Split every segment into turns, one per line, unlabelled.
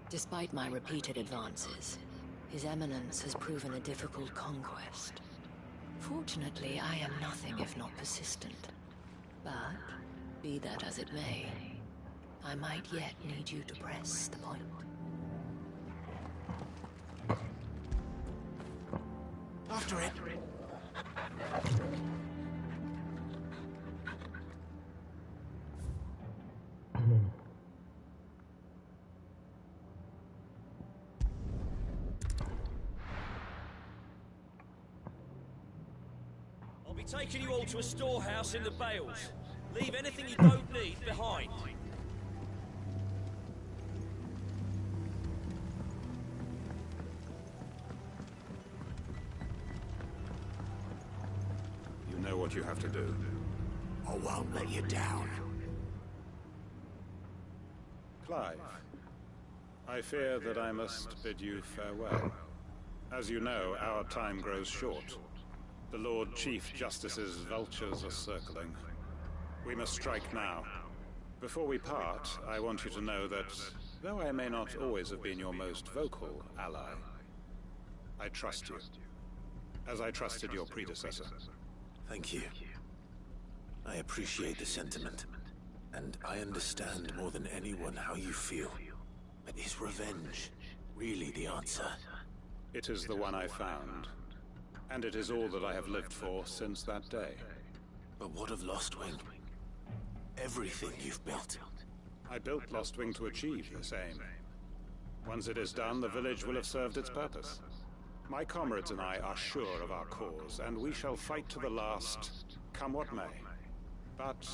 Despite my repeated advances, His Eminence has proven a difficult conquest. Fortunately, I am nothing if not persistent. But, be that as it may, I might yet need you to press the point.
After it.
I'll be taking you all to a storehouse in the Bales. Leave anything you don't need behind.
You know what you have to do.
I won't let you down.
Clive, I fear that I must bid you farewell. As you know, our time grows short. The Lord Chief Justice's vultures are circling. We must strike now. Before we part, I want you to know that, though I may not always have been your most vocal ally, I trust you, as I trusted your predecessor.
Thank you. I appreciate the sentiment, and I understand more than anyone how you feel. But is revenge really the answer?
It is the one I found, and it is all that I have lived for since that day.
But what of Lostwing? Everything you've built.
I built Lostwing to achieve this aim. Once it is done, the village will have served its purpose. My comrades and I are sure of our cause, and we shall fight to the last, come what may. But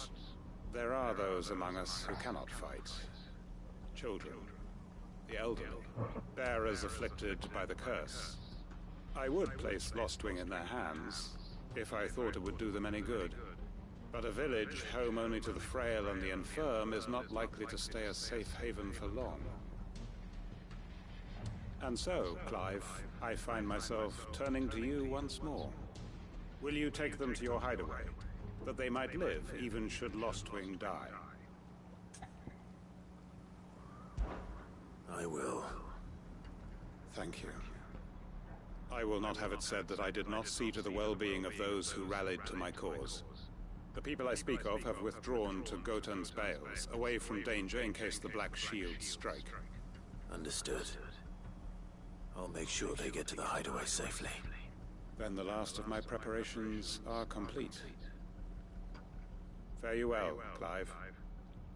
there are those among us who cannot fight. Children, the elderly, bearers afflicted by the curse. I would place Lostwing in their hands, if I thought it would do them any good. But a village home only to the frail and the infirm is not likely to stay a safe haven for long. And so, Clive, I find myself turning to you once more. Will you take them to your hideaway, that they might live even should Lostwing die?
I will.
Thank you. I will not have it said that I did not see to the well-being of those who rallied to my cause. The people I speak of have withdrawn to Gotan's Bales, away from danger in case the Black Shields strike.
Understood. I'll make sure they get to the hideaway safely.
Then the last of my preparations are complete. Fare you well, Clive.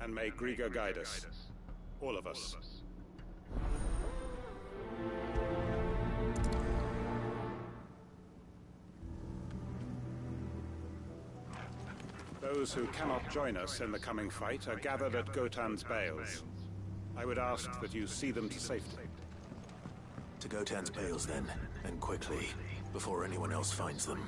And may Grieger guide us. All of us. Those who cannot join us in the coming fight are gathered at Gotan's Bales. I would ask that you see them to safety.
To Gotan's Bales then, and quickly, before anyone else finds them.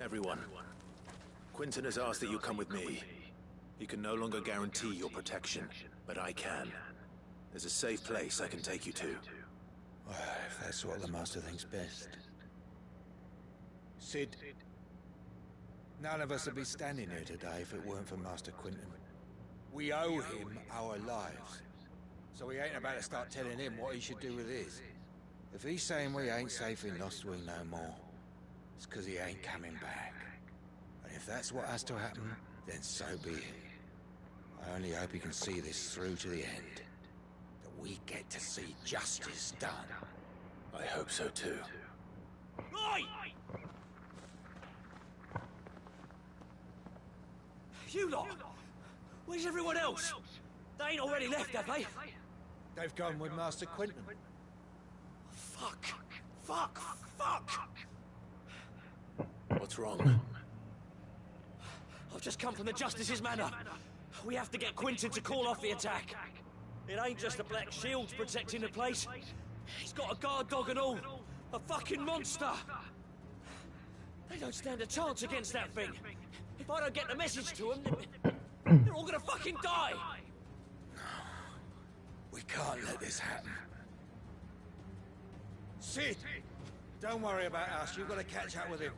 Everyone, Quinton has asked that you come with me. He can no longer guarantee your protection, but I can. There's a safe place I can take you to.
Well, if that's what the Master thinks best. Sid, none of us would be standing here today if it weren't for Master Quinton. We owe him our lives, so we ain't about to start telling him what he should do with his. If he's saying we ain't safe in Lostwing no more, it's because he ain't coming back. And if that's what has to happen, then so be it. I only hope he can see this through to the end. That we get to see justice done.
I hope so too.
Oi! You lot! Where's everyone else? They ain't already left, have they?
They've gone with Master Quentin.
Fuck! Fuck! Fuck!
What's wrong?
I've just come from the Justice's Manor. We have to get Quentin to call off the attack. It ain't just the Black Shields protecting the place. He's got a guard dog and all. A fucking monster! They don't stand a chance against that thing. If I don't get the message to them, they're all gonna fucking die!
We can't let this happen. Sid! Don't worry about us. You've got to catch up with him.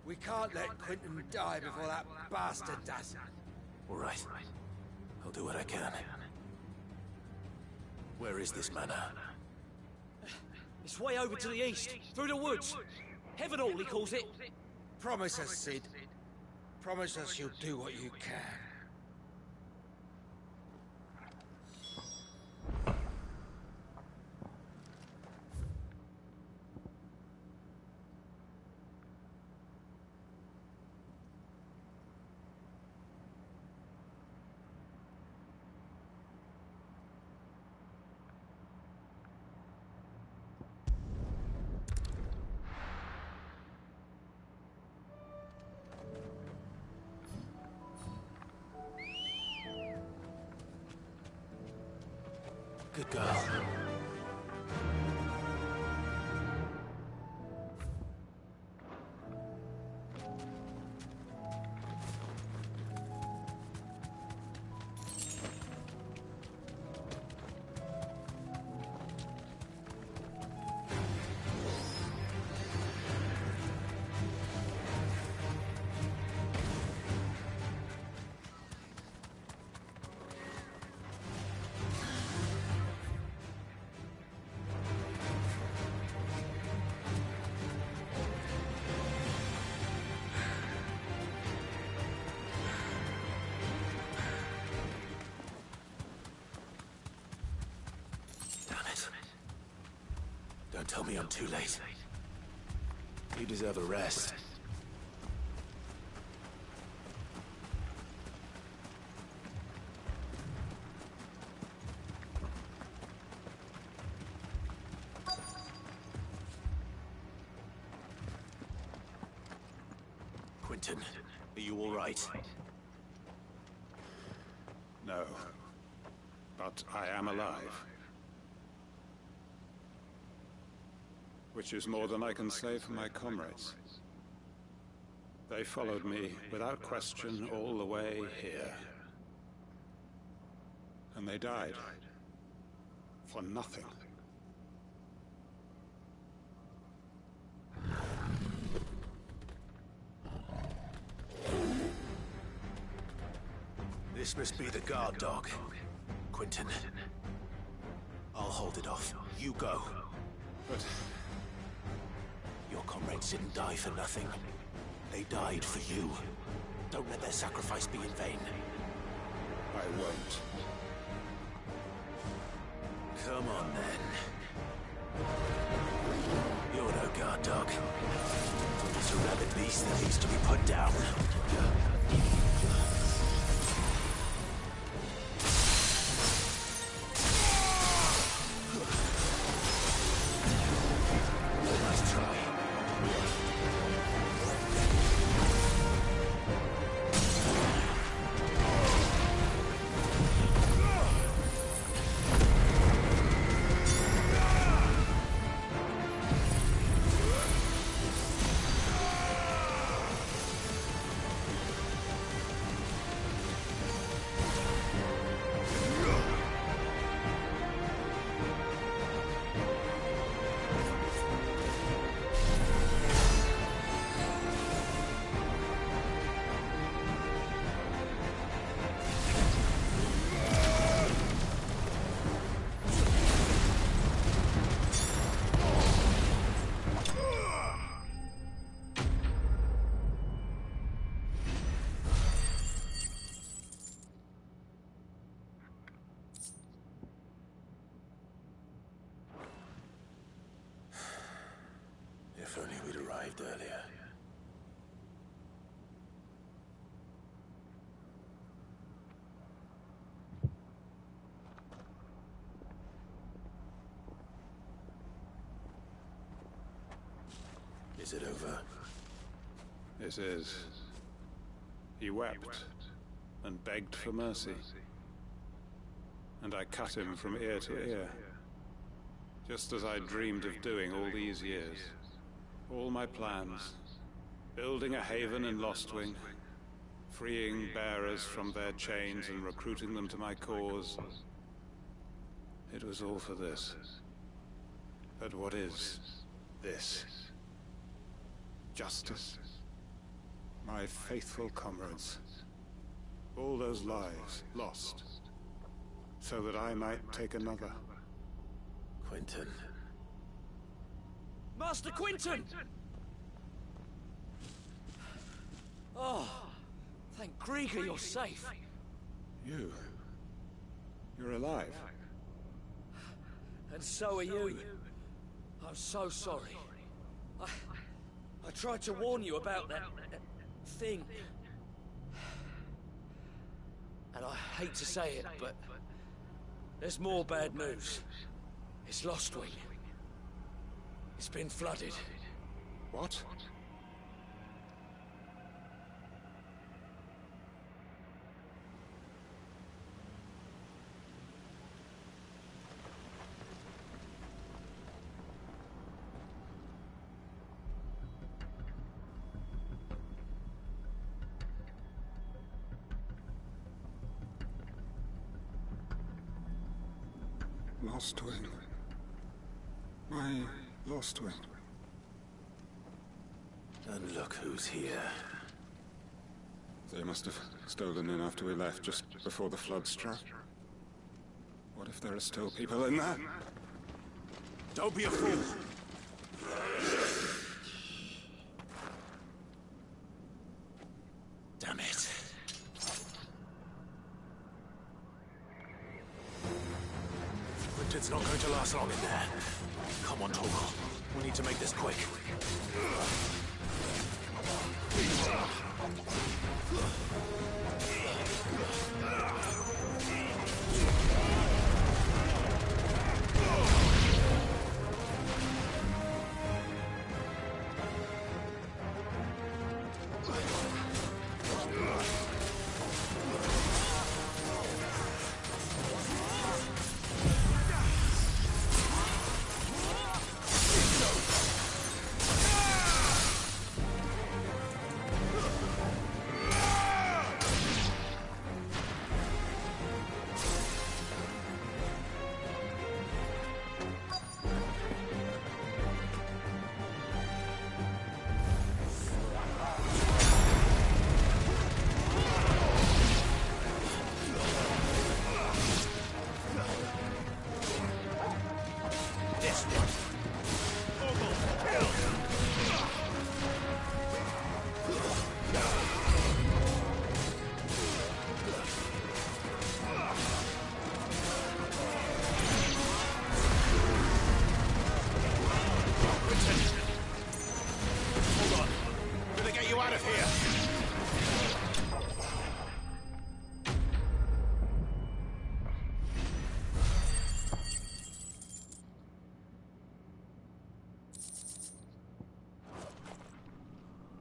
We can't let Quentin die before that bastard does.
All right. I'll do what I can. Where is this manor?
It's way over to the east, through the woods. Heaven Hall, he calls it.
Promise us, Sid. Promise us you'll do what you can.
Good girl. Don't tell me I'm too late. You deserve a rest. Quentin, are you all right?
No. But I am alive. Which is more than I can say for my comrades. They followed me without question all the way here. And they died. For nothing.
This must be the guard dog. Quentin. I'll hold it off. You go.
But
your comrades didn't die for nothing. They died for you. Don't let their sacrifice be in vain.
I won't.
Come on, then. You're no guard dog. Just a rabid beast that needs to be put down. Nice try. arrived earlier. Is it over?
It is. He wept and begged for mercy. And I cut him from ear to ear. Just as I dreamed of doing all these years. All my plans. Building a haven in Lostwing. Freeing bearers from their chains and recruiting them to my cause. It was all for this. But what is this? Justice. My faithful comrades. All those lives lost. So that I might take another.
Quentin.
Master Quentin! Oh, thank Grieger you're safe.
You're alive.
And so are you. I'm so sorry. I tried to warn you about that thing. And I hate to say it, but there's more bad news. It's Lostwing. It's been flooded.
What? Lostwing. My Lostwing.
And look who's here.
They must have stolen in after we left, just before the flood struck. What if there are still people in there?
Don't be a fool! Damn it. Quentin's not going to last long in there. Come on, Torgal. We need to make this quick.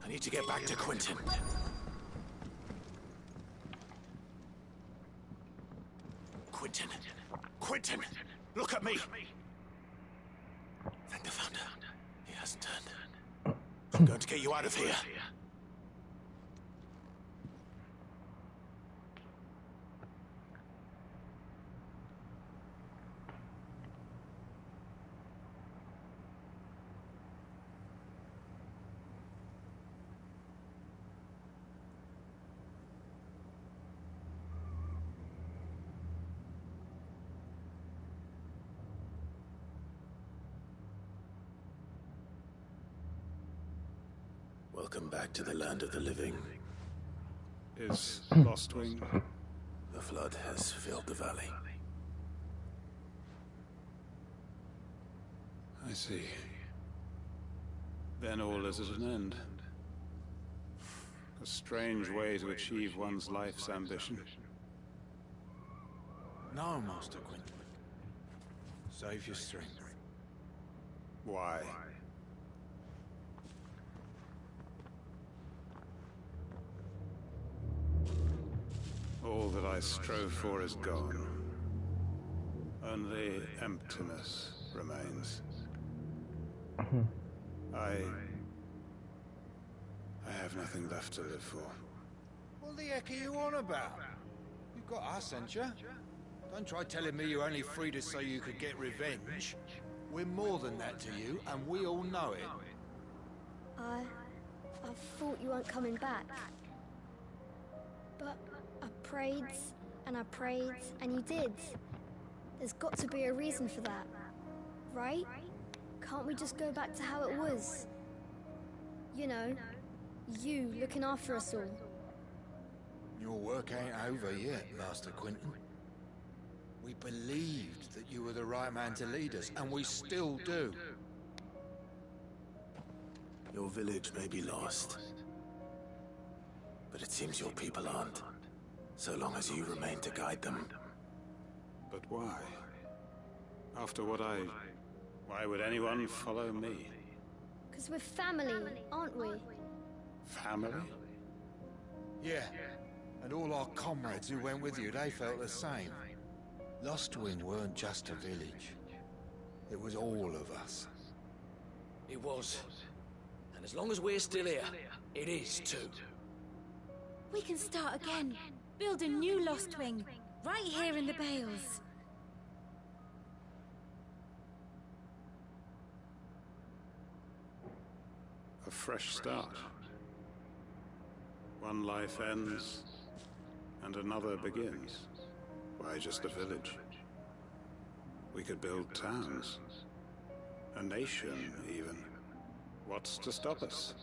I need to get back to Quentin. Quentin! Quentin! Look at me! Thank the Founder. He hasn't turned. I'm going to get you out of here. Welcome back to the land of the living.
Is Lostwing?
The flood has filled the valley.
I see. then all is at an end. A strange way to achieve one's life's ambition.
No, Master Quinton. Save your strength.
Why? All that I strove for is gone. Only emptiness remains. I have nothing left to live for.
What the heck are you on about? You've got us, ain't you? Don't try telling me you only freed us so you could get revenge. We're more than that to you, and we all know it.
I thought you weren't coming back. But I prayed, and you did. There's got to be a reason for that, right? Can't we just go back to how it was? You know, you looking after us all.
Your work ain't over yet, Master Quinton. We believed that you were the right man to lead us, and we still do.
Your village may be lost, but it seems your people aren't, so long as you remain to guide them.
But why? After what why would anyone follow me?
'Cause we're family, aren't we?
Family?
Yeah, and all our comrades who went with you, they felt the same. Lostwing weren't just a village. It was all of us.
It was. And as long as we're still here, it is too.
We can start again. Build a new Lostwing, right here in the Bales.
A fresh start. One life ends, and another begins. Why just a village? We could build towns. A nation, even. What's to stop us?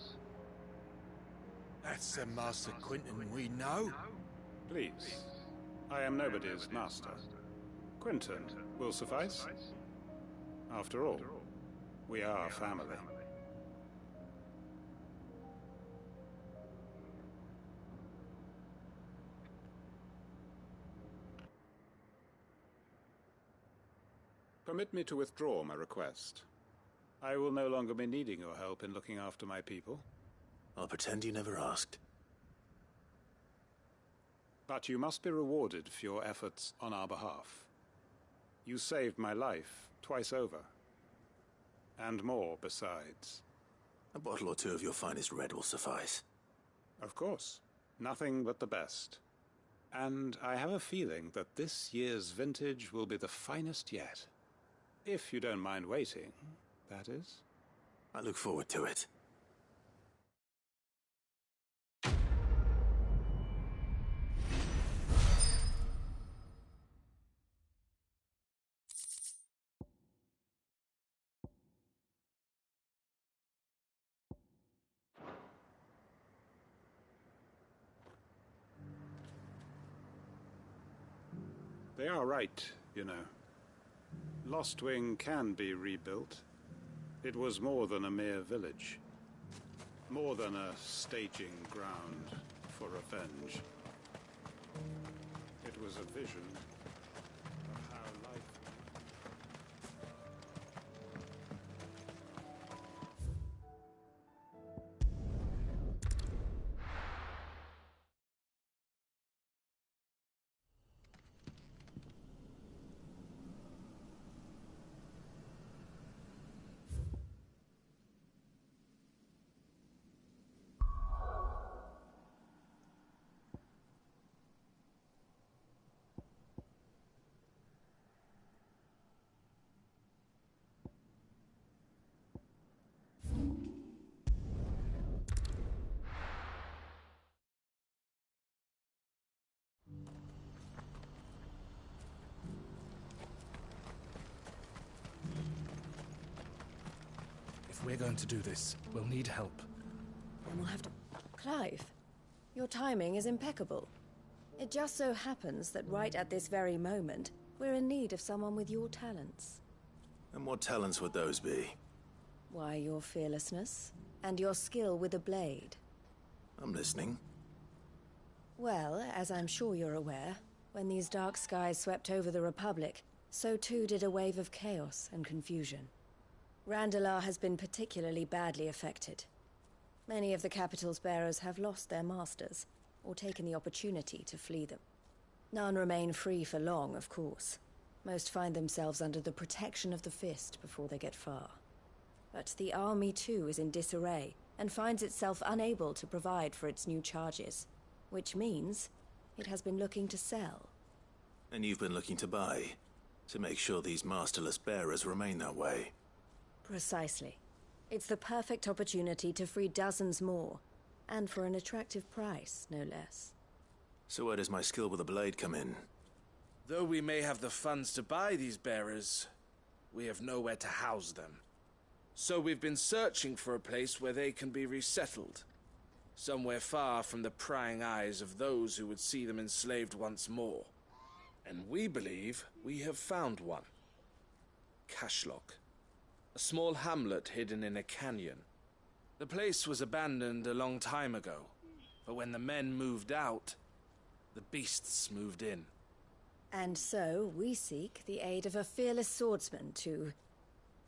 That's the Master Quinton we know.
Please. I am nobody's master. Quinton will suffice. After all, we are family. Permit me to withdraw my request. I will no longer be needing your help in looking after my people.
I'll pretend you never asked.
But you must be rewarded for your efforts on our behalf. You saved my life twice over. And more besides.
A bottle or two of your finest red will suffice.
Of course. Nothing but the best. And I have a feeling that this year's vintage will be the finest yet. If you don't mind waiting, that is.
I look forward to it.
They are right, you know. Lostwing can be rebuilt. It was more than a mere village. More than a staging ground for revenge. It was a vision of how life...
If we're going to do this, we'll need help.
And we'll have to... Clive, your timing is impeccable. It just so happens that right at this very moment, we're in need of someone with your talents.
And what talents would those be?
Why, your fearlessness and your skill with a blade.
I'm listening.
Well, as I'm sure you're aware, when these dark skies swept over the Republic, so too did a wave of chaos and confusion. Randalar has been particularly badly affected. Many of the capital's bearers have lost their masters, or taken the opportunity to flee them. None remain free for long, of course. Most find themselves under the protection of the Fist before they get far. But the army too is in disarray, and finds itself unable to provide for its new charges. Which means it has been looking to sell.
And you've been looking to buy, to make sure these masterless bearers remain that way.
Precisely. It's the perfect opportunity to free dozens more, and for an attractive price, no less.
So where does my skill with a blade come in?
Though we may have the funds to buy these bearers, we have nowhere to house them. So we've been searching for a place where they can be resettled. Somewhere far from the prying eyes of those who would see them enslaved once more. And we believe we have found one. Cashlock. A small hamlet hidden in a canyon. The place was abandoned a long time ago, but when the men moved out, the beasts moved in.
And so we seek the aid of a fearless swordsman to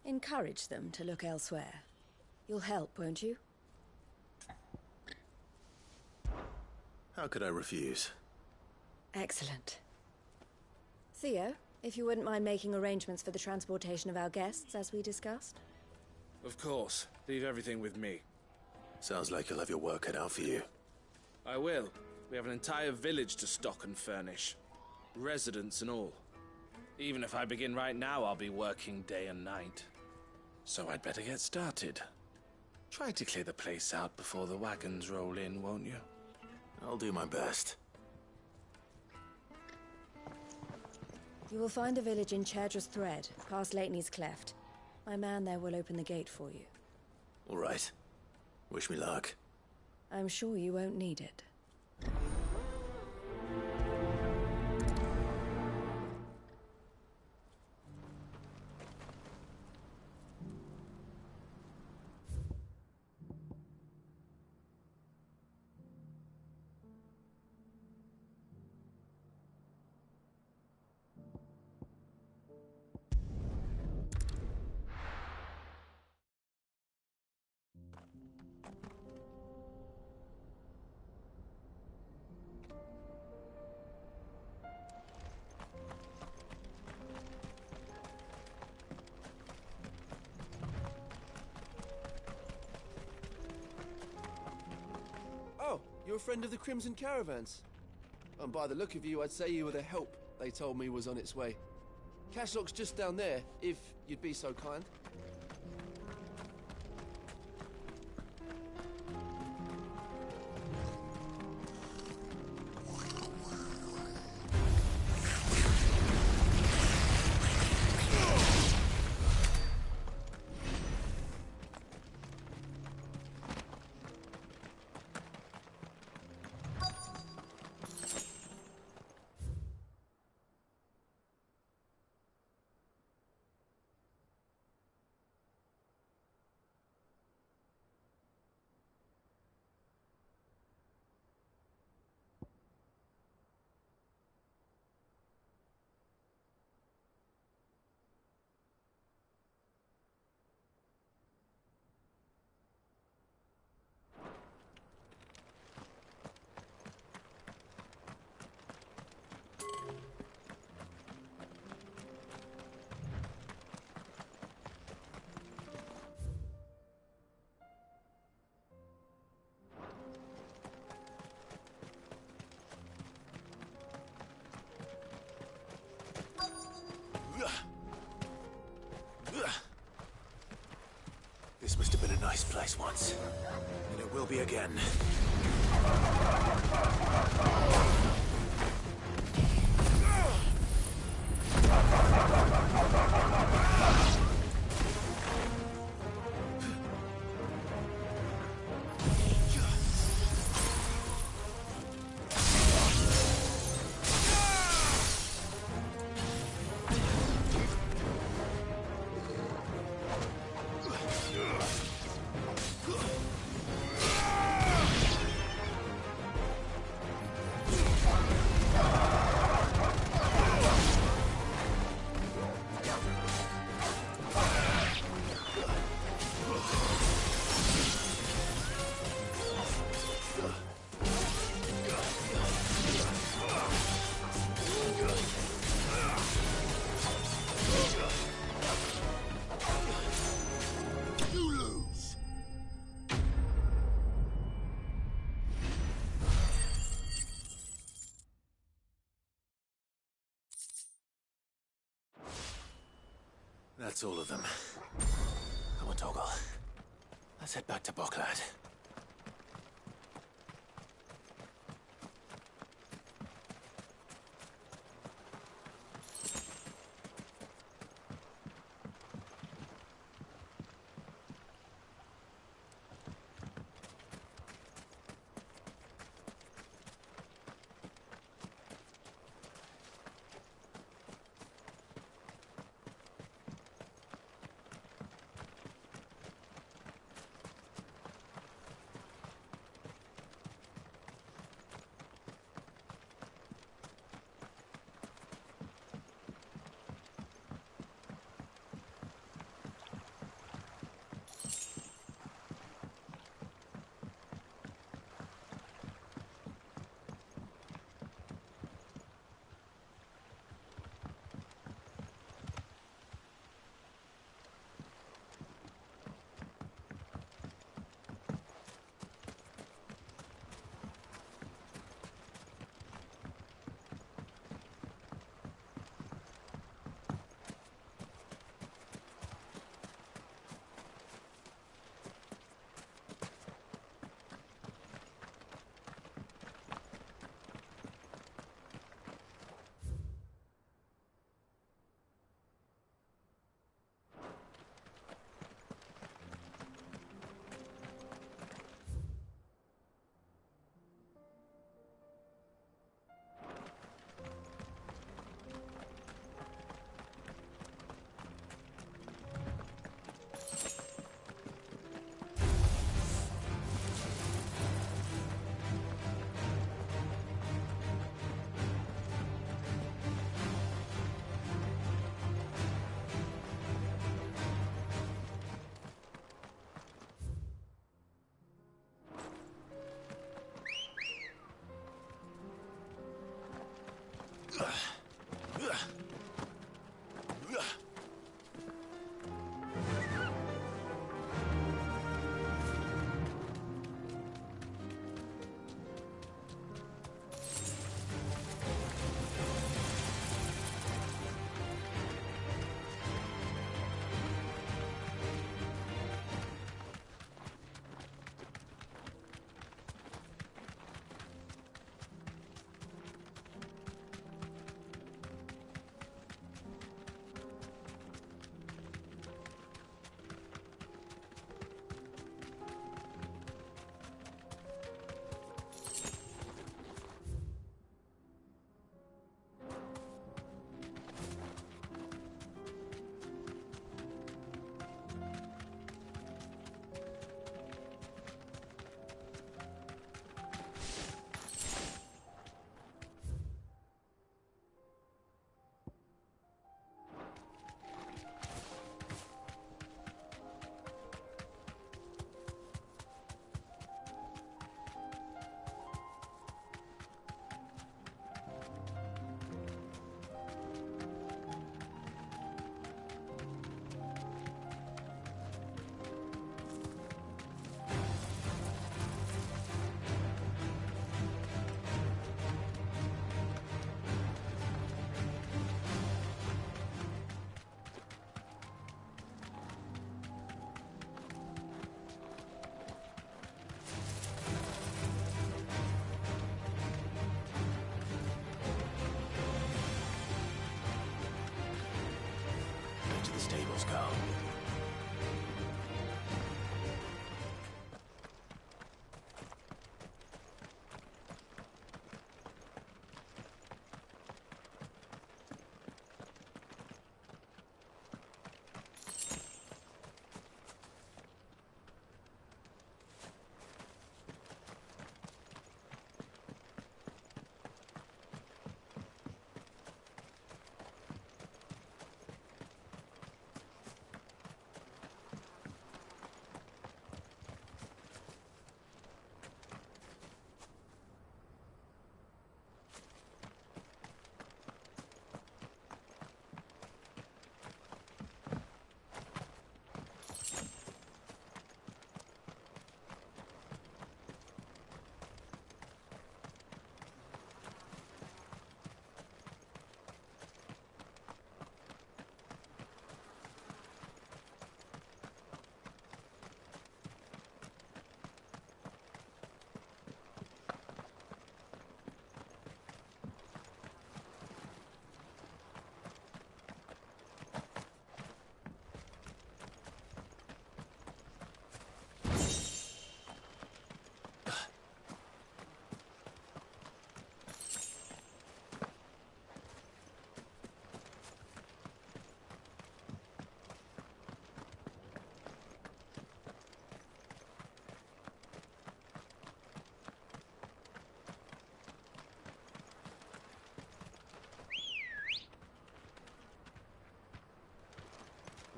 encourage them to look elsewhere. You'll help, won't you?
How could I refuse?
Excellent. Theo, if you wouldn't mind making arrangements for the transportation of our guests, as we discussed?
Of course. Leave everything with me.
Sounds like you'll have your work cut out for you.
I will. We have an entire village to stock and furnish. Residents and all. Even if I begin right now, I'll be working day and night. So I'd better get started. Try to clear the place out before the wagons roll in, won't you?
I'll do my best.
You will find the village in Chadra's Thread, past Lateney's Cleft. My man there will open the gate for you.
All right. Wish me luck.
I'm sure you won't need it.
Oh, you're a friend of the Crimson Caravans. And by the look of you, I'd say you were the help they told me was on its way. Cashlock's just down there, if you'd be so kind.
This must have been a nice place once. And it will be again. That's all of them. Come on, Toggle. Let's head back to Boklad.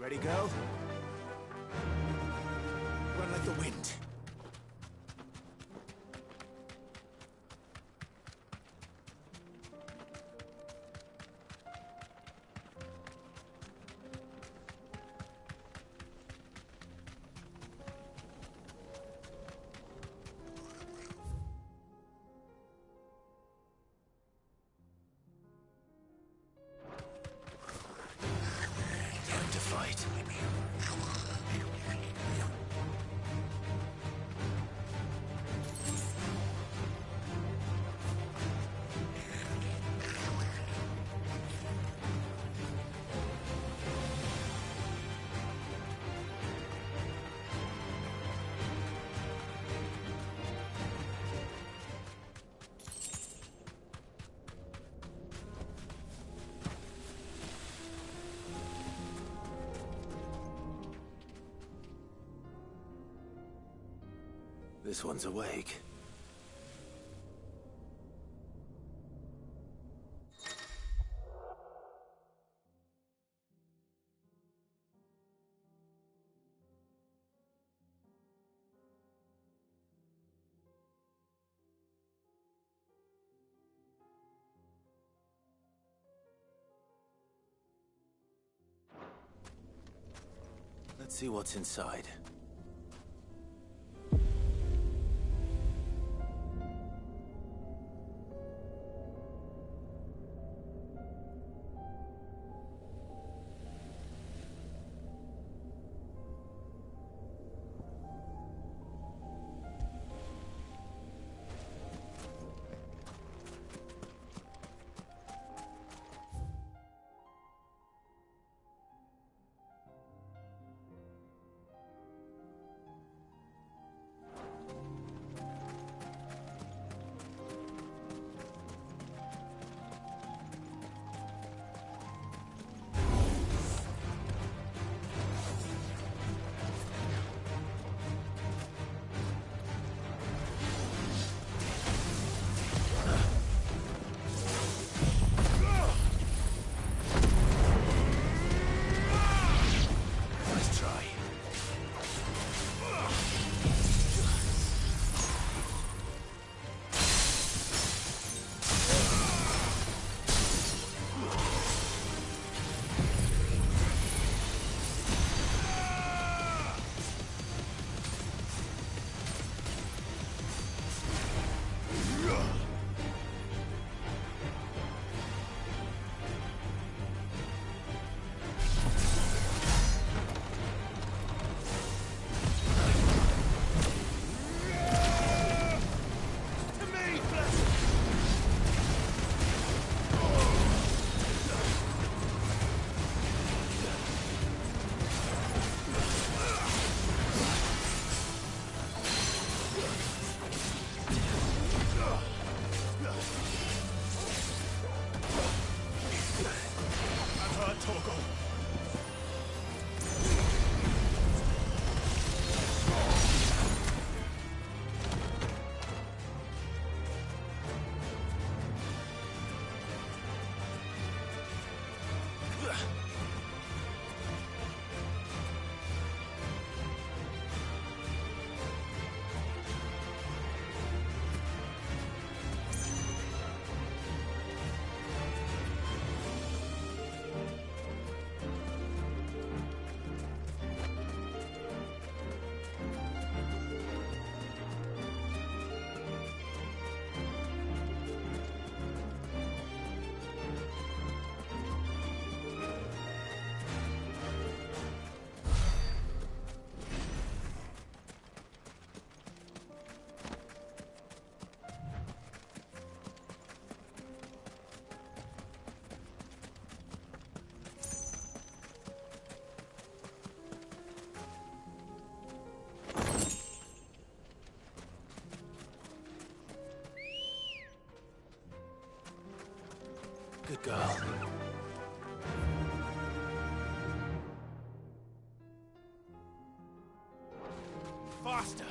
Ready, girl? Run like the wind. Time to fight. This one's awake. Let's see what's inside. Good girl. Faster!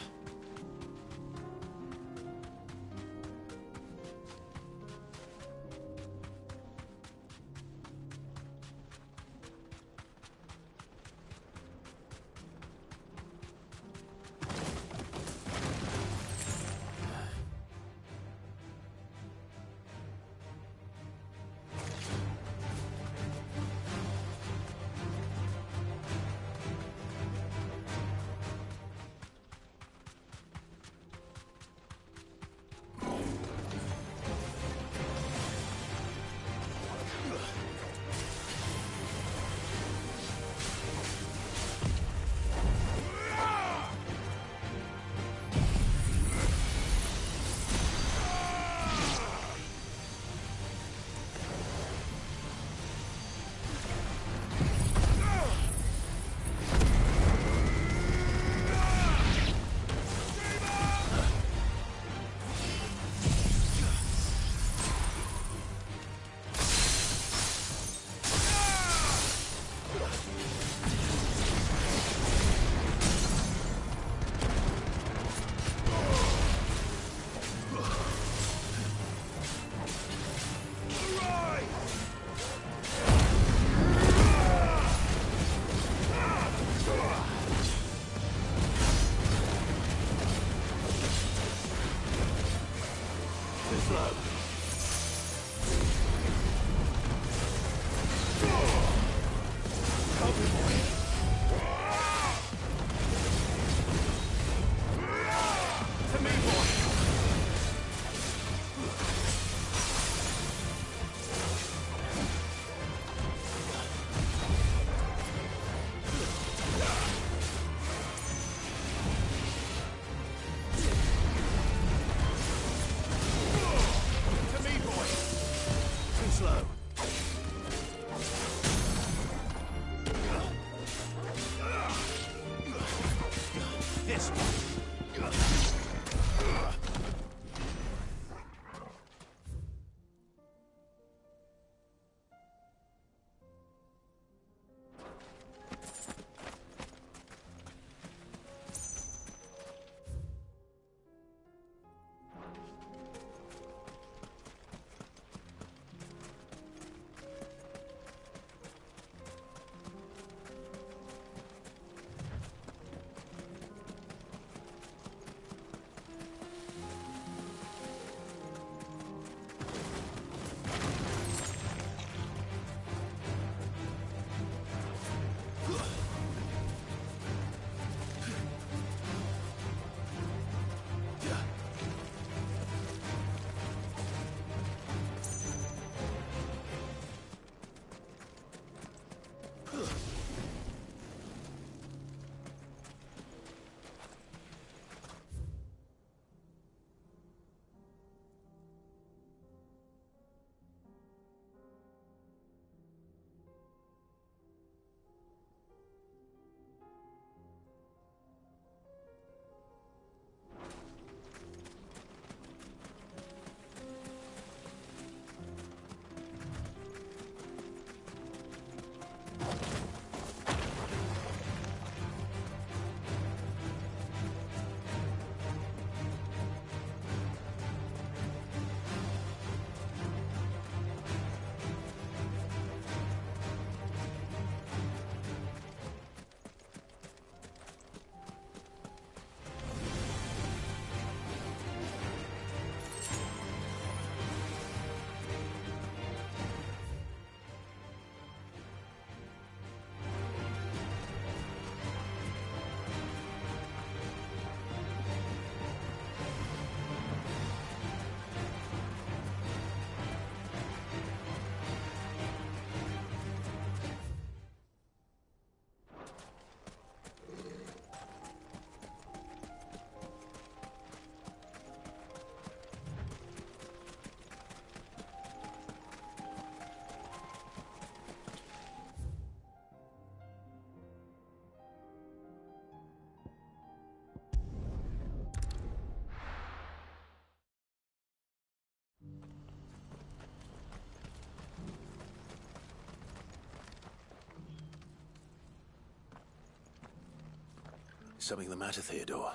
Is something the matter, Theodore?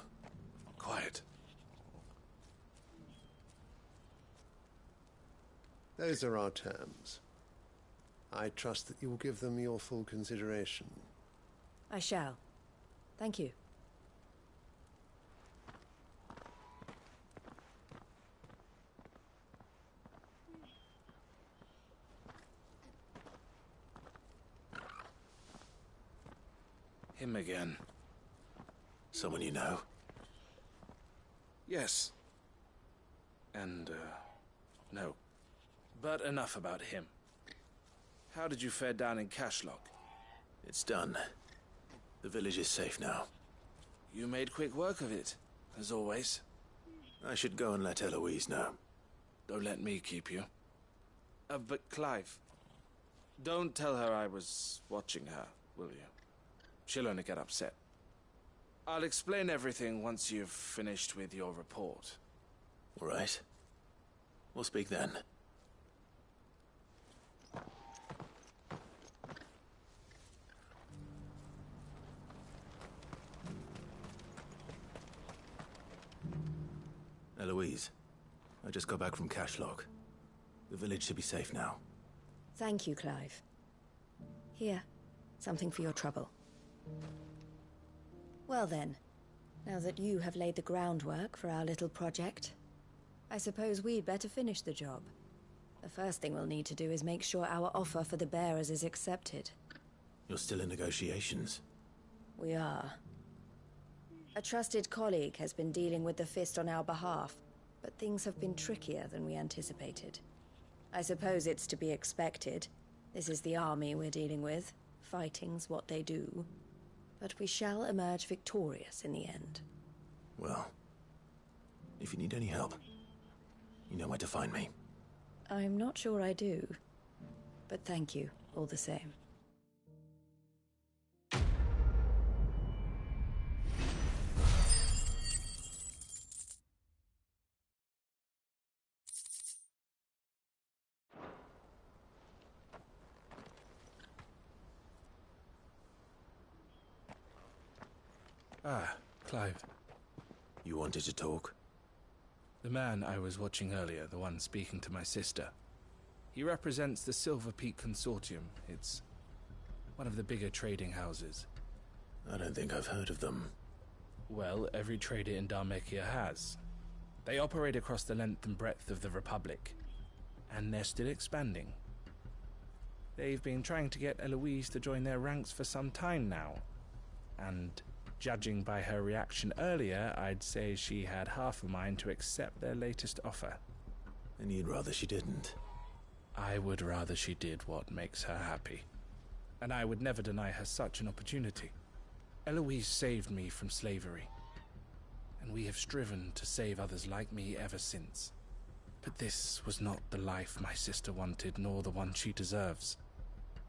Quiet.
Those are our terms. I trust that you will give them your full consideration.
I shall. Thank you.
Him again.
Someone you know?
Yes. And, no. But enough about him. How did you fare down in Cashlock?
It's done. The village is safe now.
You made quick work of it, as always.
I should go and let Eloise know.
Don't let me keep you. But Clive, don't tell her I was watching her, will you? She'll only get upset. I'll explain everything once you've finished with your report.
All right. We'll speak then. Eloise, I just got back from Cashlock. The village should be safe now.
Thank you, Clive. Here, something for your trouble. Well then, now that you have laid the groundwork for our little project, I suppose we'd better finish the job. The first thing we'll need to do is make sure our offer for the bearers is accepted.
You're still in negotiations?
We are. A trusted colleague has been dealing with the Fist on our behalf, but things have been trickier than we anticipated. I suppose it's to be expected. This is the army we're dealing with. Fighting's what they do. But we shall emerge victorious in the end.
Well, if you need any help, you know where to find me.
I'm not sure I do, but thank you all the same.
Ah, Clive.
You wanted to talk?
The man I was watching earlier, the one speaking to my sister. He represents the Silver Peak Consortium. It's one of the bigger trading houses.
I don't think I've heard of them.
Well, every trader in Dharmekia has. They operate across the length and breadth of the Republic, and they're still expanding. They've been trying to get Eloise to join their ranks for some time now, and judging by her reaction earlier, I'd say she had half a mind to accept their latest offer.
And you'd rather she didn't?
I would rather she did what makes her happy. And I would never deny her such an opportunity. Eloise saved me from slavery, and we have striven to save others like me ever since. But this was not the life my sister wanted, nor the one she deserves.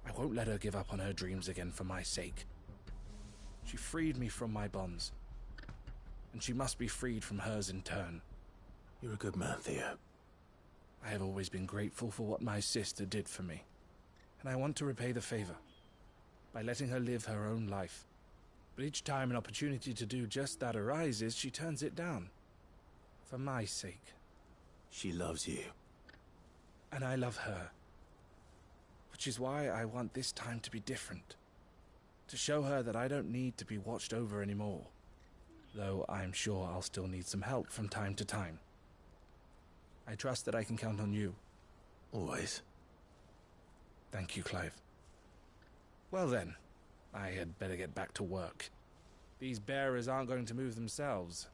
I won't let her give up on her dreams again for my sake. She freed me from my bonds, and she must be freed from hers in turn.
You're a good man, Theo.
I have always been grateful for what my sister did for me, and I want to repay the favor by letting her live her own life. But each time an opportunity to do just that arises, she turns it down. For my sake.
She loves you.
And I love her. Which is why I want this time to be different. To show her that I don't need to be watched over anymore. Though I'm sure I'll still need some help from time to time. I trust that I can count on you.
Always.
Thank you, Clive. Well then, I had better get back to work. These bearers aren't going to move themselves.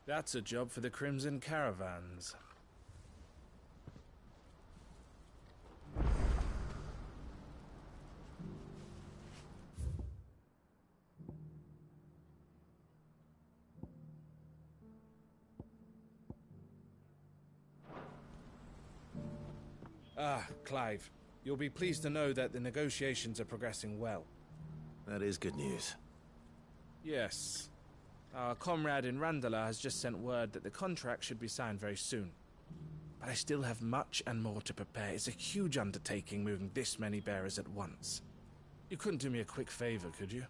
That's a job for the Crimson Caravans. Ah, Clive. You'll be pleased to know that the negotiations are progressing well.
That is good news.
Yes. Our comrade in Randala has just sent word that the contract should be signed very soon. But I still have much and more to prepare. It's a huge undertaking moving this many bearers at once. You couldn't do me a quick favor, could you?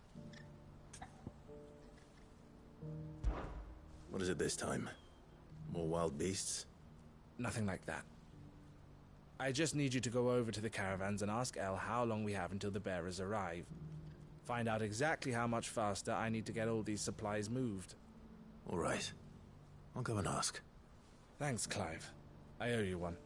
What is it this time? More wild beasts?
Nothing like that. I just need you to go over to the caravans and ask El how long we have until the bearers arrive. Find out exactly how much faster I need to get all these supplies moved.
All right. I'll go and ask.
Thanks, Clive. I owe you one.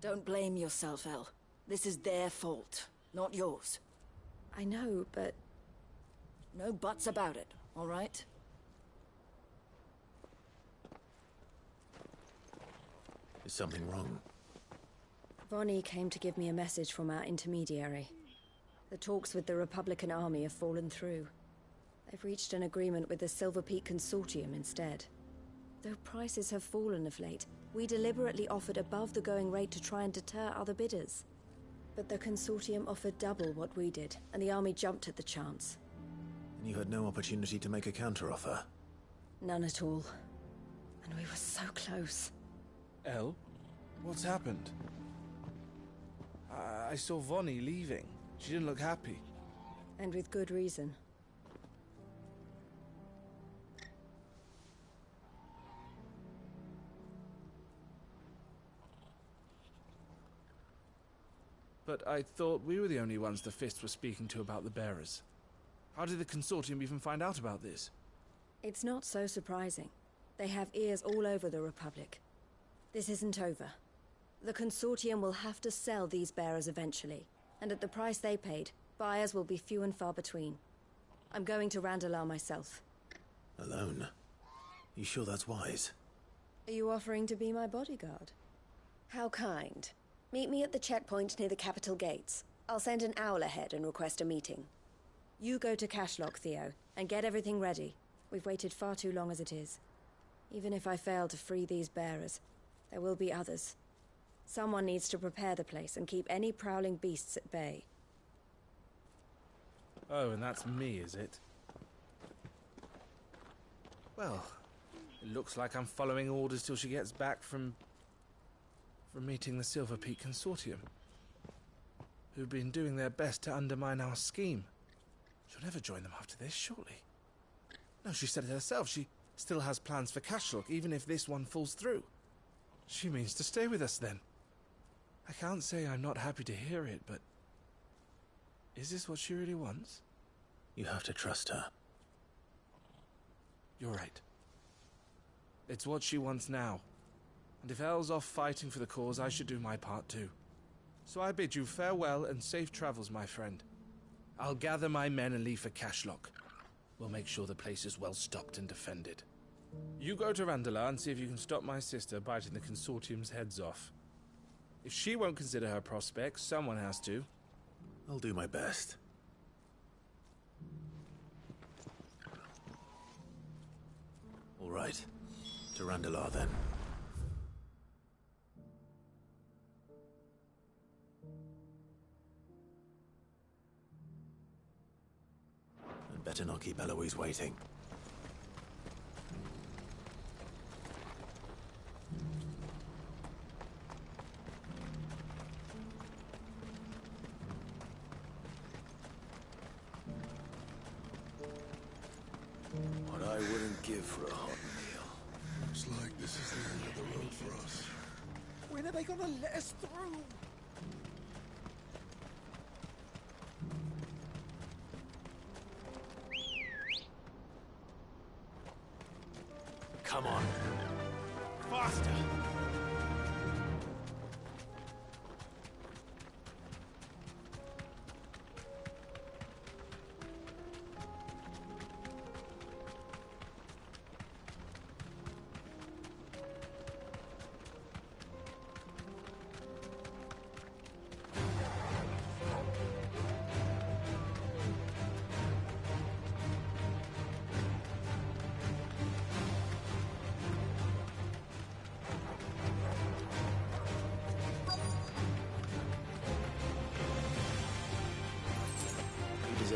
Don't blame yourself, El. This is their fault, not yours.
I know, but...
No buts about it, all right?
Is something wrong?
Vonnie came to give me a message from our intermediary. The talks with the Republican Army have fallen through. They've reached an agreement with the Silver Peak Consortium instead. Though prices have fallen of late, we deliberately offered above the going rate to try and deter other bidders. But the Consortium offered double what we did, and the Army jumped at the chance.
And you had no opportunity to make a counteroffer?
None at all. And we were so close.
El? What's happened? I saw Vonnie leaving. She didn't look happy.
And with good reason.
But I thought we were the only ones the Fist were speaking to about the bearers. How did the Consortium even find out about this?
It's not so surprising. They have ears all over the Republic. This isn't over. The Consortium will have to sell these bearers eventually, and at the price they paid, buyers will be few and far between. I'm going to Randalar myself.
Alone? You sure that's wise?
Are you offering to be my bodyguard? How kind. Meet me at the checkpoint near the capital gates. I'll send an owl ahead and request a meeting. You go to Cashlock, Theo, and get everything ready. We've waited far too long as it is. Even if I fail to free these bearers, there will be others. Someone needs to prepare the place and keep any prowling beasts at bay.
Oh, and that's me, is it? Well, it looks like I'm following orders till she gets back from meeting the Silver Peak Consortium, who've been doing their best to undermine our scheme. She'll never join them after this, surely. No, she said it herself. She still has plans for Cashlock, even if this one falls through. She means to stay with us, then. I can't say I'm not happy to hear it, but... is this what she really wants?
You have to trust her.
You're right. It's what she wants now. And if Elle's off fighting for the cause, I should do my part too. So I bid you farewell and safe travels, my friend. I'll gather my men and leave for Cashlock. We'll make sure the place is well stocked and defended. You go to Randalar and see if you can stop my sister biting the Consortium's heads off. If she won't consider her prospects, someone has to.
I'll do my best. All right. To Randalar, then. I'd better not keep Eloise waiting.
What I wouldn't give for a hot meal.
Looks like this is the end of the road for us.
When are they gonna let us through?
Come on. Faster!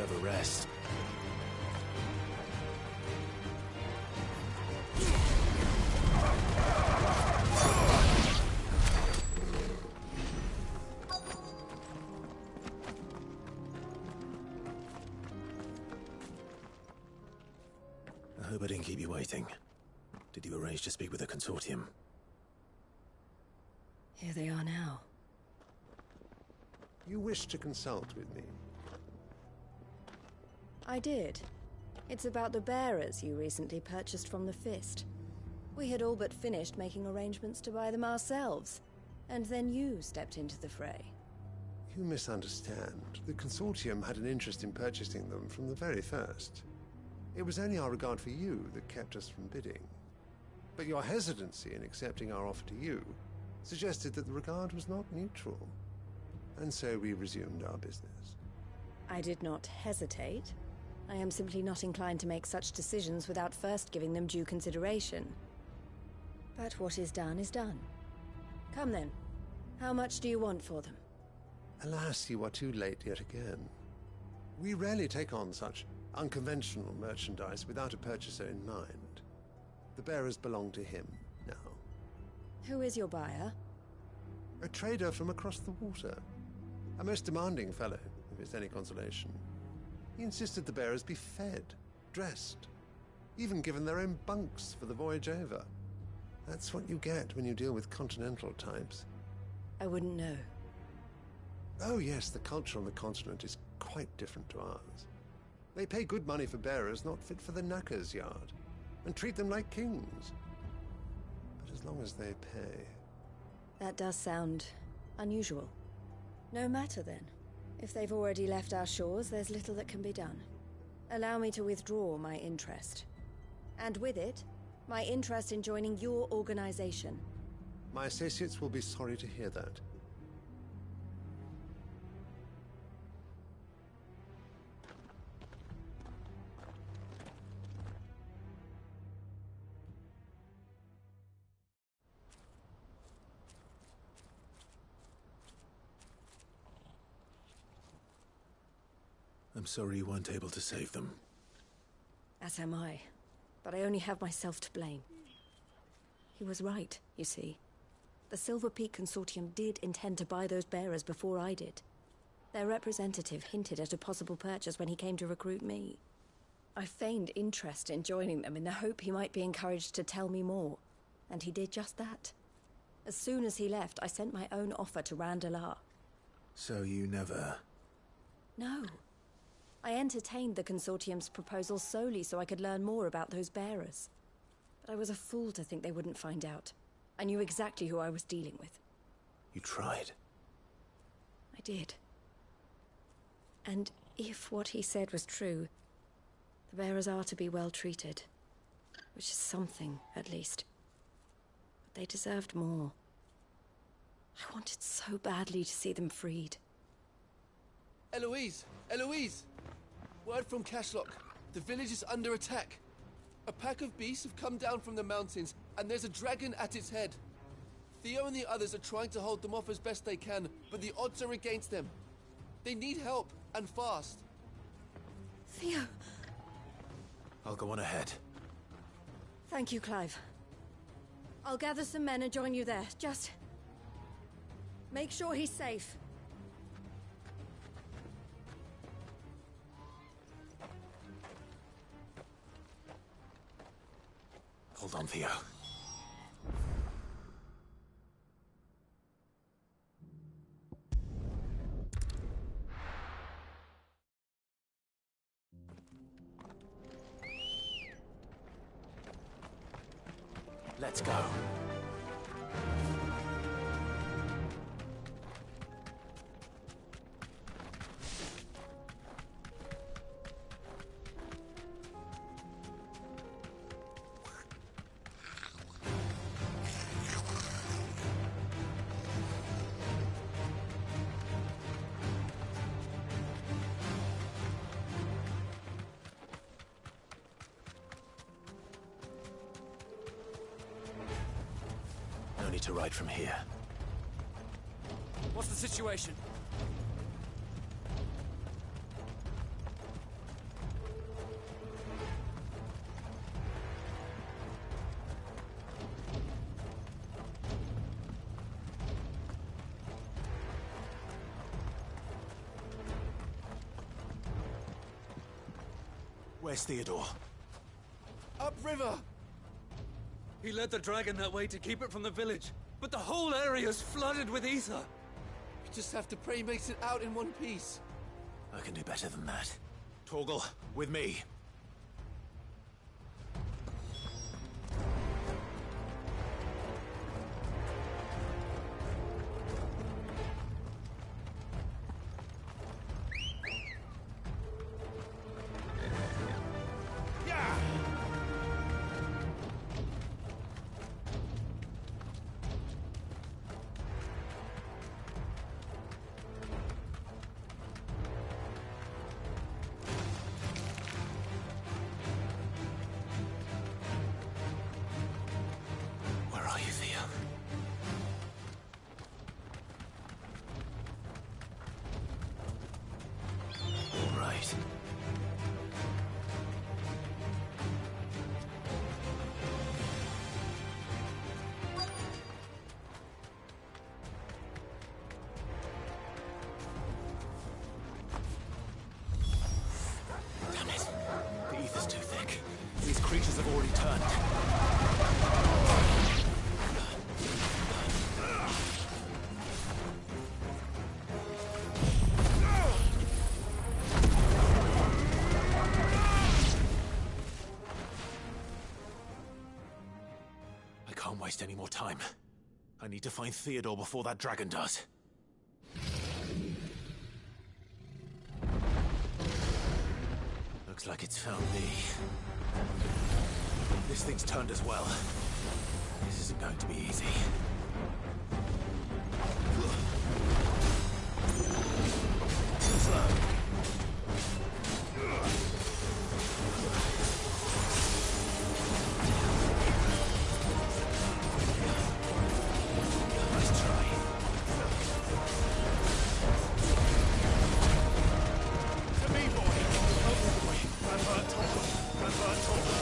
deserve a rest. I hope I didn't keep you waiting. Did you arrange to speak with the consortium?
Here they are now.
You wish to consult with me?
I did. It's about the bearers you recently purchased from the Fist. We had all but finished making arrangements to buy them ourselves, and then you stepped into the fray.
You misunderstand. The consortium had an interest in purchasing them from the very first. It was only our regard for you that kept us from bidding. But your hesitancy in accepting our offer to you suggested that the regard was not mutual. And so we resumed our business.
I did not hesitate. I am simply not inclined to make such decisions without first giving them due consideration. But what is done is done. Come then. How much do you want for them?
Alas, you are too late yet again. We rarely take on such unconventional merchandise without a purchaser in mind. The bearers belong to him now.
Who is your buyer?
A trader from across the water. A most demanding fellow, if it's any consolation. He insisted the bearers be fed, dressed, even given their own bunks for the voyage over. That's what you get when you deal with continental types.
I wouldn't know.
Oh yes, the culture on the continent is quite different to ours. They pay good money for bearers not fit for the knacker's yard, and treat them like kings. But as long as they pay...
That does sound unusual. No matter then. If they've already left our shores, there's little that can be done. Allow me to withdraw my interest. And with it, my interest in joining your organization.
My associates will be sorry to hear that.
I'm sorry you weren't able to save them.
As am I. But I only have myself to blame. He was right, you see. The Silver Peak Consortium did intend to buy those bearers before I did. Their representative hinted at a possible purchase when he came to recruit me. I feigned interest in joining them in the hope he might be encouraged to tell me more. And he did just that. As soon as he left, I sent my own offer to Randalar.
So you never...
No. I entertained the Consortium's proposal solely so I could learn more about those bearers. But I was a fool to think they wouldn't find out. I knew exactly who I was dealing with.
You tried.
I did. And if what he said was true, the bearers are to be well treated. Which is something, at least. But they deserved more. I wanted so badly to see them freed.
Eloise! Eloise! Word from Cashlock. The village is under attack. A pack of beasts have come down from the mountains, and there's a dragon at its head. Theo and the others are trying to hold them off as best they can, but the odds are against them. They need help, and fast.
Theo!
I'll go on ahead.
Thank you, Clive. I'll gather some men and join you there. Just... make sure he's safe.
Hold on, Theo. Let's go. No need to ride from here.
What's the situation?
Where's Theodore?
Upriver!
He led the dragon that way to keep it from the village, but the whole area's flooded with ether.
We just have to pray he makes it out in one piece.
I can do better than that. Torgal, with me. Where are you, Theo? All right. Damn it. The ether's too thick. These creatures have already turned. I can't waste any more time. I need to find Theodore before that dragon does. Looks like it's found me. This thing's turned as well. This isn't going to be easy. Slow. Nice try. To me, boy. Oh, boy. Grandpa Torgal. Grandpa Torgal.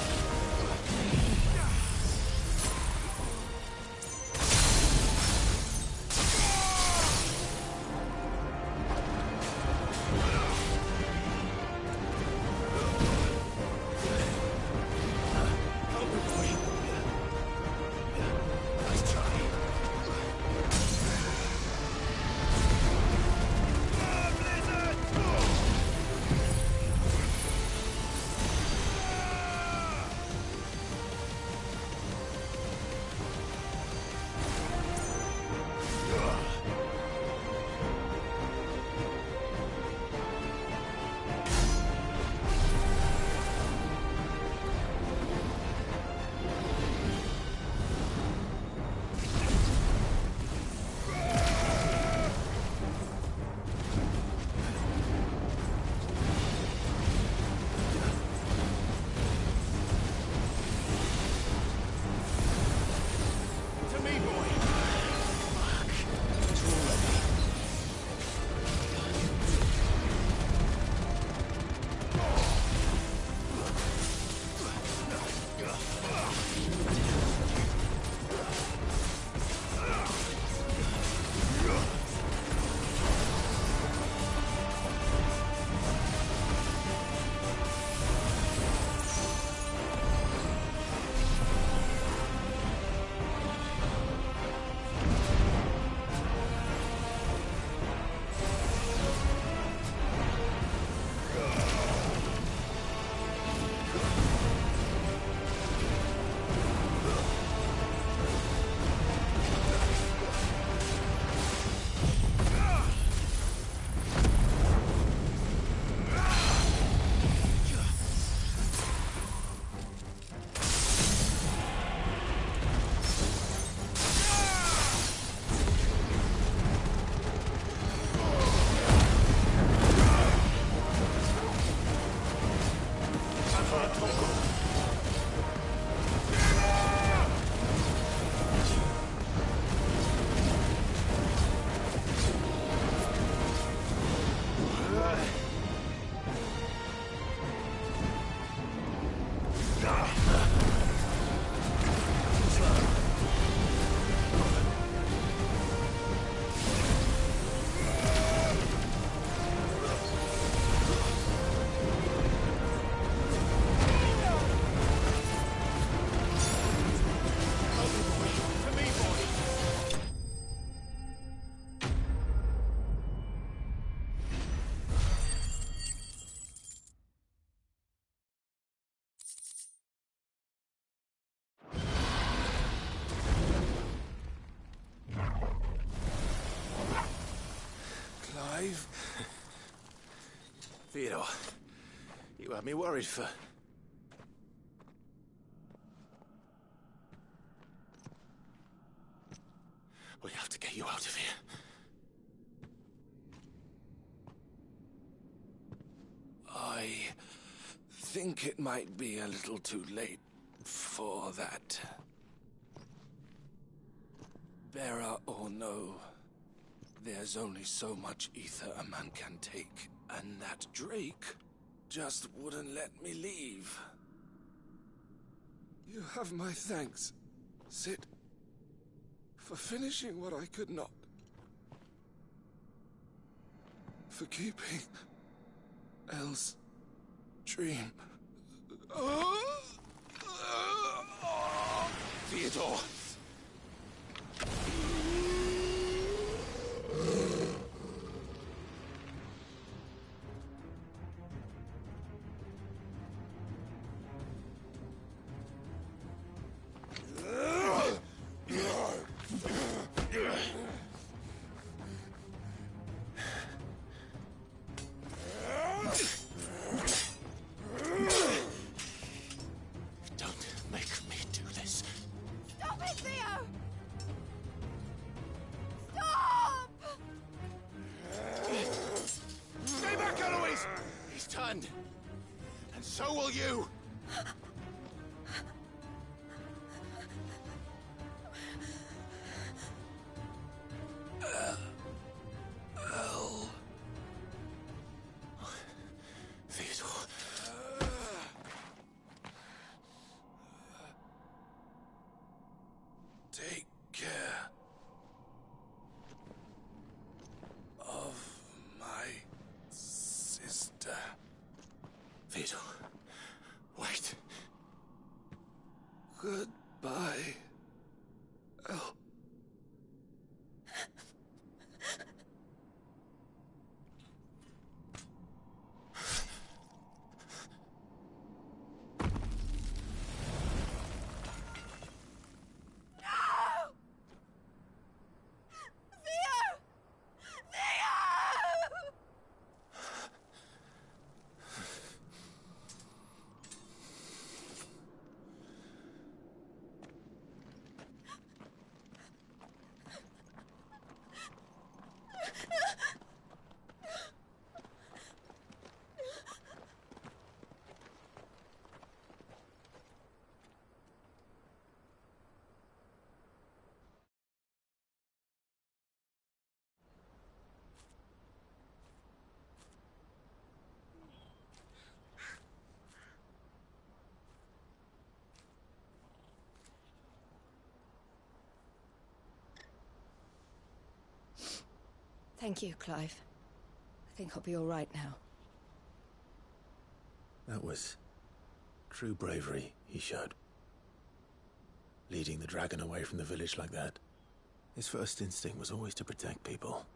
Clive.
Theodore, you had me worried for... We have to get you out of here.
I think it might be a little too late for that. Bearer or no, there's only so much ether a man can take, and that Drake just wouldn't let me leave. You have my thanks, Sid, for finishing what I could not. For keeping Elle's dream.
Theodore! And so will you!
Elle.
Theodore.
Take care of my sister.
Theodore, wait.
Goodbye, Elle.
Thank you, Clive. I think I'll be all right now.
That was true bravery he showed. Leading the dragon away from the village like that. His first instinct was always to protect people.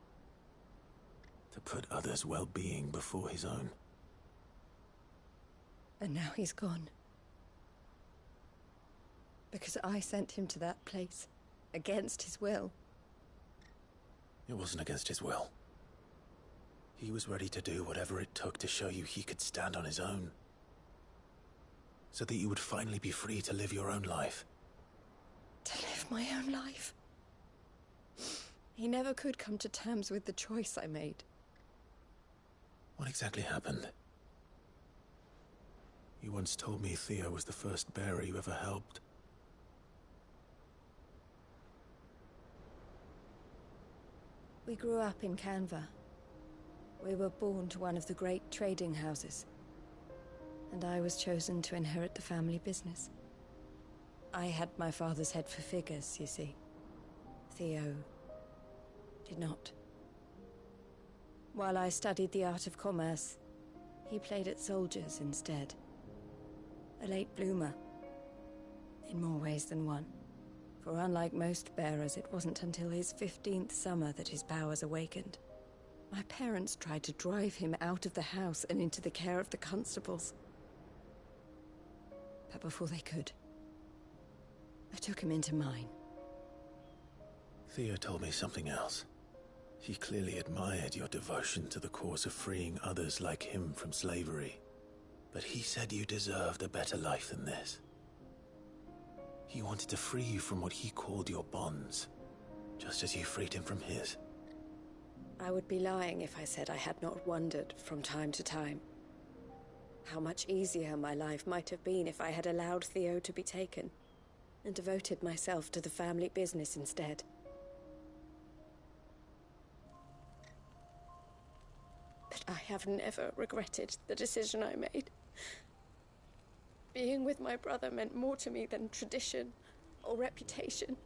To put others' well-being before his own.
And now he's gone. Because I sent him to that place, against his will.
It wasn't against his will. He was ready to do whatever it took to show you he could stand on his own. So that you would finally be free to live your own life.
To live my own life? He never could come to terms with the choice I made.
What exactly happened? You once told me Theo was the first bearer you ever helped.
We grew up in Canva. We were born to one of the great trading houses. And I was chosen to inherit the family business. I had my father's head for figures, you see. Theo did not. While I studied the art of commerce, he played at soldiers instead. A late bloomer. In more ways than one. For unlike most bearers, it wasn't until his 15th summer that his powers awakened. My parents tried to drive him out of the house and into the care of the constables. But before they could, I took him into mine.
Theo told me something else. He clearly admired your devotion to the cause of freeing others like him from slavery. But he said you deserved a better life than this. He wanted to free you from what he called your bonds, just as you freed him from his.
I would be lying if I said I had not wondered from time to time how much easier my life might have been if I had allowed Theo to be taken and devoted myself to the family business instead. But I have never regretted the decision I made. Being with my brother meant more to me than tradition or reputation.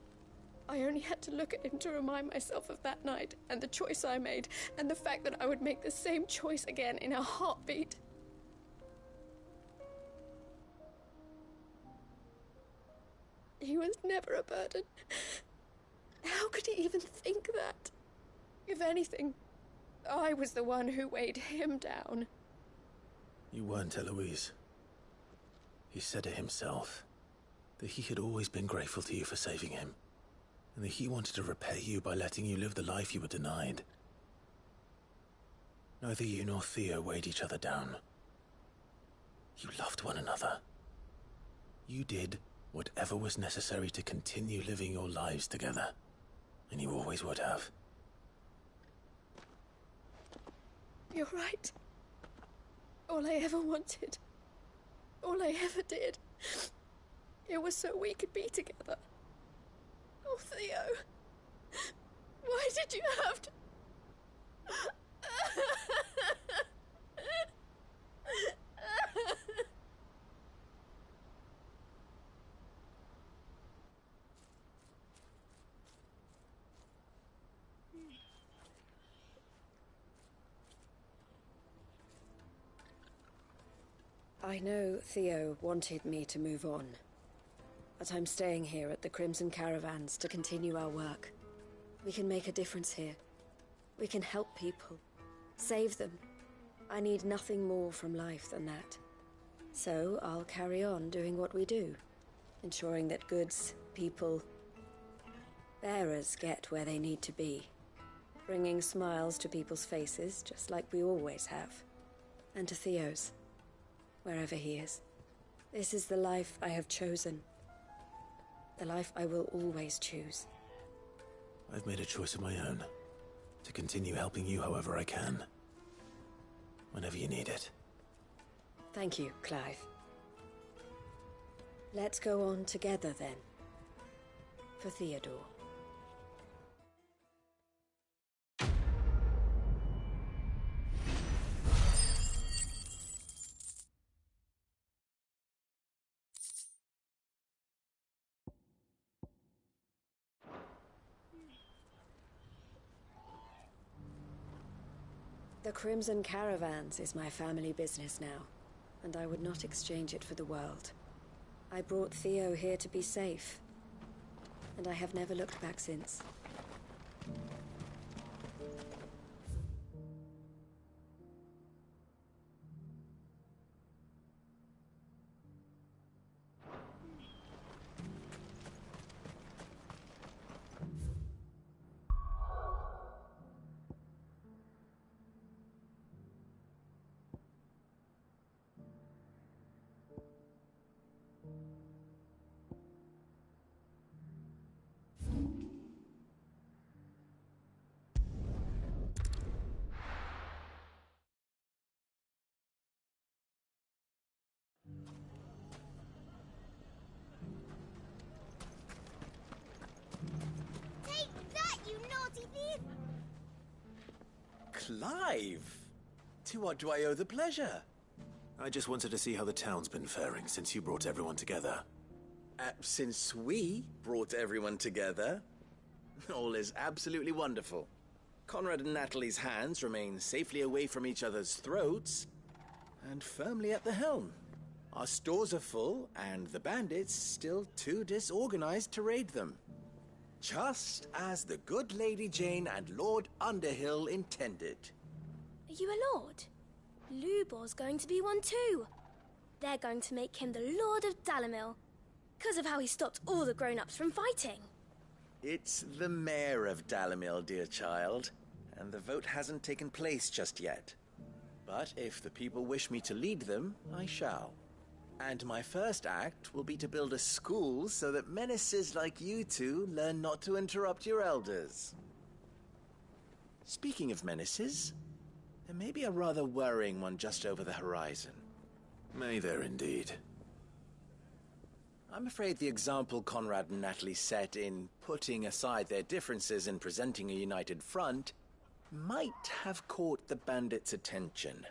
I only had to look at him to remind myself of that night and the choice I made, and the fact that I would make the same choice again in a heartbeat. He was never a burden. How could he even think that? If anything, I was the one who weighed him down.
You weren't, Eloise. He said it himself, that he had always been grateful to you for saving him, and that he wanted to repay you by letting you live the life you were denied. Neither you nor Theo weighed each other down. You loved one another. You did whatever was necessary to continue living your lives together, and you always would have.
You're right. All I ever wanted, all I ever did, it was so we could be together. Oh, Theo, why did you have to...
I know Theo wanted me to move on, but I'm staying here at the Crimson Caravans to continue our work. We can make a difference here. We can help people, save them. I need nothing more from life than that. So I'll carry on doing what we do, ensuring that goods, people, bearers get where they need to be, bringing smiles to people's faces just like we always have, and to Theo's, wherever he is. This is the life I have chosen. The life I will always choose.
I've made a choice of my own, to continue helping you however I can. Whenever you need it.
Thank you, Clive. Let's go on together then. For Theodore. The Crimson Caravans is my family business now, and I would not exchange it for the world. I brought Theo here to be safe, and I have never looked back since.
Clive! To what do I owe the pleasure?
I just wanted to see how the town's been faring since you brought everyone together.
Since we brought everyone together, all is absolutely wonderful. Conrad and Natalie's hands remain safely away from each other's throats, and firmly at the helm. Our stores are full, and the bandits still too disorganized to raid them. Just as the good Lady Jane and Lord Underhill intended.
Are you a lord? Lubor's going to be one too. They're going to make him the Lord of Dalimil, because of how he stopped all the grown-ups from fighting.
It's the mayor of Dalimil, dear child. and the vote hasn't taken place just yet. But if the people wish me to lead them, I shall. And my first act will be to build a school so that menaces like you two learn not to interrupt your elders. Speaking of menaces, there may be a rather worrying one just over the horizon.
May there indeed.
I'm afraid the example Conrad and Natalie set in putting aside their differences and presenting a united front might have caught the bandits' attention.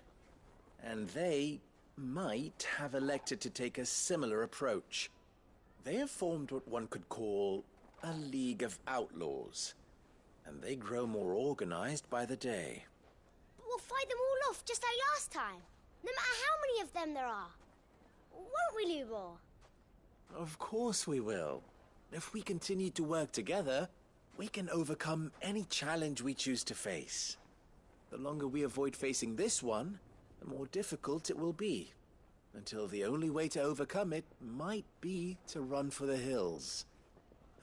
And they might have elected to take a similar approach. They have formed what one could call a League of Outlaws, and they grow more organized by the day.
But we'll fight them all off just like last time, no matter how many of them there are. Won't we, Lubor?
Of course we will. If we continue to work together, we can overcome any challenge we choose to face. The longer we avoid facing this one, the more difficult it will be, until the only way to overcome it might be to run for the hills.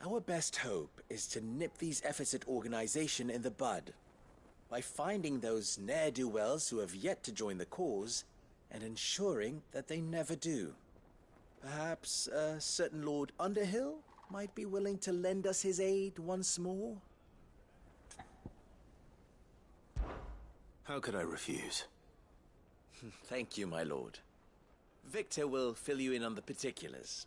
Our best hope is to nip these efforts at organization in the bud, by finding those ne'er-do-wells who have yet to join the cause, and ensuring that they never do. Perhaps a certain Lord Underhill might be willing to lend us his aid once more?
How could I refuse?
Thank you, my lord. Victor will fill you in on the particulars.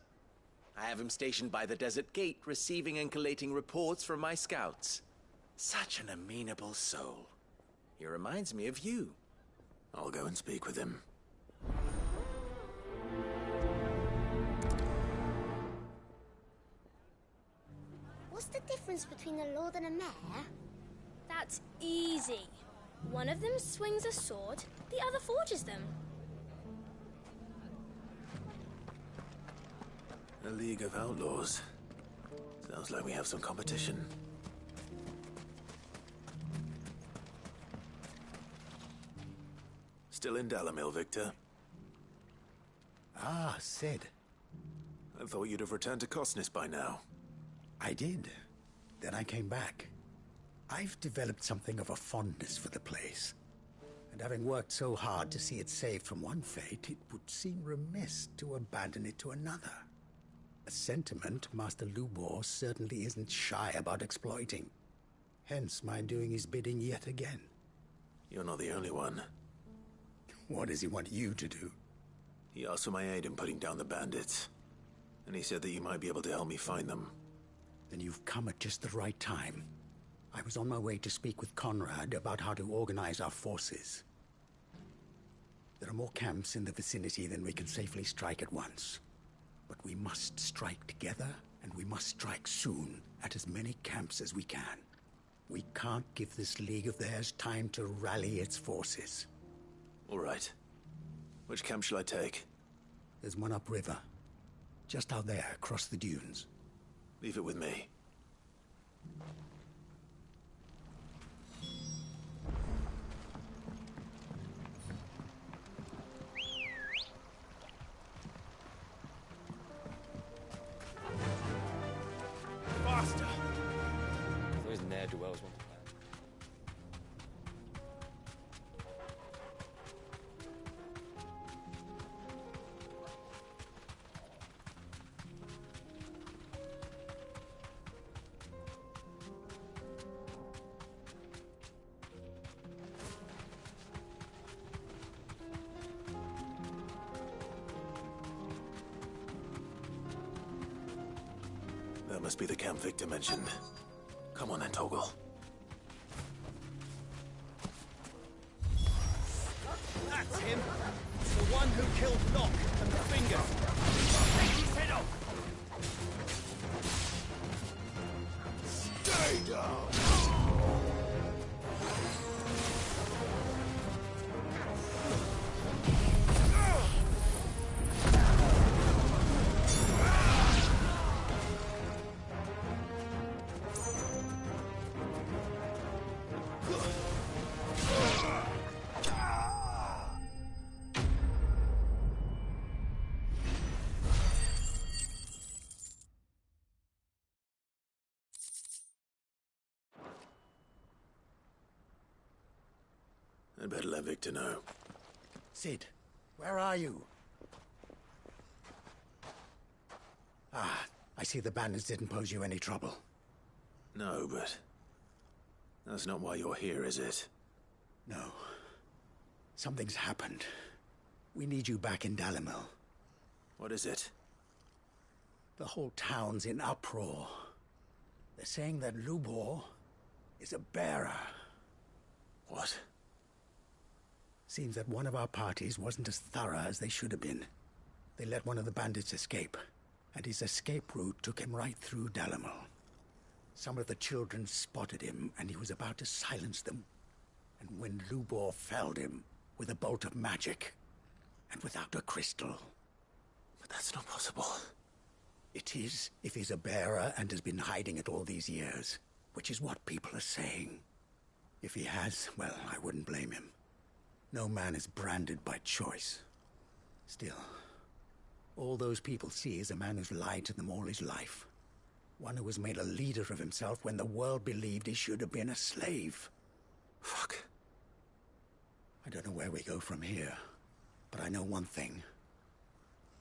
I have him stationed by the desert gate, receiving and collating reports from my scouts. Such an amenable soul. He reminds me of you.
I'll go and speak with him.
What's the difference between a lord and a mayor?
That's easy. One of them swings a sword, the other forges them.
A League of Outlaws. Sounds like we have some competition. Still in Dalamil, Victor?
Ah, Sid.
I thought you'd have returned to Cosnis by now.
I did. Then I came back. I've developed something of a fondness for the place. And having worked so hard to see it saved from one fate, it would seem remiss to abandon it to another. A sentiment Master Lubor certainly isn't shy about exploiting. Hence my doing his bidding yet again.
You're not the only one.
What does he want you to do?
He asked for my aid in putting down the bandits. And he said that you might be able to help me find them.
Then you've come at just the right time. I was on my way to speak with Conrad about how to organize our forces. There are more camps in the vicinity than we can safely strike at once. But we must strike together, and we must strike soon at as many camps as we can. We can't give this league of theirs time to rally its forces.
All right. Which camp shall I take?
There's one upriver. Just out there, across the dunes.
Leave it with me.
Faster! Those ne'er-do-wells want to plan.
That must be the camp Victor mentioned. Come on then, Toggle.
That's him! The one who killed Locke and the Finger! Take his head off!
Stay down!
I'd better let Victor know.
Sid, where are you? Ah, I see the bandits didn't pose you any trouble.
No, but that's not why you're here, is it?
No. Something's happened. We need you back in Dalimil.
What is it?
The whole town's in uproar. They're saying that Lubor is a bearer.
What?
Seems that one of our parties wasn't as thorough as they should have been. They let one of the bandits escape, and his escape route took him right through Dalimil. Some of the children spotted him, and he was about to silence them. And when Lubor felled him with a bolt of magic, and without a crystal.
But that's not possible.
It is, if he's a bearer and has been hiding it all these years, which is what people are saying. If he has, well, I wouldn't blame him. No man is branded by choice. Still, all those people see is a man who's lied to them all his life. One who was made a leader of himself when the world believed he should have been a slave.
Fuck.
I don't know where we go from here, but I know one thing.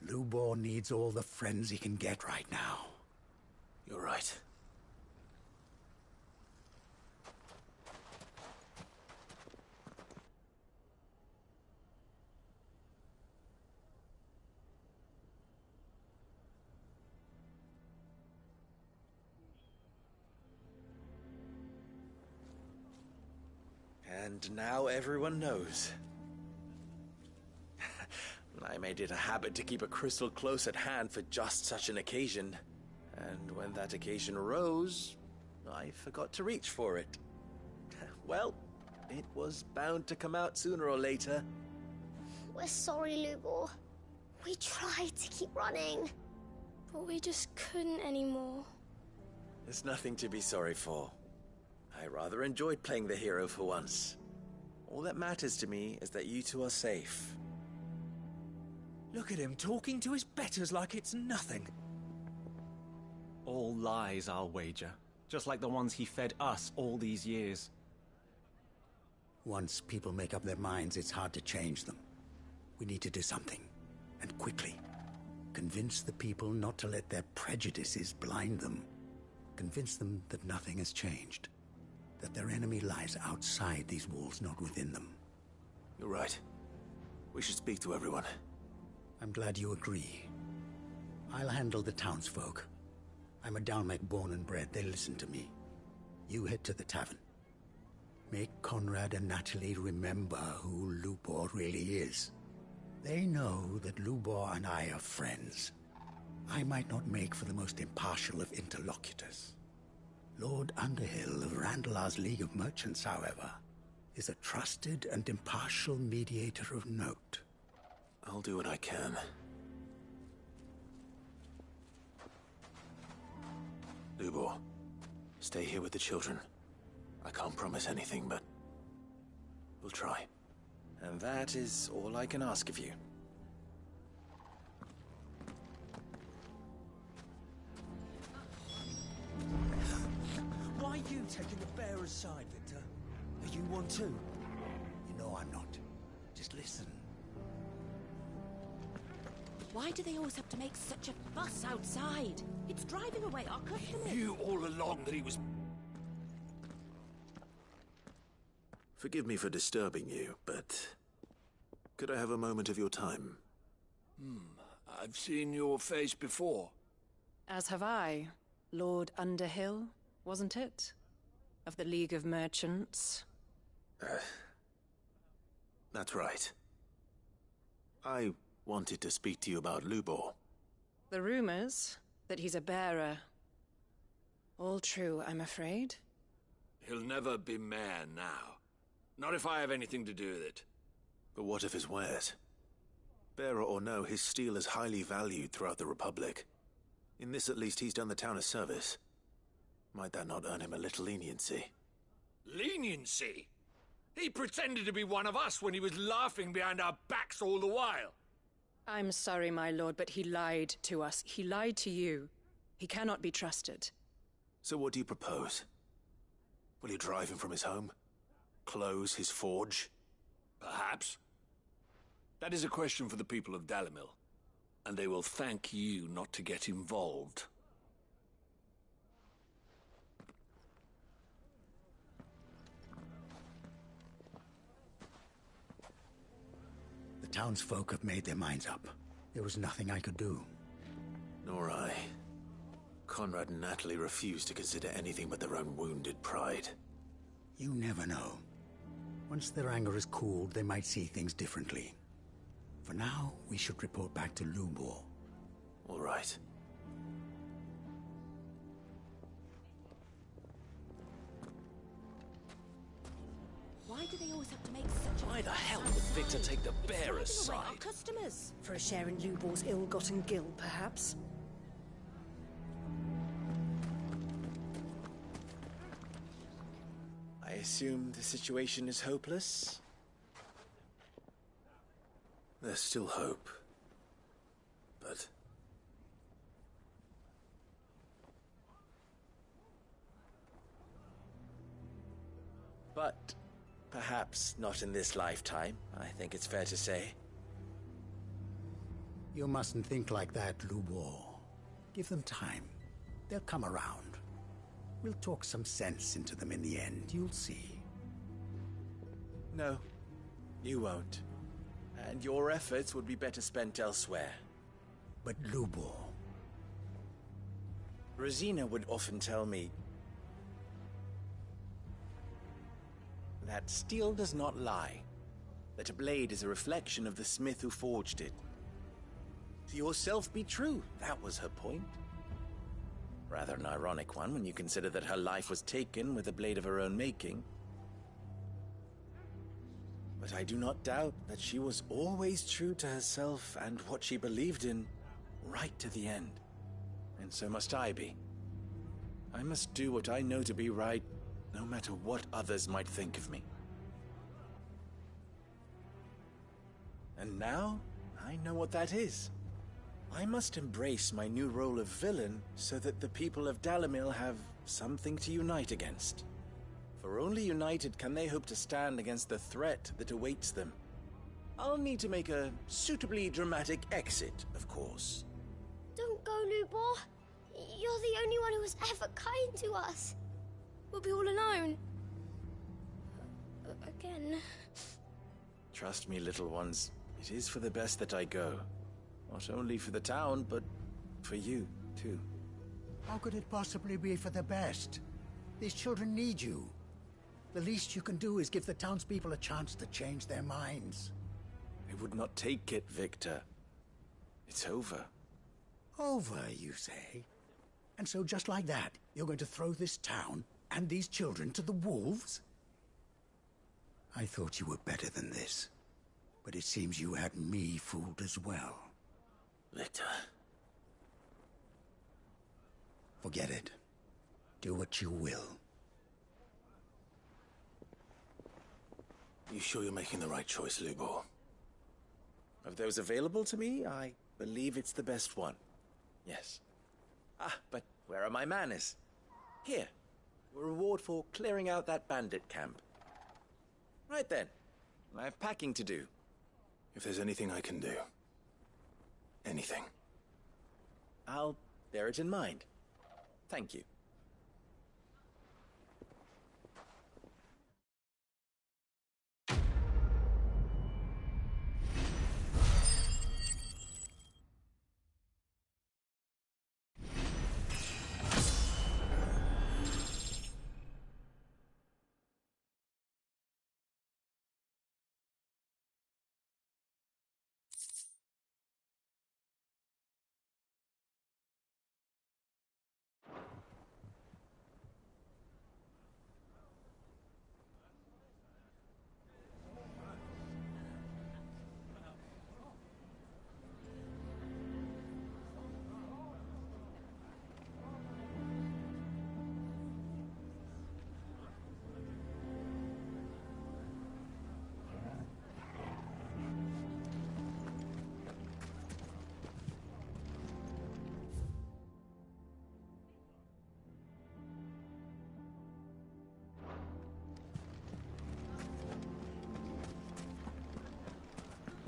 Lubor needs all the friends he can get right now.
You're right.
And now everyone knows. I made it a habit to keep a crystal close at hand for just such an occasion. And when that occasion arose, I forgot to reach for it. Well, it was bound to come out sooner or later.
We're sorry, Lubor. We tried to keep running, but we just couldn't anymore.
There's nothing to be sorry for. I rather enjoyed playing the hero for once. All that matters to me is that you two are safe.
Look at him talking to his betters like it's nothing. All lies, I'll wager. Just like the ones he fed us all these years.
Once people make up their minds, it's hard to change them. We need to do something, and quickly. Convince the people not to let their prejudices blind them. Convince them that nothing has changed. That their enemy lies outside these walls, not within them.
You're right. We should speak to everyone.
I'm glad you agree. I'll handle the townsfolk. I'm a Dalmec born and bred. They listen to me. You head to the tavern. Make Conrad and Natalie remember who Lubor really is. They know that Lubor and I are friends. I might not make for the most impartial of interlocutors. Lord Underhill of Randalar's League of Merchants, however, is a trusted and impartial mediator of note.
I'll do what I can. Lubor, stay here with the children. I can't promise anything, but we'll try.
And that is all I can ask of you.
Why are you taking the bearer's side, Victor? Are you one too?
You know I'm not. Just listen.
Why do they always have to make such a fuss outside? It's driving away our customers.
He knew all along that he was...
Forgive me for disturbing you, but could I have a moment of your time?
I've seen your face before.
As have I. Lord Underhill, wasn't it? Of the League of Merchants.
That's right. I wanted to speak to you about Lubor.
The rumors that he's a bearer. All true, I'm afraid.
He'll never be mayor now. Not if I have anything to do with it.
But what of his wares? Bearer or no, his steel is highly valued throughout the Republic. In this at least he's done the town a service. Might that not earn him a little leniency?
Leniency? He pretended to be one of us when he was laughing behind our backs all the while.
I'm sorry, my lord, but he lied to us. He lied to you. He cannot be trusted.
So what do you propose? Will you drive him from his home? Close his forge?
Perhaps. That is a question for the people of Dalimil, and they will thank you not to get involved.
The townsfolk have made their minds up. There was nothing I could do.
Nor I. Conrad and Natalie refused to consider anything but their own wounded pride.
You never know. Once their anger is cooled, they might see things differently. For now, we should report back to Lubor.
All right.
Why do they always have to make such a...
Why the hell would Victor take the bearer's
Our
side?
customers. For a share in Lubor's ill-gotten gil, perhaps?
I assume the situation is hopeless?
There's still hope. But...
But perhaps not in this lifetime, I think it's fair to say.
You mustn't think like that, Lubor. Give them time. They'll come around. We'll talk some sense into them in the end, you'll see.
No, you won't. And your efforts would be better spent elsewhere.
But Lubor...
Rosina would often tell me that steel does not lie, that a blade is a reflection of the smith who forged it. To yourself be true, that was her point. Rather an ironic one when you consider that her life was taken with a blade of her own making. But I do not doubt that she was always true to herself and what she believed in, right to the end. And so must I be. I must do what I know to be right, no matter what others might think of me. And now, I know what that is. I must embrace my new role of villain so that the people of Dalimil have something to unite against. For only united can they hope to stand against the threat that awaits them. I'll need to make a suitably dramatic exit, of course.
Don't go, Lubor. You're the only one who was ever kind to us. We'll be all alone. Again.
Trust me, little ones. It is for the best that I go. Not only for the town, but for you, too.
How could it possibly be for the best? These children need you. The least you can do is give the townspeople a chance to change their minds.
I would not take it, Victor. It's over.
Over, you say? And so just like that, you're going to throw this town and these children to the wolves? I thought you were better than this. But it seems you had me fooled as well.
Victor.
Forget it. Do what you will.
You sure you're making the right choice, Lubor?
Of those available to me, I believe it's the best one. Yes. Ah, but where are my manners? Here. A reward for clearing out that bandit camp. Right then. I have packing to do.
If there's anything I can do. Anything.
I'll bear it in mind. Thank you.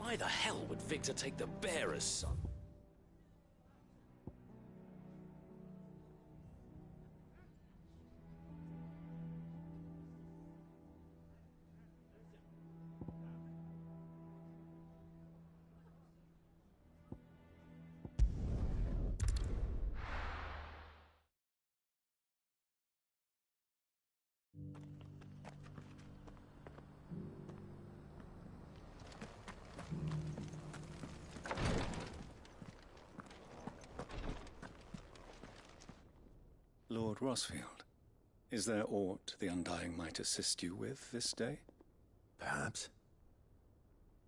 Why the hell would Victor take the bearer's son?
Lord Rosfield, is there aught the Undying might assist you with this day?
Perhaps.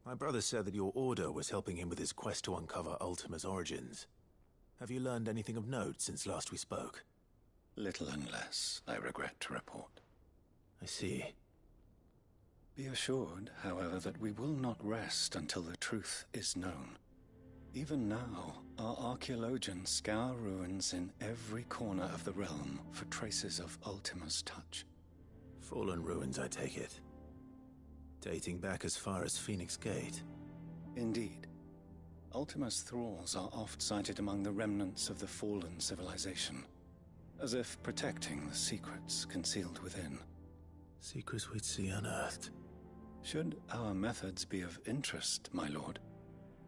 My brother said that your order was helping him with his quest to uncover Ultima's origins. Have you learned anything of note since last we spoke?
Little unless, I regret to report.
I see.
Be assured, however, that we will not rest until the truth is known. Even now, our archaeologians scour ruins in every corner of the realm for traces of Ultima's touch.
Fallen ruins, I take it. Dating back as far as Phoenix Gate.
Indeed. Ultima's thralls are oft sighted among the remnants of the fallen civilization, as if protecting the secrets concealed within.
Secrets we'd see unearthed.
Should our methods be of interest, my lord,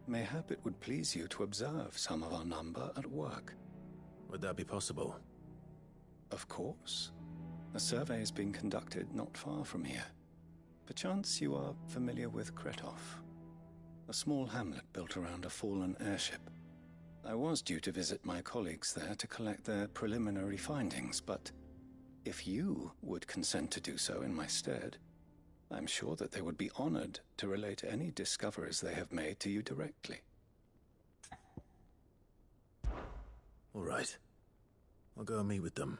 mayhap it would please you to observe some of our number at work.
Would that be possible?
Of course. A survey is being conducted not far from here. Perchance you are familiar with Kretov, a small hamlet built around a fallen airship. I was due to visit my colleagues there to collect their preliminary findings, but if you would consent to do so in my stead, I'm sure that they would be honored to relate any discoveries they have made to you directly.
All right. I'll go and meet with them.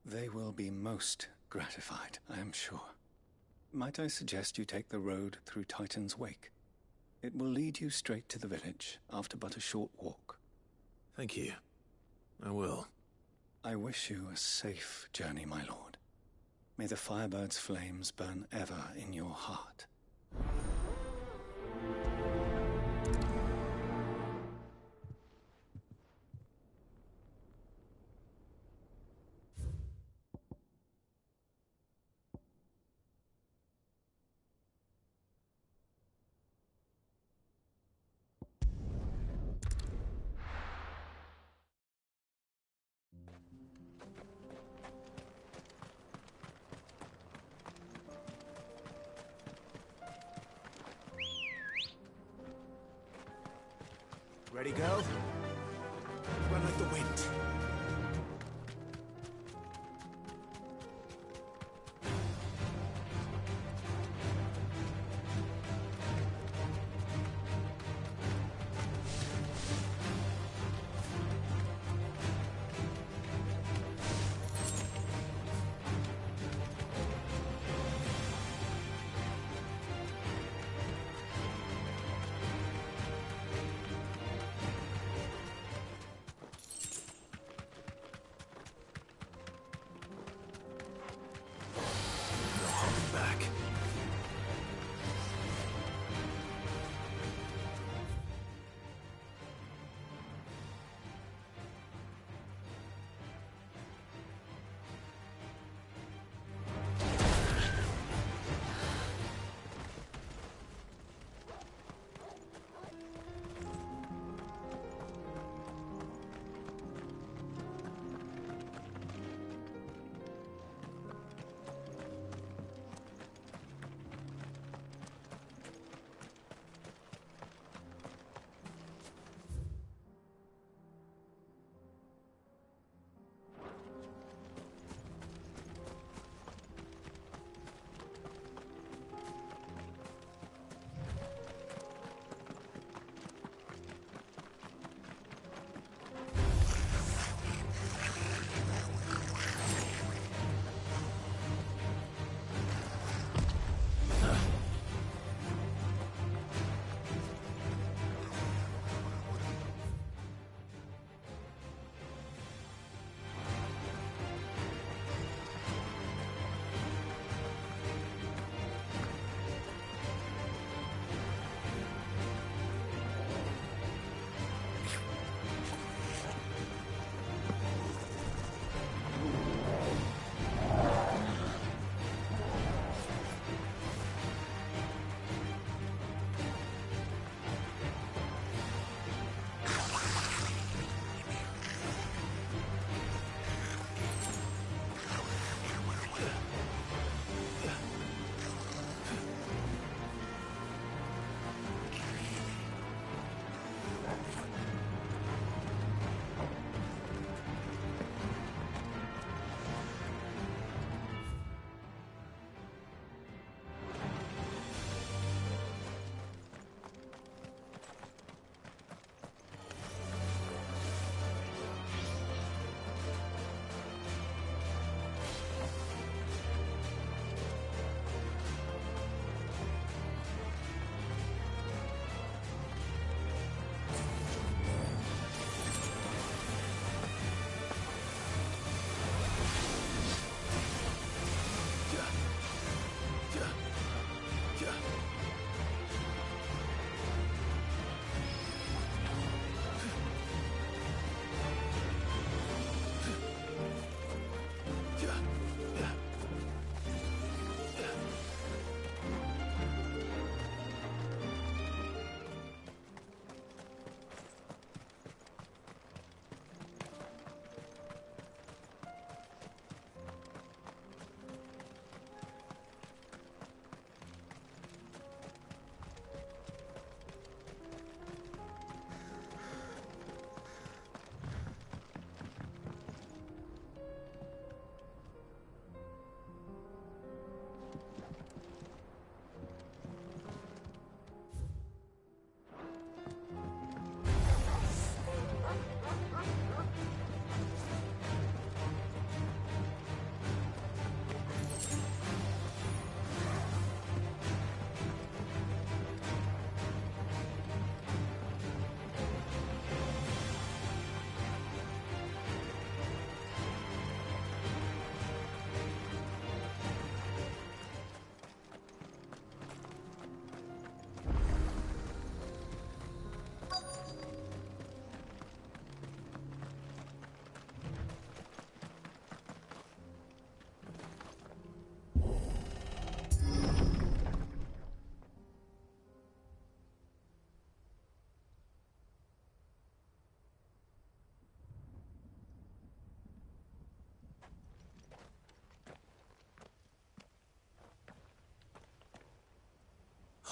They will be most gratified, I am sure. Might I suggest you take the road through Titan's Wake? It will lead you straight to the village after but a short walk.
Thank you. I will.
I wish you a safe journey, my lord. May the Firebird's flames burn ever in your heart.
Ready, go? Run like the wind.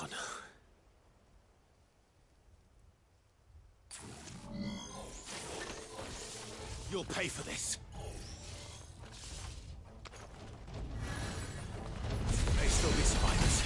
on. You'll pay for this. May still be survivors.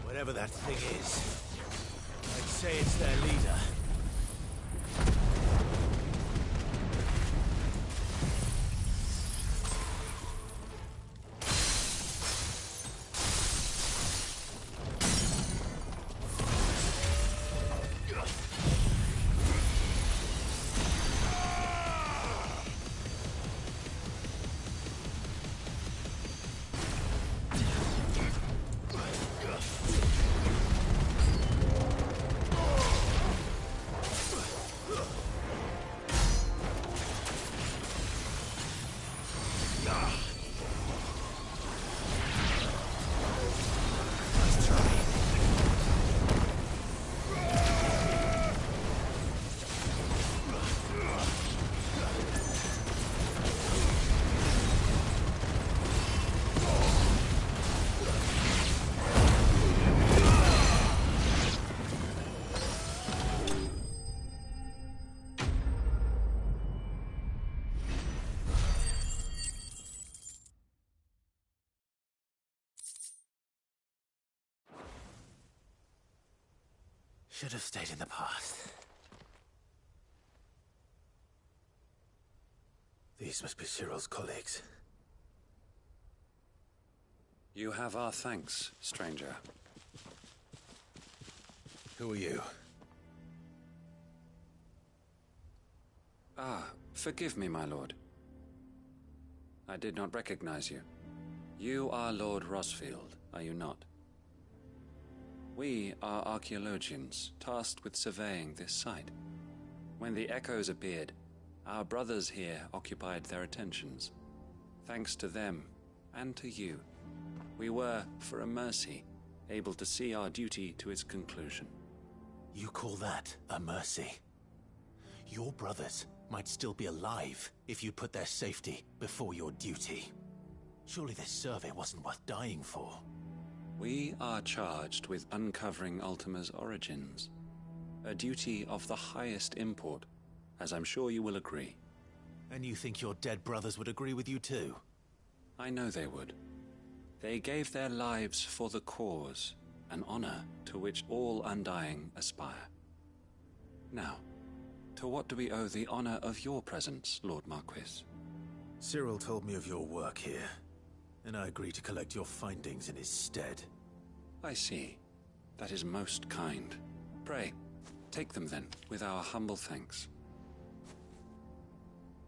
Whatever that thing is, I'd say it's their leader. Should have stayed in the past. These must be Cyril's colleagues.
You have our thanks, stranger.
Who are you?
Ah, forgive me, my lord. I did not recognize you. You are Lord Rosfield, are you not? We are archaeologians, tasked with surveying this site. When the echoes appeared, our brothers here occupied their attentions. Thanks to them, and to you, we were, for a mercy, able to see our duty to its conclusion.
You call that a mercy? Your brothers might still be alive if you put their safety before your duty. Surely this survey wasn't worth dying for.
We are charged with uncovering Ultima's origins. A duty of the highest import, as I'm sure you will agree.
And you think your dead brothers would agree with you too?
I know they would. They gave their lives for the cause, an honor to which all Undying aspire. Now, to what do we owe the honor of your presence, Lord Marquis?
Cyril told me of your work here, and I agreed to collect your findings in his stead.
I see. That is most kind. Pray, take them then, with our humble thanks.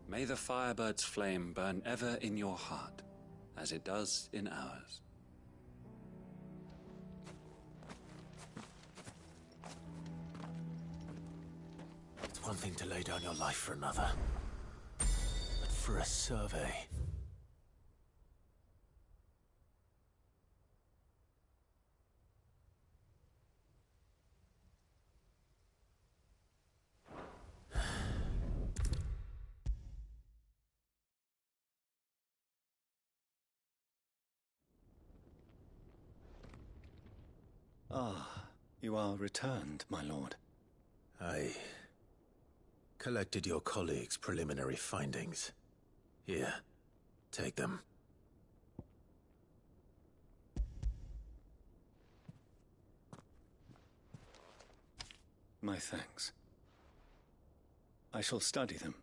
May the Firebird's flame burn ever in your heart, as it does in ours.
It's one thing to lay down your life for another, but for a survey...
Ah, you are returned, my lord.
I collected your colleagues' preliminary findings. Here, take them.
My thanks. I shall study them,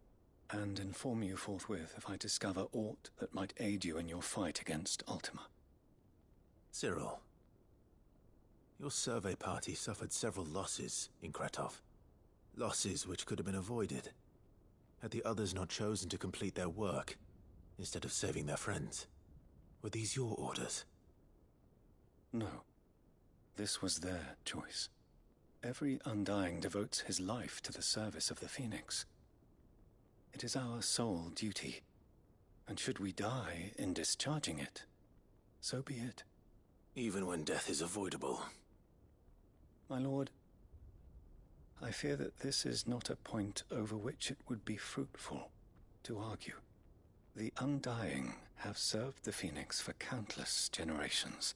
and inform you forthwith if I discover aught that might aid you in your fight against Ultima.
Cyril, your survey party suffered several losses in Kretov. Losses which could have been avoided, had the others not chosen to complete their work, instead of saving their friends. Were these your orders?
No. This was their choice. Every Undying devotes his life to the service of the Phoenix. It is our sole duty, and should we die in discharging it, so be it.
Even when death is avoidable.
My lord, I fear that this is not a point over which it would be fruitful to argue. The Undying have served the Phoenix for countless generations,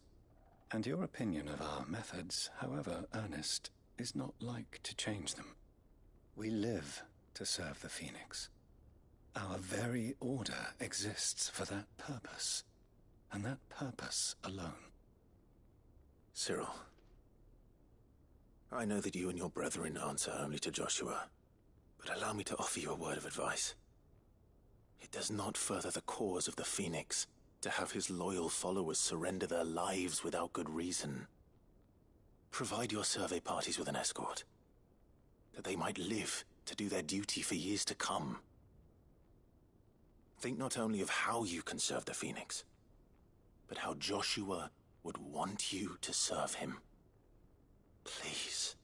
and your opinion of our methods, however earnest, is not like to change them. We live to serve the Phoenix. Our very order exists for that purpose, and that purpose alone.
Cyril, I know that you and your brethren answer only to Joshua, but allow me to offer you a word of advice. It does not further the cause of the Phoenix to have his loyal followers surrender their lives without good reason. Provide your survey parties with an escort, that they might live to do their duty for years to come. Think not only of how you can serve the Phoenix, but how Joshua would want you to serve him. Please.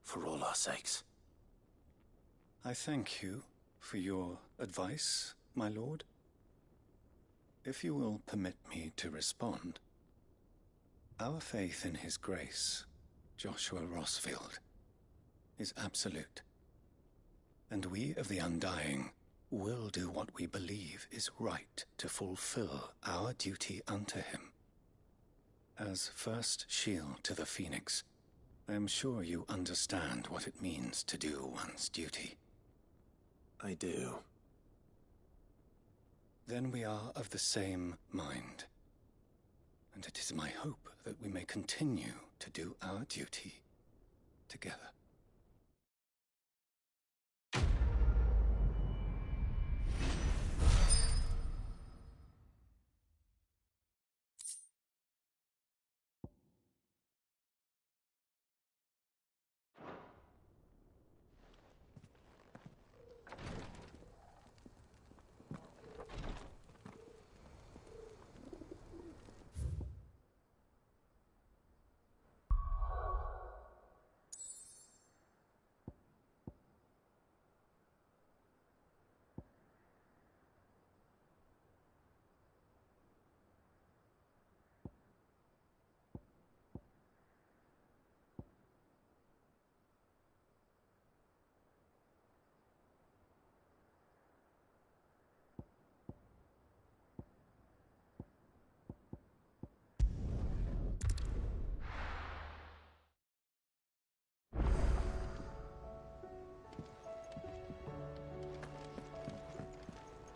For all our sakes.
I thank you for your advice, my lord. If you will permit me to respond, our faith in his grace, Joshua Rossfield, is absolute. And we of the Undying will do what we believe is right to fulfill our duty unto him. As first shield to the Phoenix, I am sure you understand what it means to do one's duty.
I do.
Then we are of the same mind. And it is my hope that we may continue to do our duty together.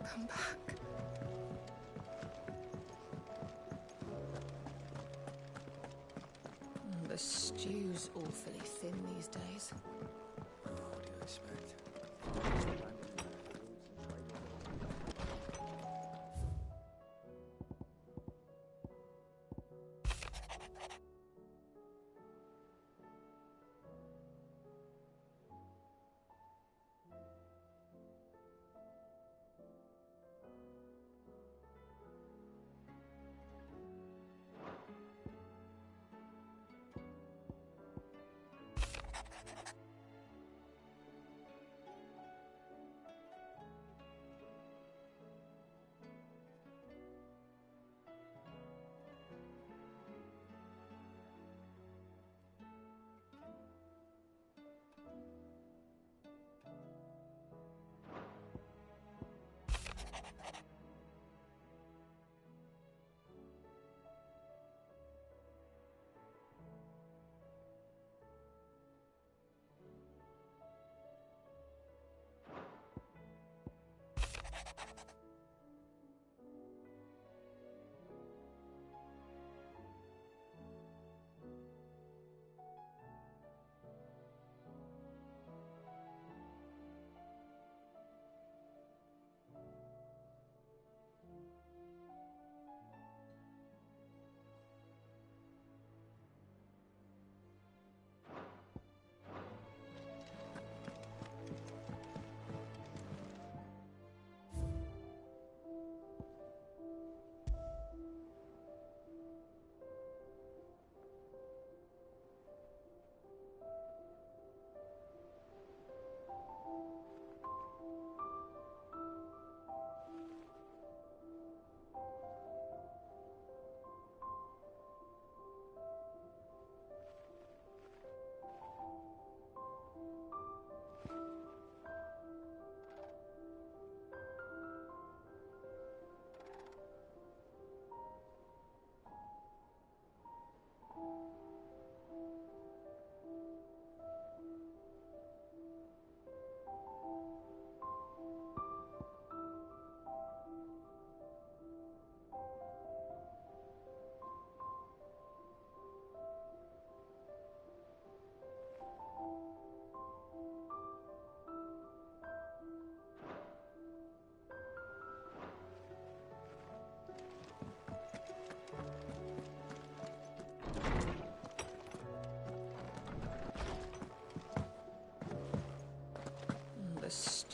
Come back. The stew's awfully thin these days.
What do you expect?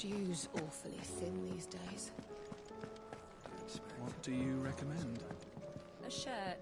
Stew's awfully thin these days.
What do you recommend?
A shirt.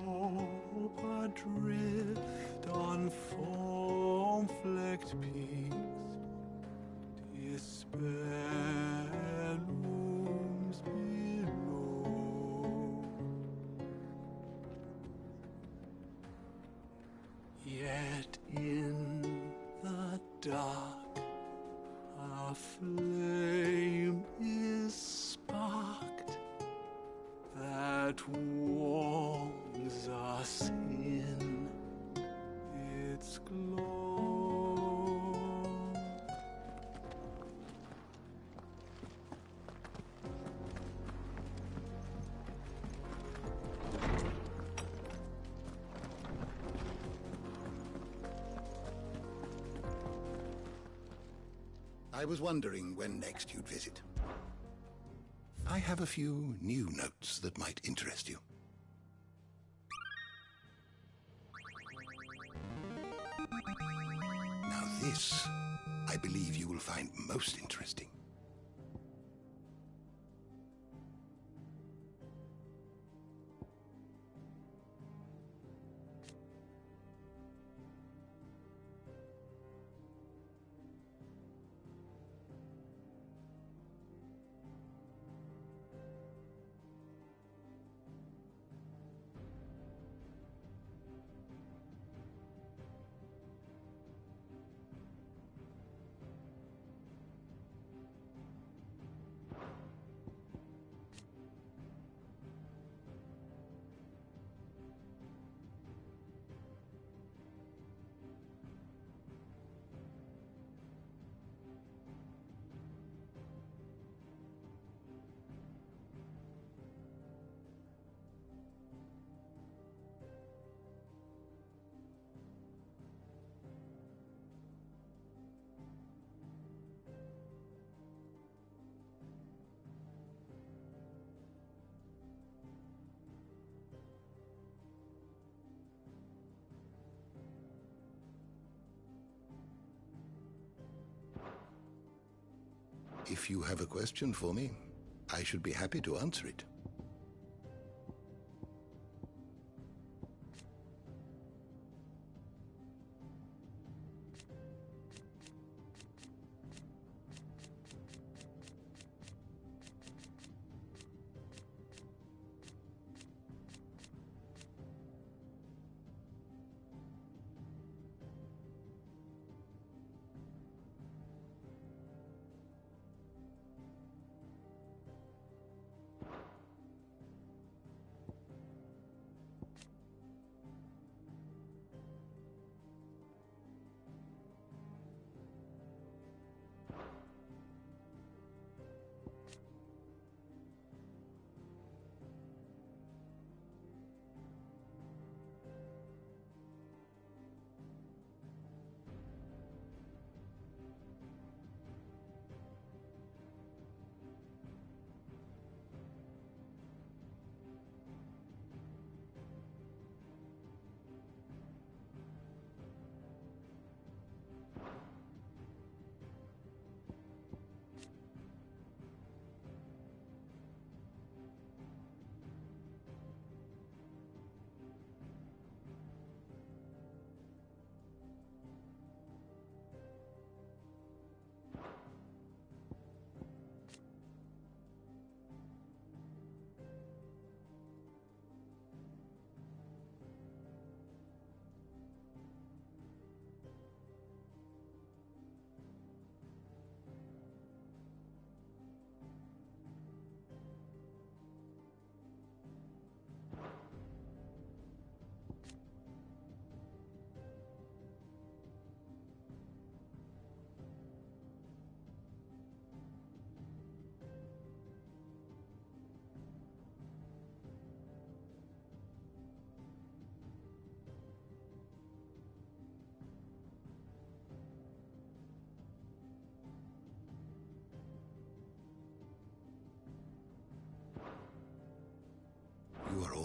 Hope adrift on foam-flecked peaks, despair looms below. Yet in the dark, a flame is sparked that warms us in its glow.
I was wondering when next you'd visit. I have a few new notes that might interest you. Now this, I believe you will find most interesting. If you have a question for me, I should be happy to answer it.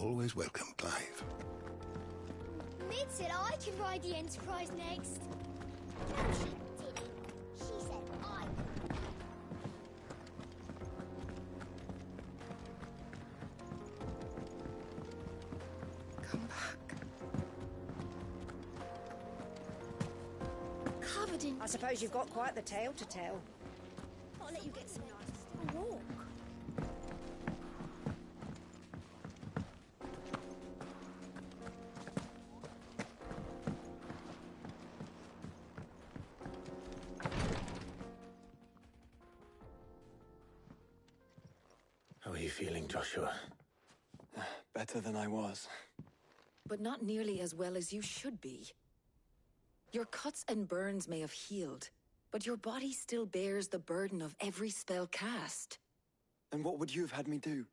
always welcome, Clive.
Mid said I could ride the Enterprise next. No, she didn't. She said I could.
Come back.
Covered in...
I suppose you've got quite the tale to tell.
I'll let you get some nice walk.
How are you feeling, Joshua?
Better than I was.
But not nearly as well as you should be. Your cuts and burns may have healed, but your body still bears the burden of every spell cast.
And what would you have had me do?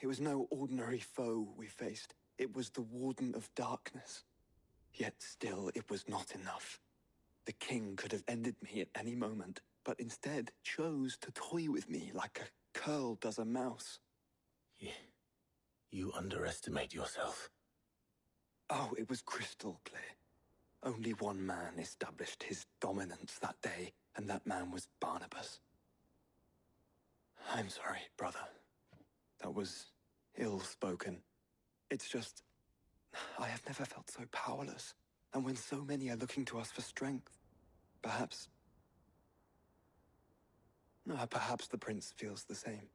It was no ordinary foe we faced. It was the Warden of Darkness. Yet still, it was not enough. The king could have ended me at any moment, but instead chose to toy with me like a curl does a mouse.
You underestimate yourself.
Oh, it was crystal clear. Only one man established his dominance that day, and that man was Barnabas. I'm sorry, brother. That was ill-spoken. It's just... I have never felt so powerless. And when so many are looking to us for strength, perhaps... perhaps the prince feels the same.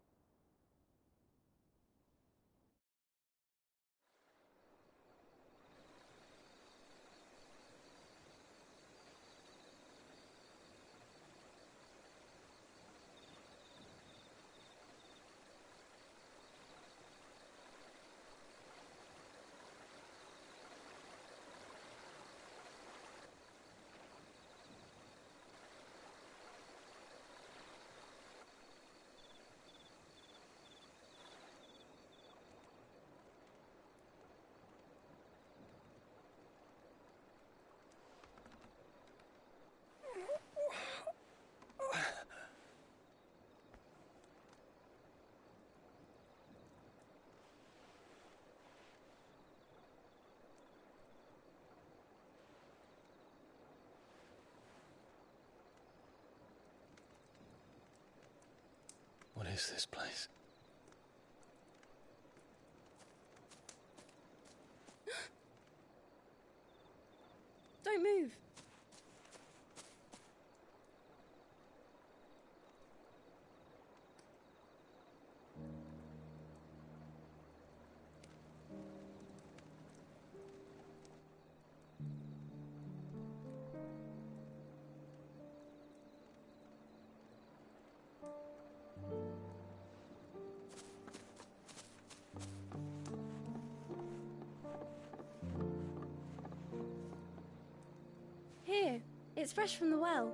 What is this place?
Don't move. Here, it's fresh from the well.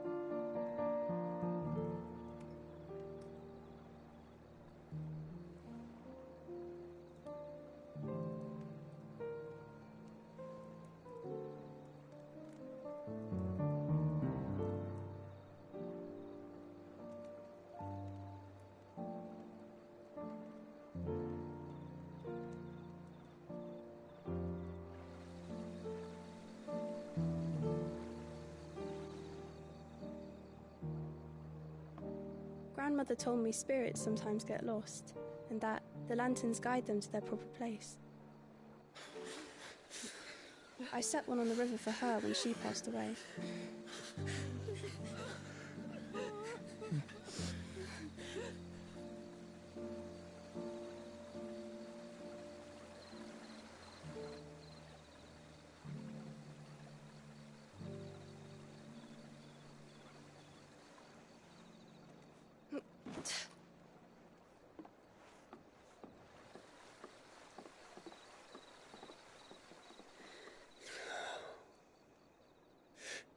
Grandmother told me spirits sometimes get lost, and that the lanterns guide them to their proper place. I set one on the river for her when she passed away.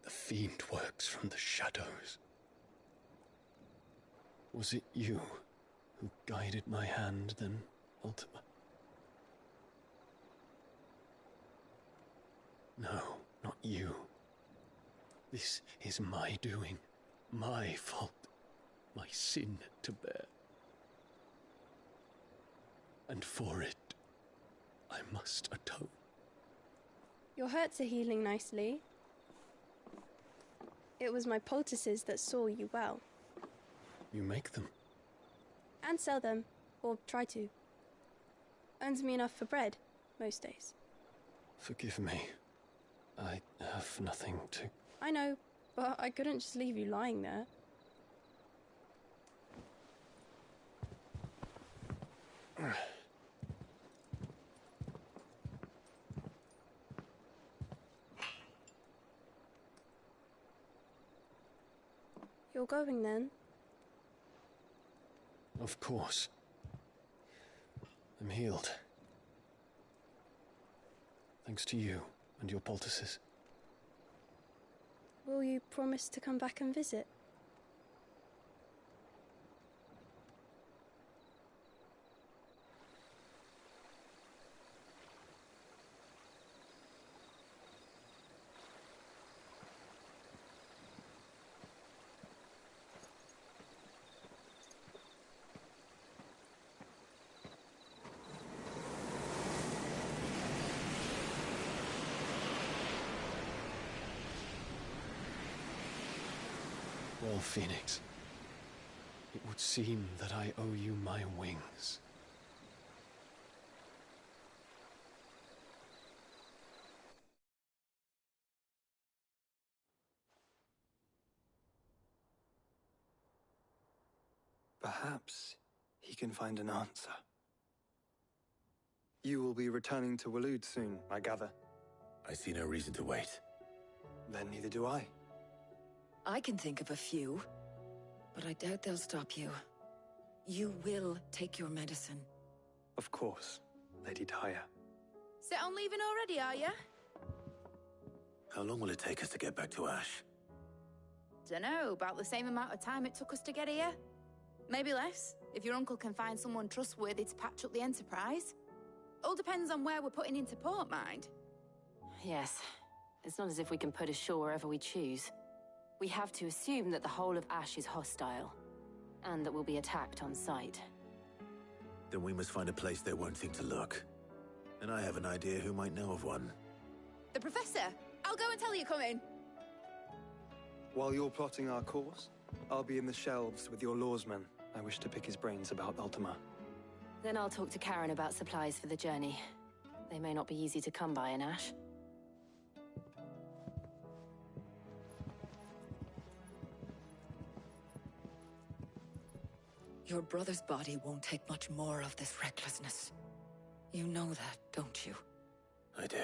The fiend works from the shadows. Was it you who guided my hand, then, Ultima? No, not you. This is my doing, my fault, my sin to bear. And for it,
must atone.
Your hurts are healing nicely. It was my poultices that saw you well.
You make them?
And sell them, or try to. Earns me enough for bread, most days.
Forgive me. I have nothing to...
I know, but I couldn't just leave you lying there. You're going then?
Of course. I'm healed. Thanks to you and your poultices.
Will you promise to come back and visit?
Well, Phoenix, it would seem that I owe you my wings.
Perhaps he can find an answer. You will be returning to Waloed soon, I gather.
I see no reason to wait.
Then neither do I.
I can think of a few, but I doubt they'll stop you. You will take your medicine.
Of course, Lady Daya.
Set on leaving already, are you?
How long will it take us to get back to Ash?
Dunno, about the same amount of time it took us to get here. Maybe less, if your uncle can find someone trustworthy to patch up the Enterprise. All depends on where we're putting into port, mind.
Yes. It's not as if we can put ashore wherever we choose. We have to assume that the whole of Ash is hostile, and that we'll be attacked on sight.
Then we must find a place they won't think to look. And I have an idea who might know of one.
The Professor! I'll go and tell you come in.
While you're plotting our course, I'll be in the shelves with your lawsman. I wish to pick his brains about Ultima.
Then I'll talk to Karen about supplies for the journey. They may not be easy to come by in Ash.
Your brother's body won't take much more of this recklessness. You know that, don't you?
I do.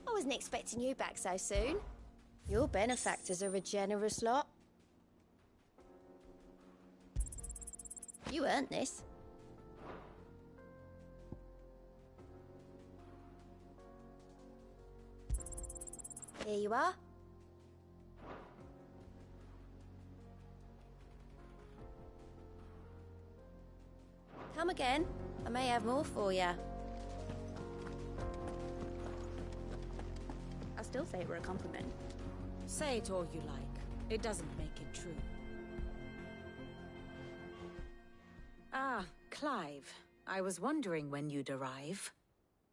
I wasn't expecting you back so soon. Your benefactors are a generous lot. You earned this. Here you are. Come again. I may have more for you.
I still say it were a compliment.
Say it all you like. It doesn't make it true. Ah, Clive. I was wondering when you'd arrive.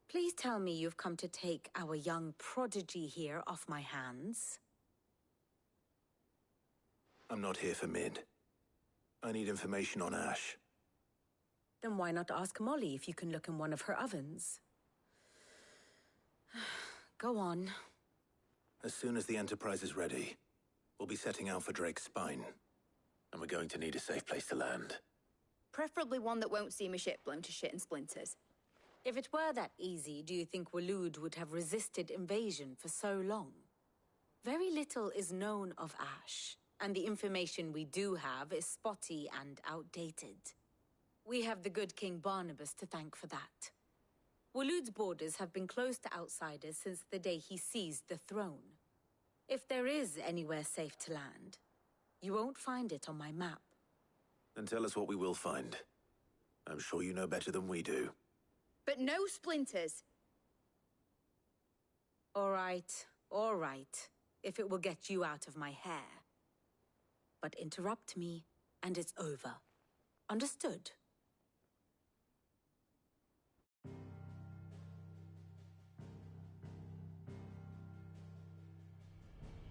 Please tell me you've come to take our young prodigy here off my hands.
I'm not here for Mid. I need information on Ash.
Then why not ask Molly if you can look in one of her ovens? Go on.
As soon as the Enterprise is ready, we'll be setting out for Drake's Spine. And we're going to need a safe place to land.
Preferably one that won't see my ship blown to shit and splinters.
If it were that easy, do you think Waloed would have resisted invasion for so long? Very little is known of Ash, and the information we do have is spotty and outdated. We have the good King Barnabas to thank for that. Waloed's borders have been closed to outsiders since the day he seized the throne. If there is anywhere safe to land, you won't find it on my map.
Then tell us what we will find. I'm sure you know better than we do.
But no splinters.
All right, if it will get you out of my hair. But interrupt me, and it's over. Understood?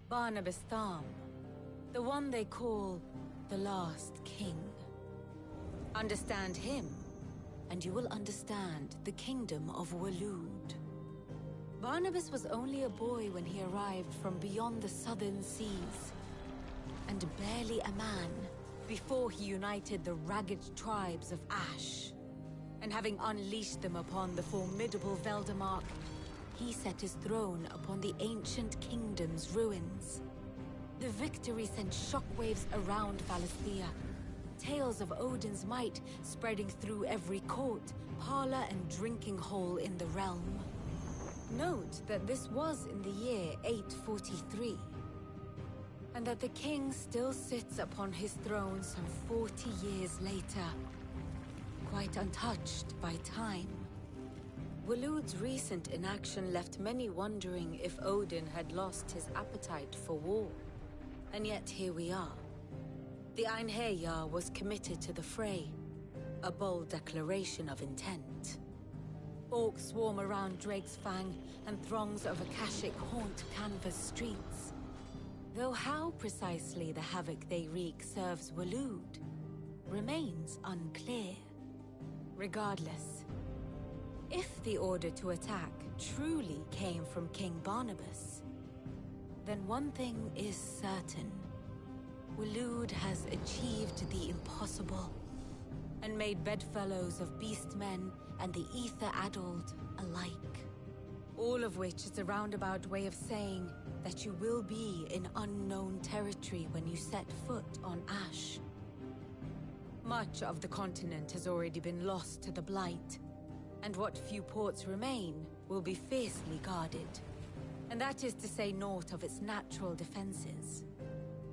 Barnabas Tham, the one they call the Last King. Understand him, and you will understand the kingdom of Waloed. Barnabas was only a boy when he arrived from beyond the southern seas, and barely a man before he united the ragged tribes of Ash. And having unleashed them upon the formidable Veldamark, he set his throne upon the ancient kingdom's ruins. The victory sent shockwaves around Valisthea, tales of Odin's might spreading through every court, parlor, and drinking hole in the realm. Note that this was in the year 843, and that the king still sits upon his throne some 40 years later, quite untouched by time. Waloed's recent inaction left many wondering if Odin had lost his appetite for war. And yet here we are. The Einherjar was committed to the fray, a bold declaration of intent. Orcs swarm around Drake's Fang, and throngs of Akashic haunt Canvas streets. Though how precisely the havoc they wreak serves Waloed remains unclear. Regardless, if the order to attack truly came from King Barnabas, then one thing is certain. Waloed has achieved the impossible, and made bedfellows of beastmen and the ether-addled alike. All of which is a roundabout way of saying that you will be in unknown territory when you set foot on Ash. Much of the continent has already been lost to the Blight, and what few ports remain will be fiercely guarded. And that is to say naught of its natural defenses.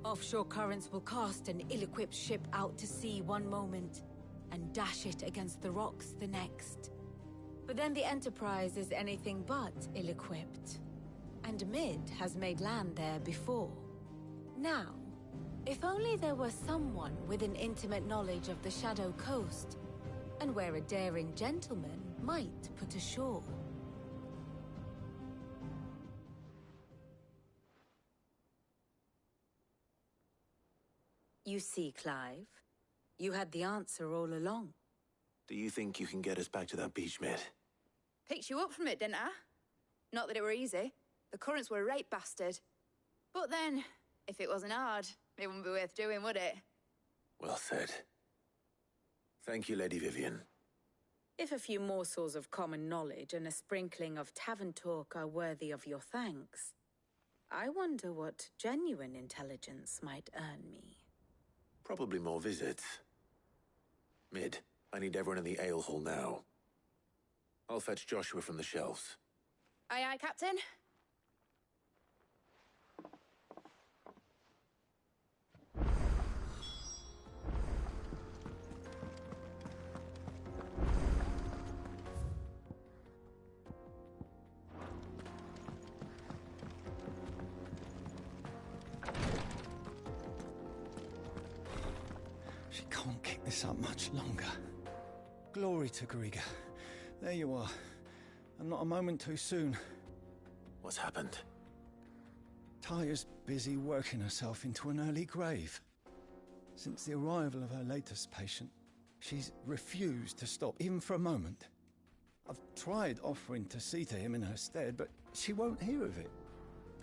Offshore currents will cast an ill-equipped ship out to sea one moment, and dash it against the rocks the next. But then the Enterprise is anything but ill-equipped. And Mid has made land there before. Now, if only there were someone with an intimate knowledge of the Shadow Coast, and where a daring gentleman might put ashore. You see, Clive, you had the answer all along.
Do you think you can get us back to that beach, Mid?
Picked you up from it, didn't I? Not that it were easy. The currents were a right bastard. But then, if it wasn't hard, it wouldn't be worth doing, would it?
Well said. Thank you, Lady Vivian.
If a few morsels of common knowledge and a sprinkling of tavern talk are worthy of your thanks, I wonder what genuine intelligence might earn me.
Probably more visits. Mid, I need everyone in the ale hall now. I'll fetch Joshua from the shelves.
Aye, aye, Captain.
She can't keep this up much longer. Glory to Griga. There you are. And not a moment too soon.
What's happened?
Taya's busy working herself into an early grave. Since the arrival of her latest patient, she's refused to stop, even for a moment. I've tried offering to see to him in her stead, but she won't hear of it.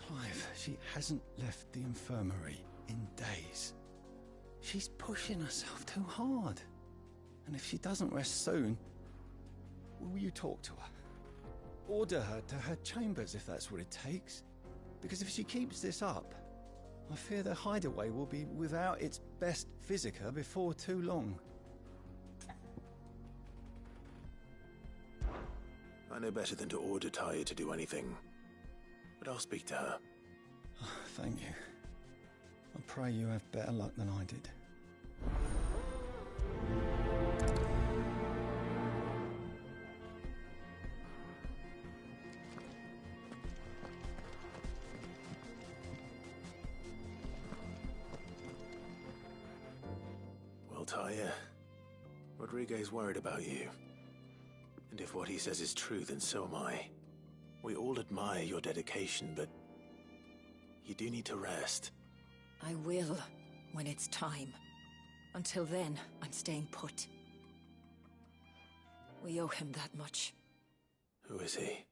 Clive, she hasn't left the infirmary in days. She's pushing herself too hard. And if she doesn't rest soon, will you talk to her? Order her to her chambers if that's what it takes. Because if she keeps this up, I fear the hideaway will be without its best physica before too long.
I know better than to order Tyre to do anything, but I'll speak to her.
Thank you. I pray you have better luck than I did.
Well, Tyre, Rodriguez's worried about you. And if what he says is true, then so am I. We all admire your dedication, but you do need to rest.
I will, when it's time. Until then, I'm staying put. We owe him that much.
Who is he?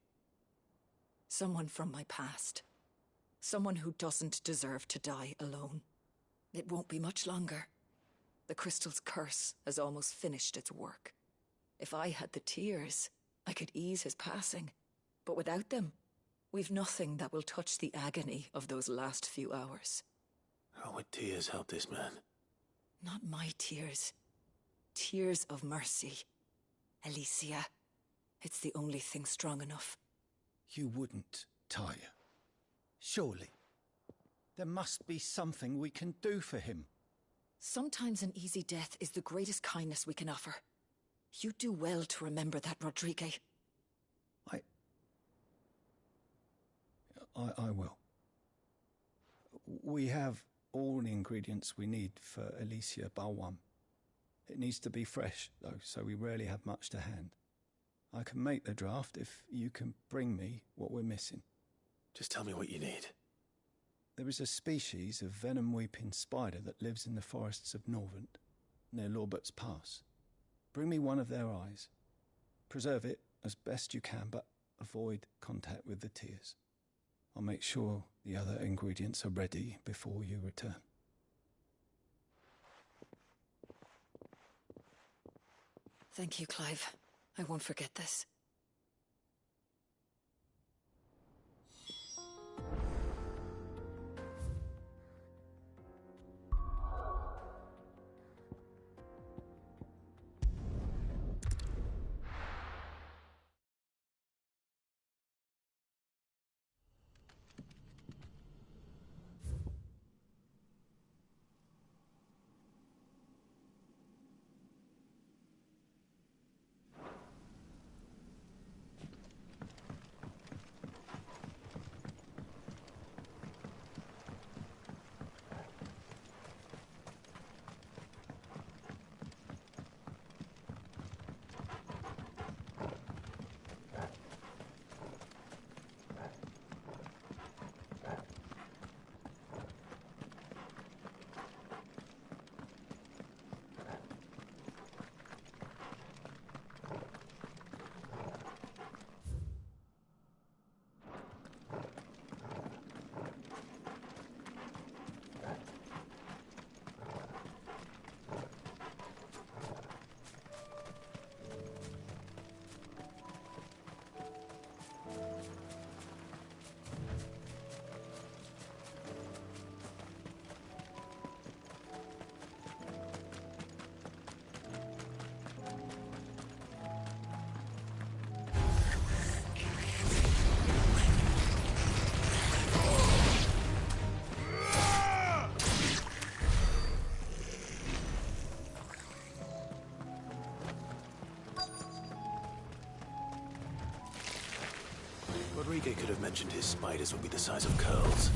Someone from my past. Someone who doesn't deserve to die alone. It won't be much longer. The crystal's curse has almost finished its work. If I had the tears, I could ease his passing. But without them, we've nothing that will touch the agony of those last few hours.
How would tears help this man?
Not my tears. Tears of mercy. Alicia, it's the only thing strong enough.
You wouldn't, Tyre. Surely. There must be something we can do for him.
Sometimes an easy death is the greatest kindness we can offer. You do well to remember that, Rodrigue.
I will. We have all the ingredients we need for Alicia Balwam. It needs to be fresh, though, so we rarely have much to hand. I can make the draft if you can bring me what we're missing.
Just tell me what you need.
There is a species of venom-weeping spider that lives in the forests of Norvent, near Lorbert's Pass. Bring me one of their eyes. Preserve it as best you can, but avoid contact with the tears. I'll make sure the other ingredients are ready before you return.
Thank you, Clive. I won't forget this.
Rodrigue could have mentioned his spiders would be the size of curls.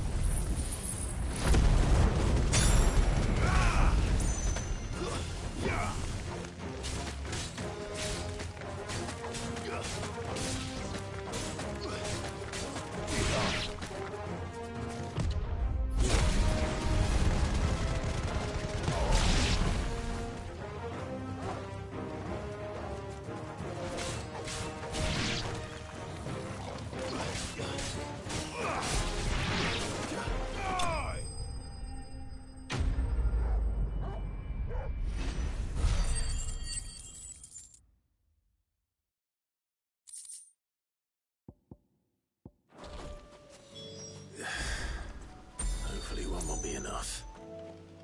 Hopefully one will be enough.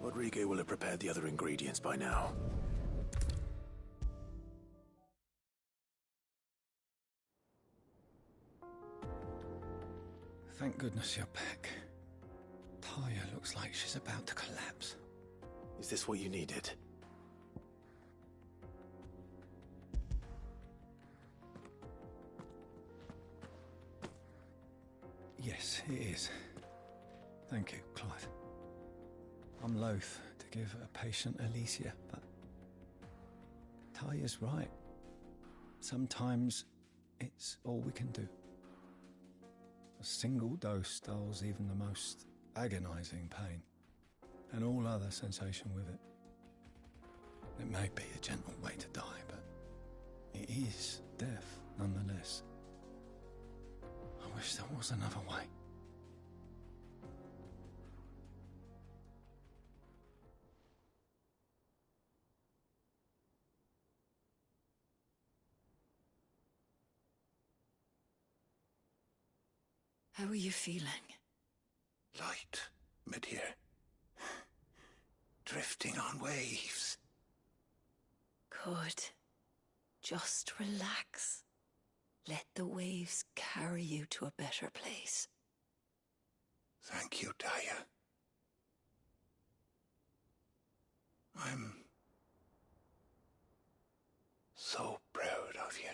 Rodrigue will have prepared the other ingredients by now.
Thank goodness you're back. Taya looks like she's about to collapse.
Is this what you needed?
Yes, it is. Thank you, Clive. I'm loath to give a patient Alicia, but Taya's right. Sometimes it's all we can do. A single dose dulls even the most agonizing pain, and all other sensation with it. It may be a gentle way to die, but it is death nonetheless. I wish there was another way.
How are you feeling?
Light, Medir. Drifting on waves.
Good. Just relax. Let the waves carry you to a better place.
Thank you, Taya. I'm so proud of you.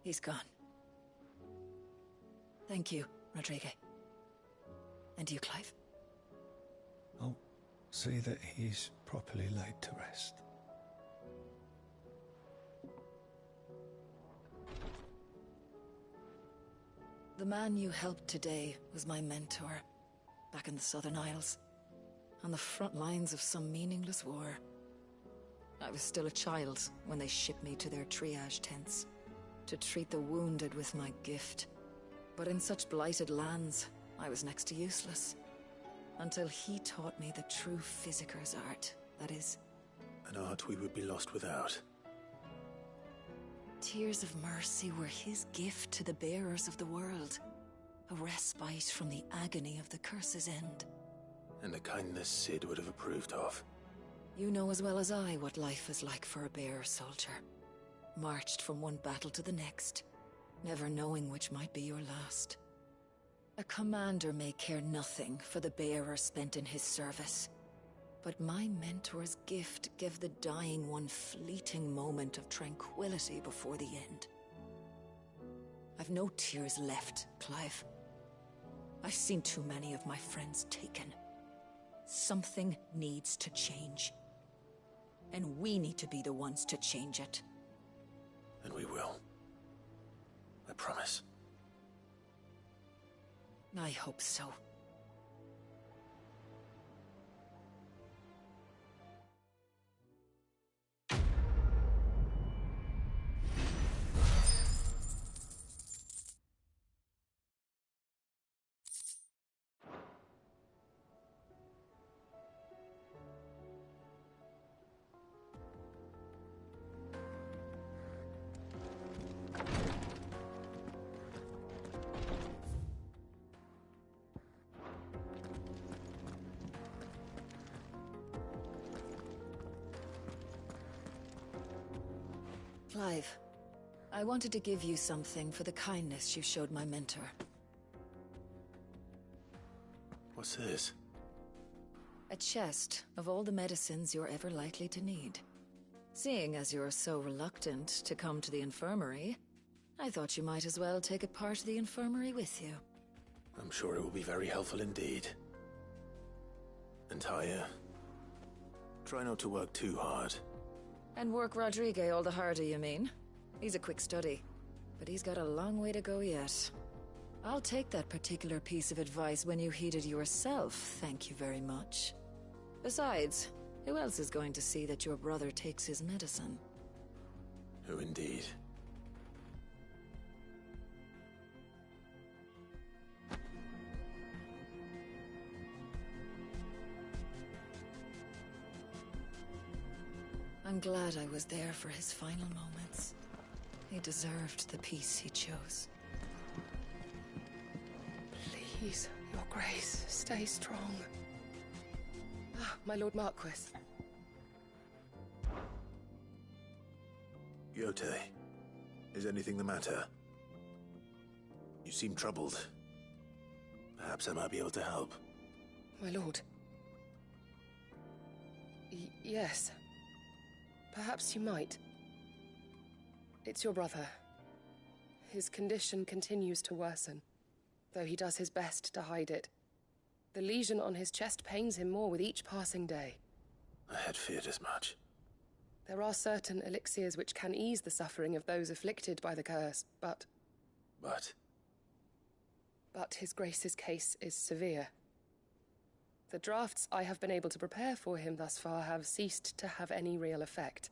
He's gone. Thank you, Rodrigue. And you, Clive?
I'll see that he's properly laid to rest.
The man you helped today was my mentor, back in the Southern Isles, on the front lines of some meaningless war. I was still a child when they shipped me to their triage tents, to treat the wounded with my gift. But in such blighted lands, I was next to useless. Until he taught me the true physicker's art, that is.
An art we would be lost without.
Tears of mercy were his gift to the bearers of the world. A respite from the agony of the curse's end.
And a kindness Sid would have approved of.
You know as well as I what life is like for a bearer soldier. Marched from one battle to the next, never knowing which might be your last. A commander may care nothing for the bearer spent in his service, but my mentor's gift gave the dying one fleeting moment of tranquility before the end. I've no tears left, Clive. I've seen too many of my friends taken. Something needs to change. And we need to be the ones to change it.
And we will. I promise.
I hope so. Clive, I wanted to give you something for the kindness you showed my mentor.
What's this?
A chest of all the medicines you're ever likely to need. Seeing as you're so reluctant to come to the infirmary, I thought you might as well take a part of the infirmary with you.
I'm sure it will be very helpful indeed. And Taya, try not to work too hard.
And work Rodrigue all the harder, you mean? He's a quick study, but he's got a long way to go yet. I'll take that particular piece of advice when you heed it yourself, thank you very much. Besides, who else is going to see that your brother takes his medicine?
Who indeed?
I'm glad I was there for his final moments. He deserved the peace he chose.
Please, Your Grace, stay strong. Ah, my Lord Marquis.
Yote, is anything the matter? You seem troubled. Perhaps I might be able to help.
My lord. Yes. Perhaps you might. It's your brother. His condition continues to worsen, though he does his best to hide it. The lesion on his chest pains him more with each passing day.
I had feared as much.
There are certain elixirs which can ease the suffering of those afflicted by the curse, but... But His Grace's case is severe. The drafts I have been able to prepare for him thus far have ceased to have any real effect.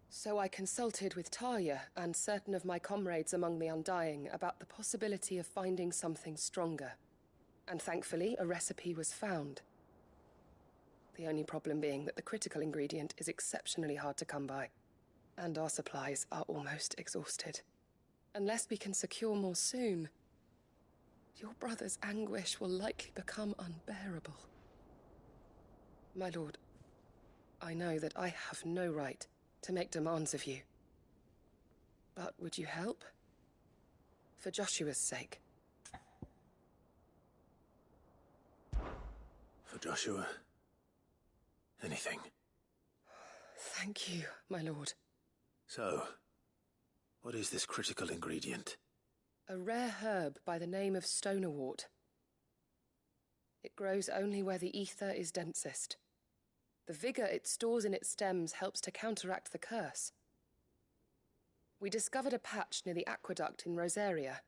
So I consulted with Talia and certain of my comrades among the Undying about the possibility of finding something stronger. And thankfully, a recipe was found. The only problem being that the critical ingredient is exceptionally hard to come by, and our supplies are almost exhausted. Unless we can secure more soon, your brother's anguish will likely become unbearable. My lord, I know that I have no right to make demands of you. But would you help? For Joshua's sake.
For Joshua? Anything.
Thank you, my lord.
So, what is this critical ingredient?
A rare herb by the name of stonerwort. It grows only where the ether is densest. The vigor it stores in its stems helps to counteract the curse. We discovered a patch near the aqueduct in Rosaria.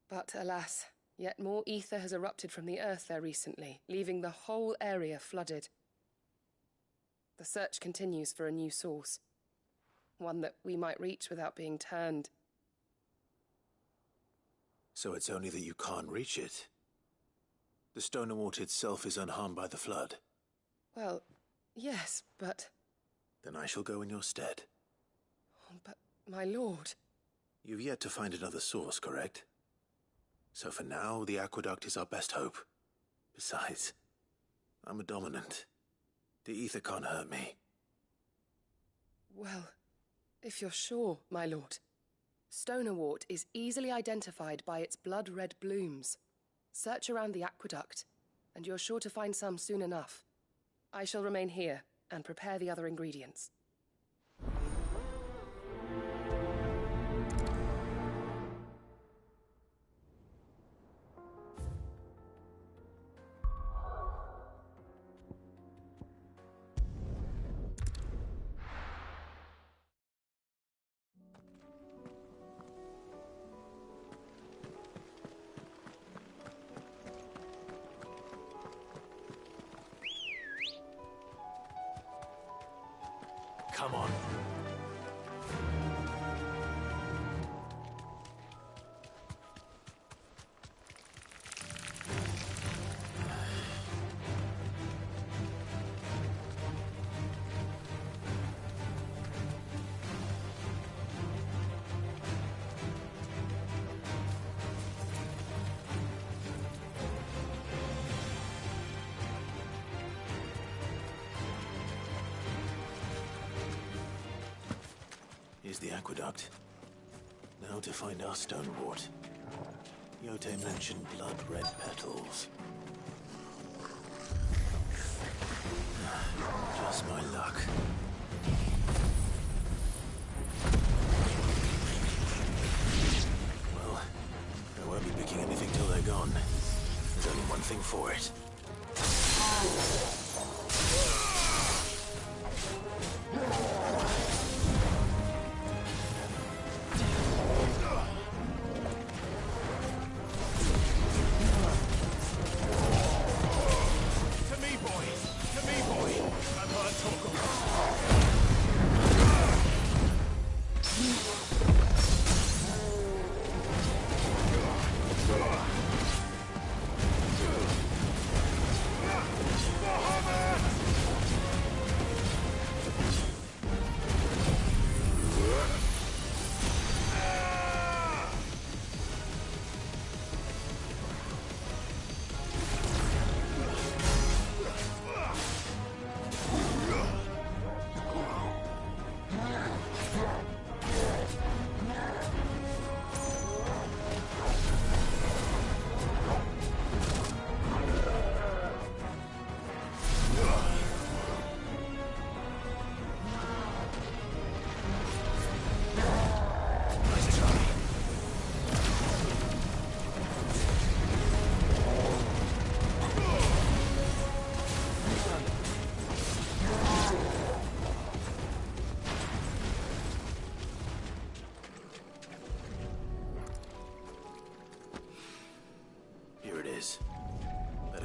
But alas, yet more ether has erupted from the earth there recently, leaving the whole area flooded. The search continues for a new source. One that we might reach without being turned.
So it's only that you can't reach it? The stonerwort itself is unharmed by the flood?
Well, yes, but...
Then I shall go in your stead.
But, my lord...
You've yet to find another source, correct? So for now, the aqueduct is our best hope. Besides, I'm a dominant. The ether can't hurt me.
Well, if you're sure, my lord. Stonerwort is easily identified by its blood-red blooms. Search around the aqueduct, and you're sure to find some soon enough. I shall remain here and prepare the other ingredients.
Come on. Here's the aqueduct. Now to find our stonerwort. Yote mentioned blood-red petals. Just my luck. Well, I won't be picking anything till they're gone. There's only one thing for it.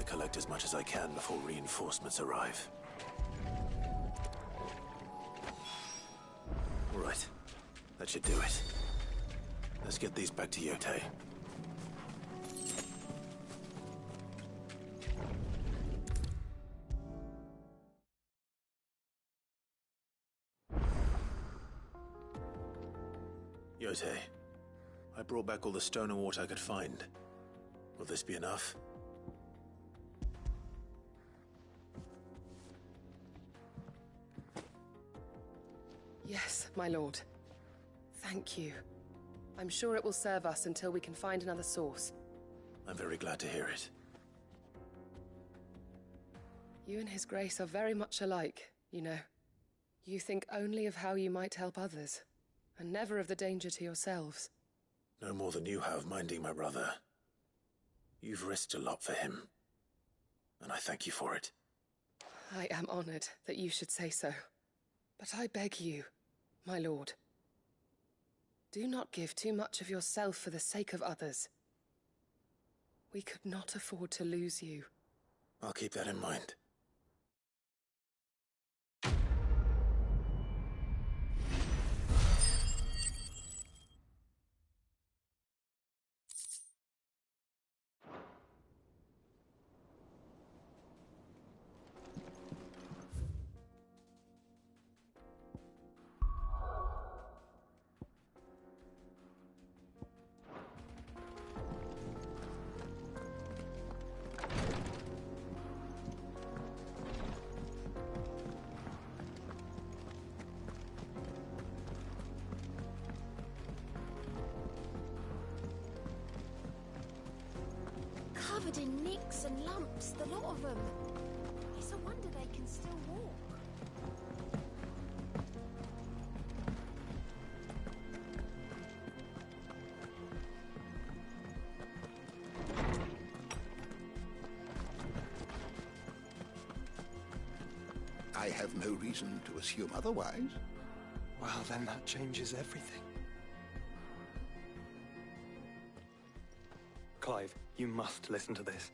to collect as much as I can before reinforcements arrive. All right. That should do it. Let's get these back to Yotei. Yotei, I brought back all the stone and water I could find. Will this be enough?
Yes, my lord. Thank you. I'm sure it will serve us until we can find another source.
I'm very glad to hear it.
You and His Grace are very much alike, you know. You think only of how you might help others, and never of the danger to yourselves.
No more than you have minding my brother. You've risked a lot for him, and I thank you for it.
I am honored that you should say so. But I beg you, my lord, do not give too much of yourself for the sake of others. We could not afford to lose you.
I'll keep that in mind.
Covered in nicks and lumps, the lot of them. It's a wonder they can still walk.
I have no reason to assume otherwise.
Well, then that changes everything. Clive, you must listen to this.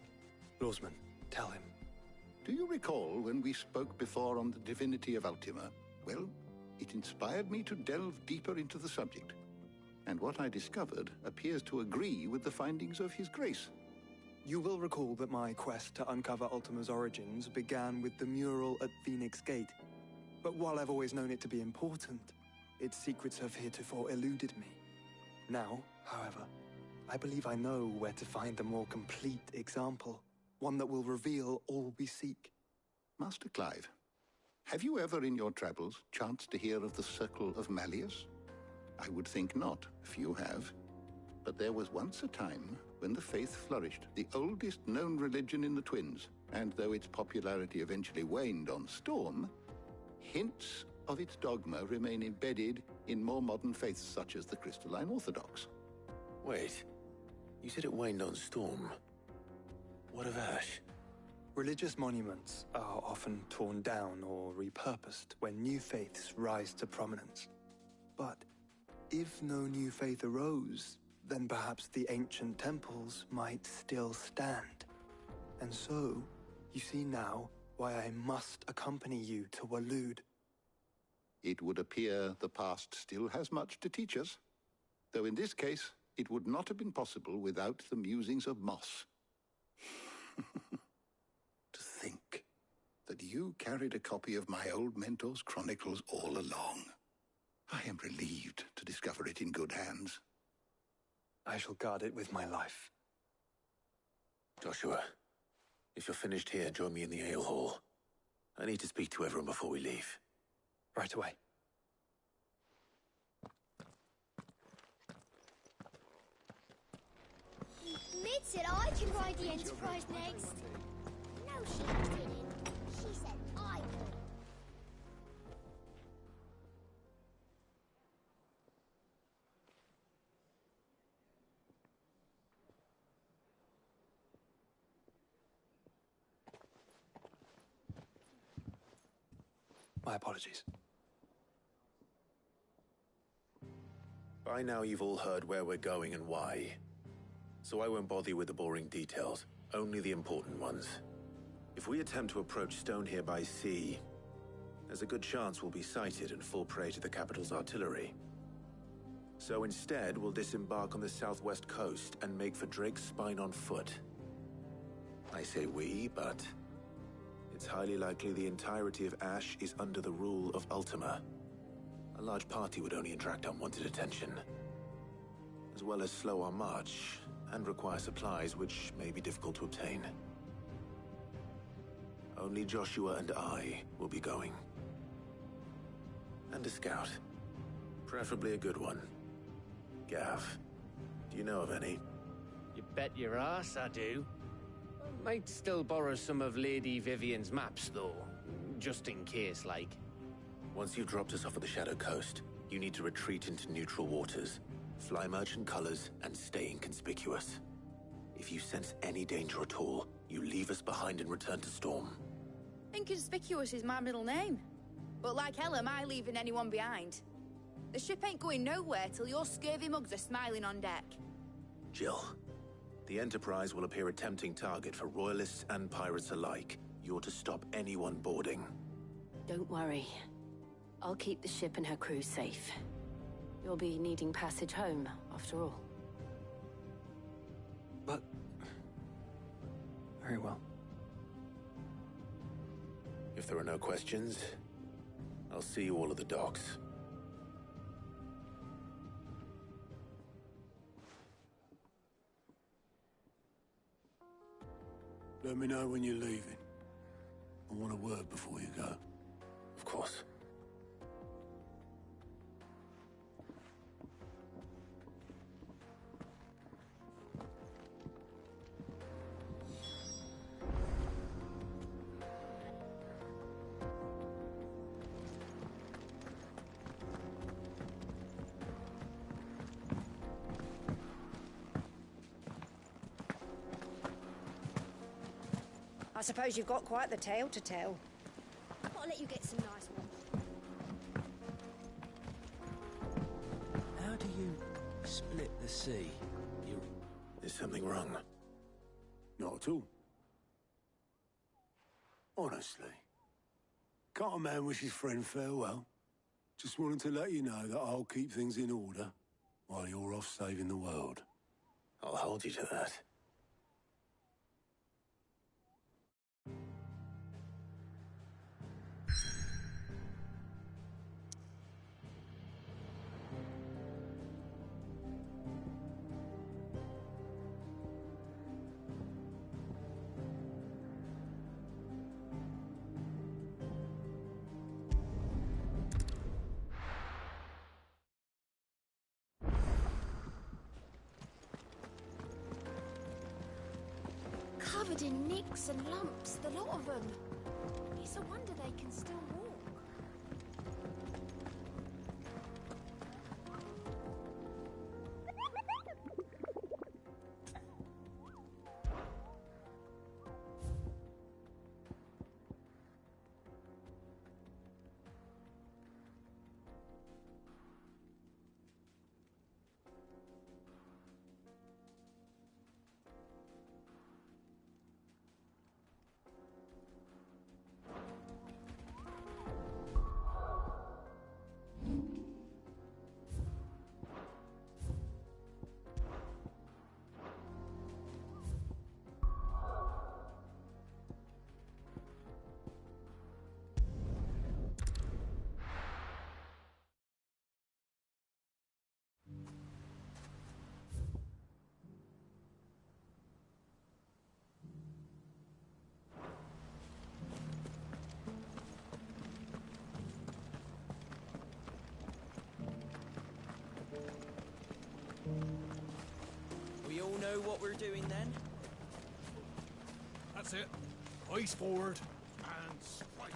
Lawsman, tell him.
Do you recall when we spoke before on the divinity of Ultima? Well, it inspired me to delve deeper into the subject. And what I discovered appears to agree with the findings of His Grace.
You will recall that my quest to uncover Ultima's origins began with the mural at Phoenix Gate. But while I've always known it to be important, its secrets have heretofore eluded me. Now, however, I believe I know where to find a more complete example, one that will reveal all we seek.
Master Clive, have you ever in your travels chanced to hear of the Circle of Malleus? I would think not, if you have. But there was once a time when the faith flourished, the oldest known religion in the Twins, and though its popularity eventually waned on Storm, hints of its dogma remain embedded in more modern faiths such as the Crystalline Orthodox.
Wait, you said it waned on Storm. What of Ash?
Religious monuments are often torn down or repurposed when new faiths rise to prominence. But if no new faith arose, then perhaps the ancient temples might still stand. And so, you see now why I must accompany you to Waloed.
It would appear the past still has much to teach us, though in this case, it would not have been possible without the musings of Moss. To think that you carried a copy of my old mentor's chronicles all along. I am relieved to discover it in good hands.
I shall guard it with my life.
Joshua, if you're finished here, join me in the ale hall. I need to speak to everyone before we leave.
Right away.
Mid said I can ride the Enterprise next. No, she didn't. She said I could.
My apologies.
By now you've all heard where we're going and why, so I won't bother you with the boring details. Only the important ones. If we attempt to approach Stone here by sea, there's a good chance we'll be sighted and fall prey to the capital's artillery. So instead, we'll disembark on the southwest coast and make for Drake's Spine on foot. I say we, but it's highly likely the entirety of Ash is under the rule of Ultima. A large party would only attract unwanted attention, as well as slow our march and require supplies which may be difficult to obtain. Only Joshua and I will be going. And a scout. Preferably a good one. Gav, do you know of any?
You bet your ass I do. Might still borrow some of Lady Vivian's maps, though. Just in case, like.
Once you've dropped us off at the Shadow Coast, you need to retreat into neutral waters, fly merchant colors, and stay inconspicuous. If you sense any danger at all, you leave us behind and return to Storm.
Inconspicuous is my middle name. But like hell am I leaving anyone behind. The ship ain't going nowhere till your scurvy mugs are smiling on deck.
Jill, the Enterprise will appear a tempting target for royalists and pirates alike. You're to stop anyone boarding.
Don't worry. I'll keep the ship and her crew safe. You'll be needing passage home, after all.
But... very well.
If there are no questions, I'll see you all at the docks.
Let me know when you're leaving. I want a word before you go.
Of course.
I suppose you've got quite the tale to tell.
I'll let you get some nice ones.
How do you split the sea?
Is something wrong?
Not at all. Honestly. Can't a man wish his friend farewell? Just wanted to let you know that I'll keep things in order while you're off saving the world.
I'll hold you to that.
Covered in nicks and lumps, the lot of them. It's a wonder they can still walk.
We all know what we're doing then?
That's it. Eyes forward and strike.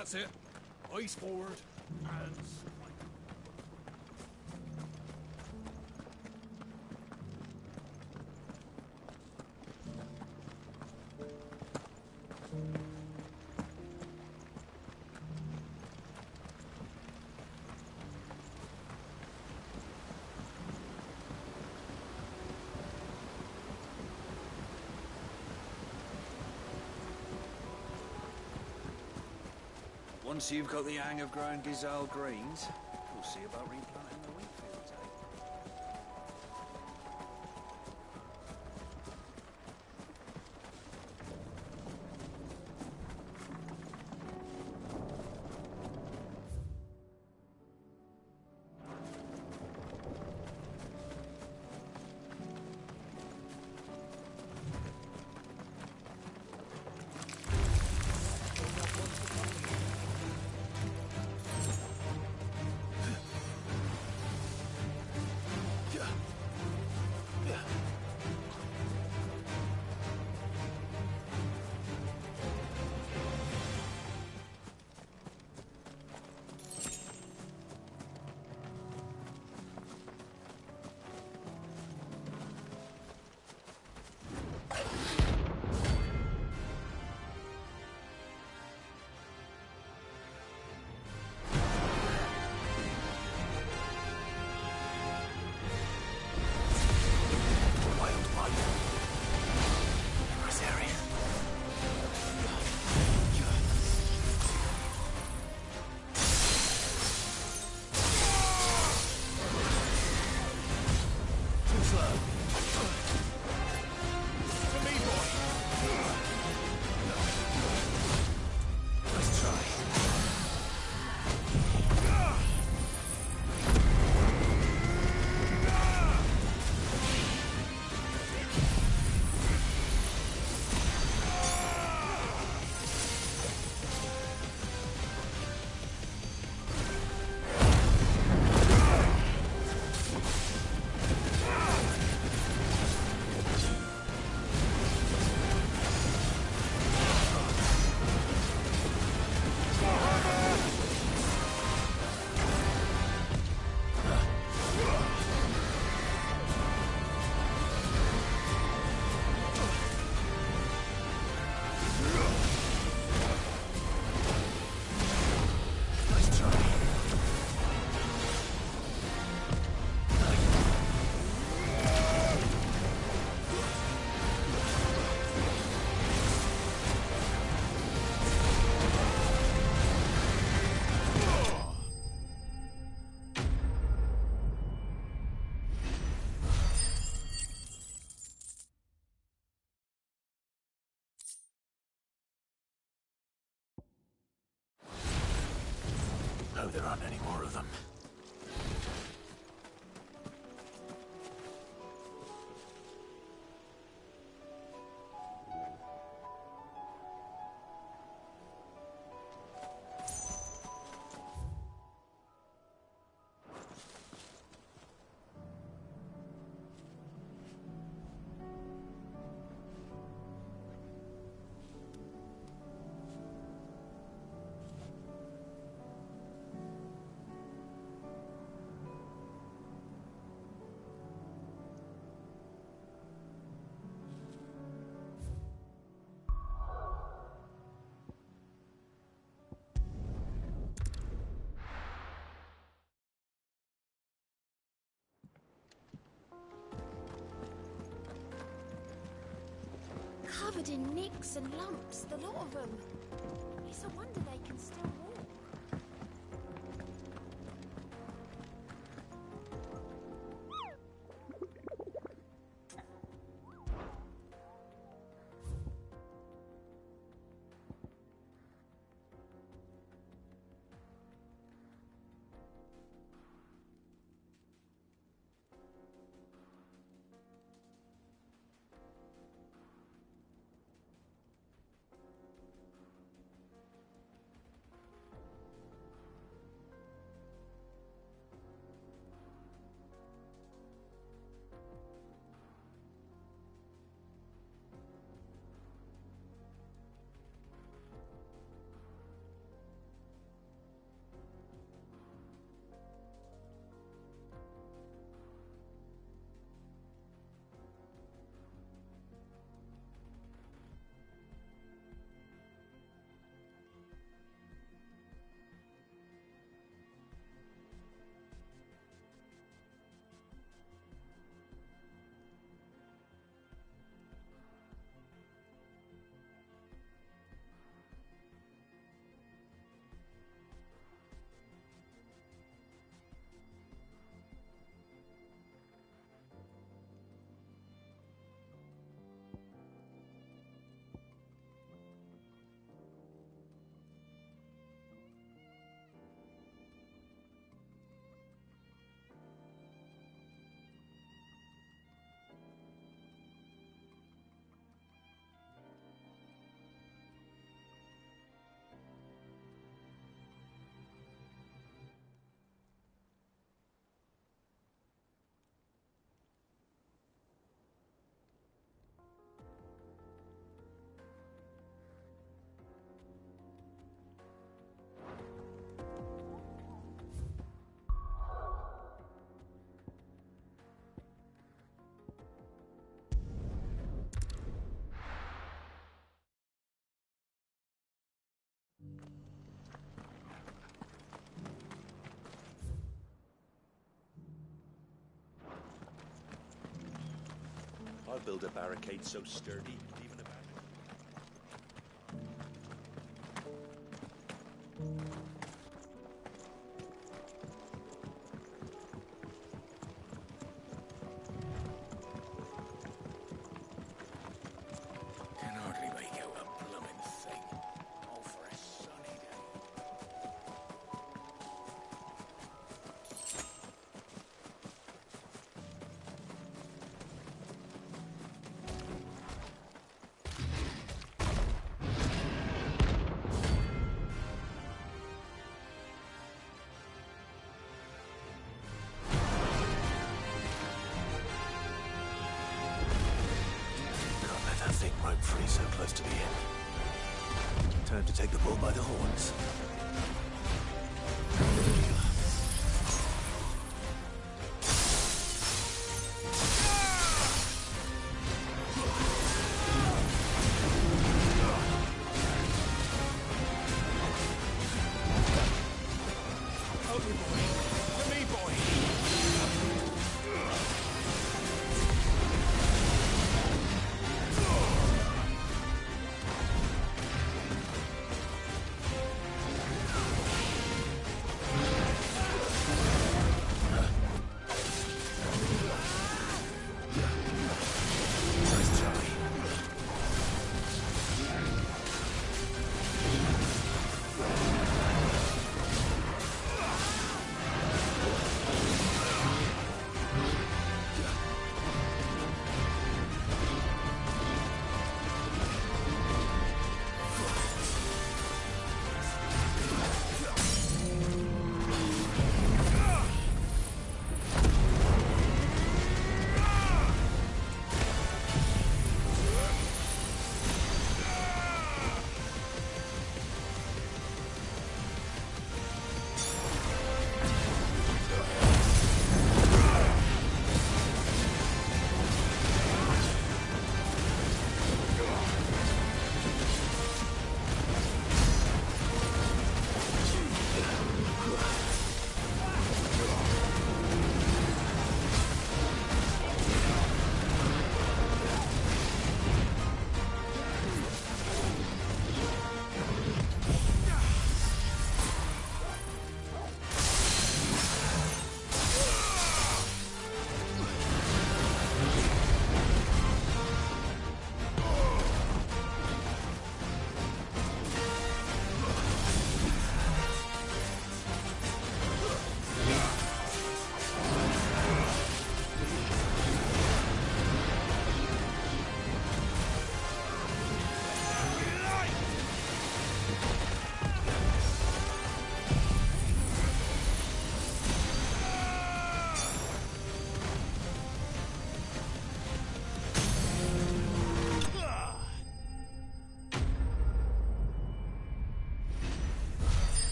That's it. Eyes forward, and once you've got the hang of growing Gazelle greens, we'll see about replanting the wheat fields, eh?
Hope there aren't any more of them.
Covered in nicks and lumps, the lot of them. It's a wonder they can still walk.
build a barricade so sturdy, even a
Can hardly make out a blooming thing. All for a sunny day.
Can't let that thing roam free so close to the end. Time to take the bull by the horns.
Help me, boy. To me, boy.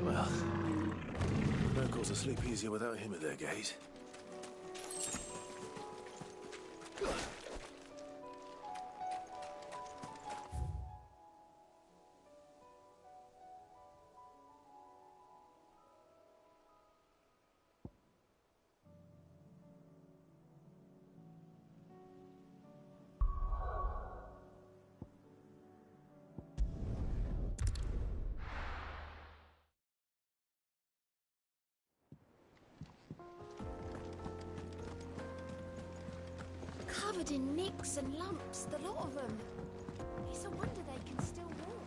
Well, Merkel's asleep easier without him at their gate.
Covered in nicks and lumps, the lot of them. It's a wonder they can still walk.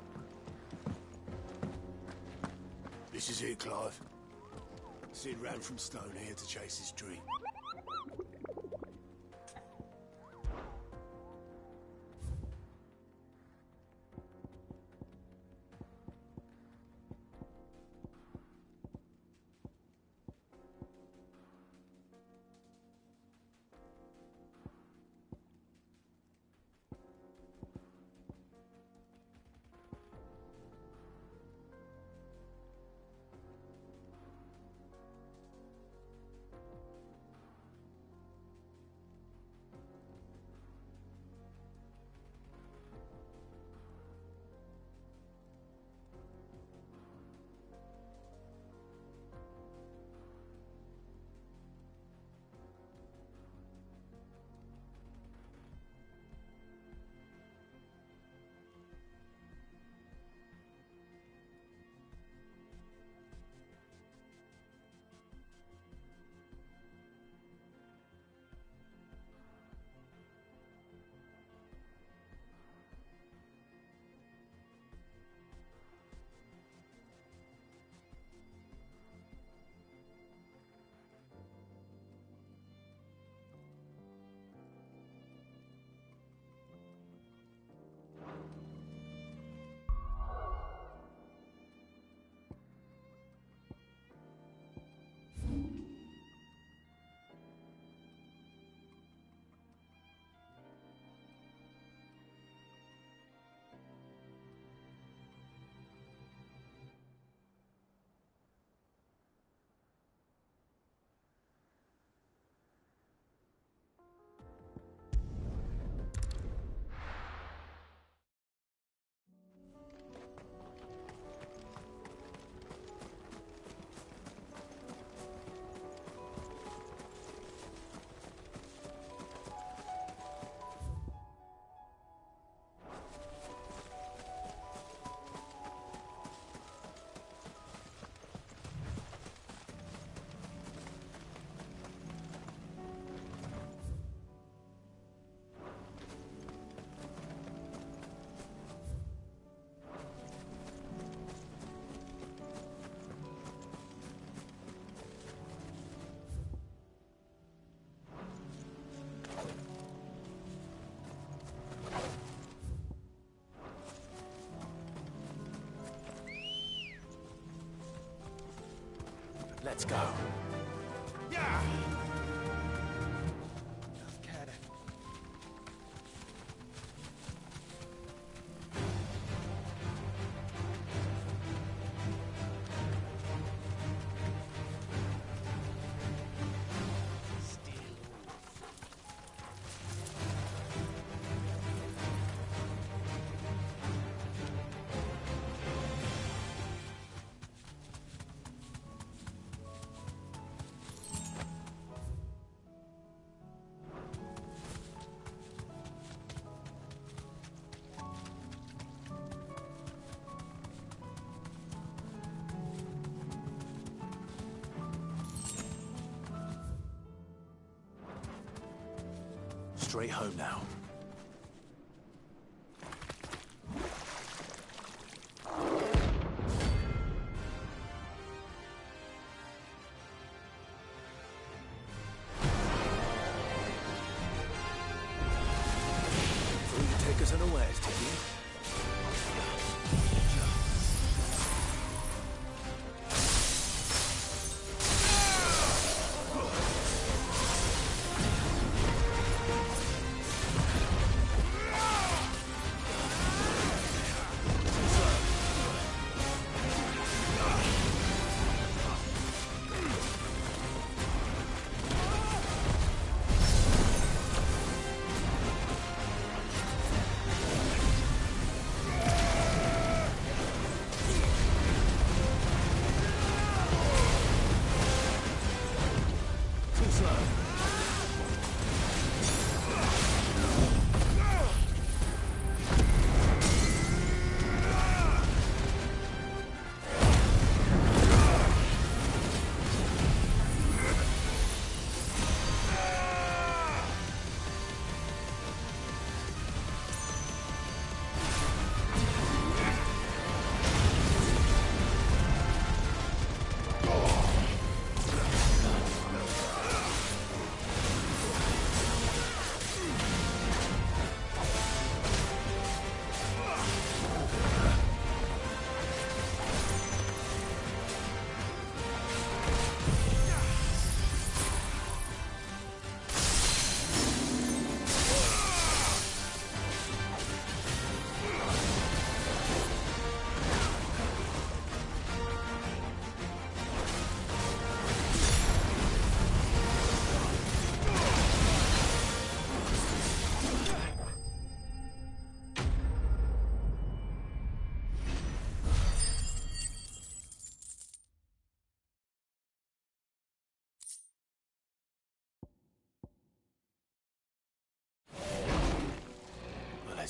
This is it, Clive. Sid ran from Stone here to chase his dream.
Let's go.
Yeah!
Straight home now. Thought you'd take us unawares, did you?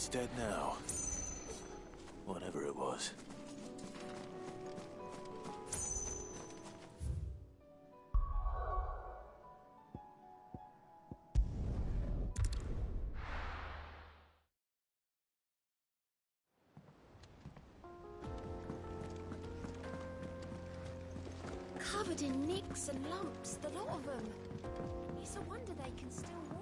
It's dead now. Whatever it was.
Covered in nicks and lumps, the lot of them. It's a wonder they can still walk.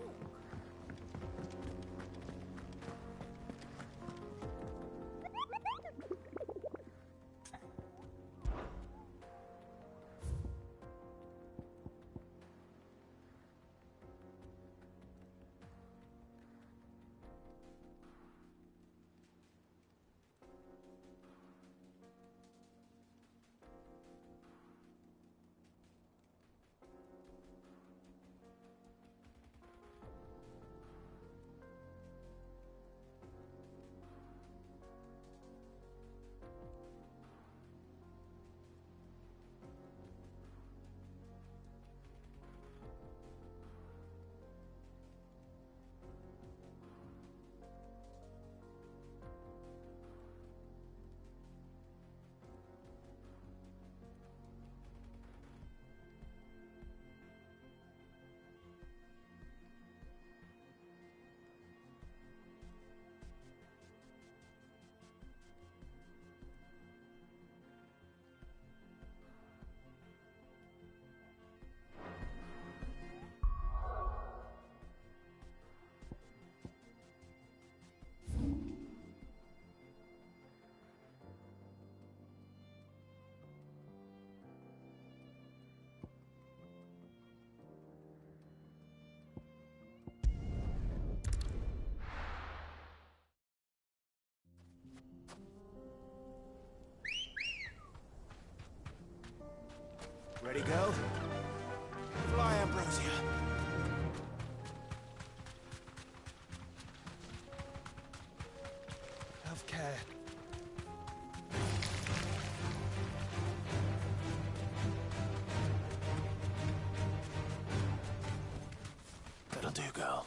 Ready, girl? Fly, Ambrosia.
Have care.
That'll do, girl.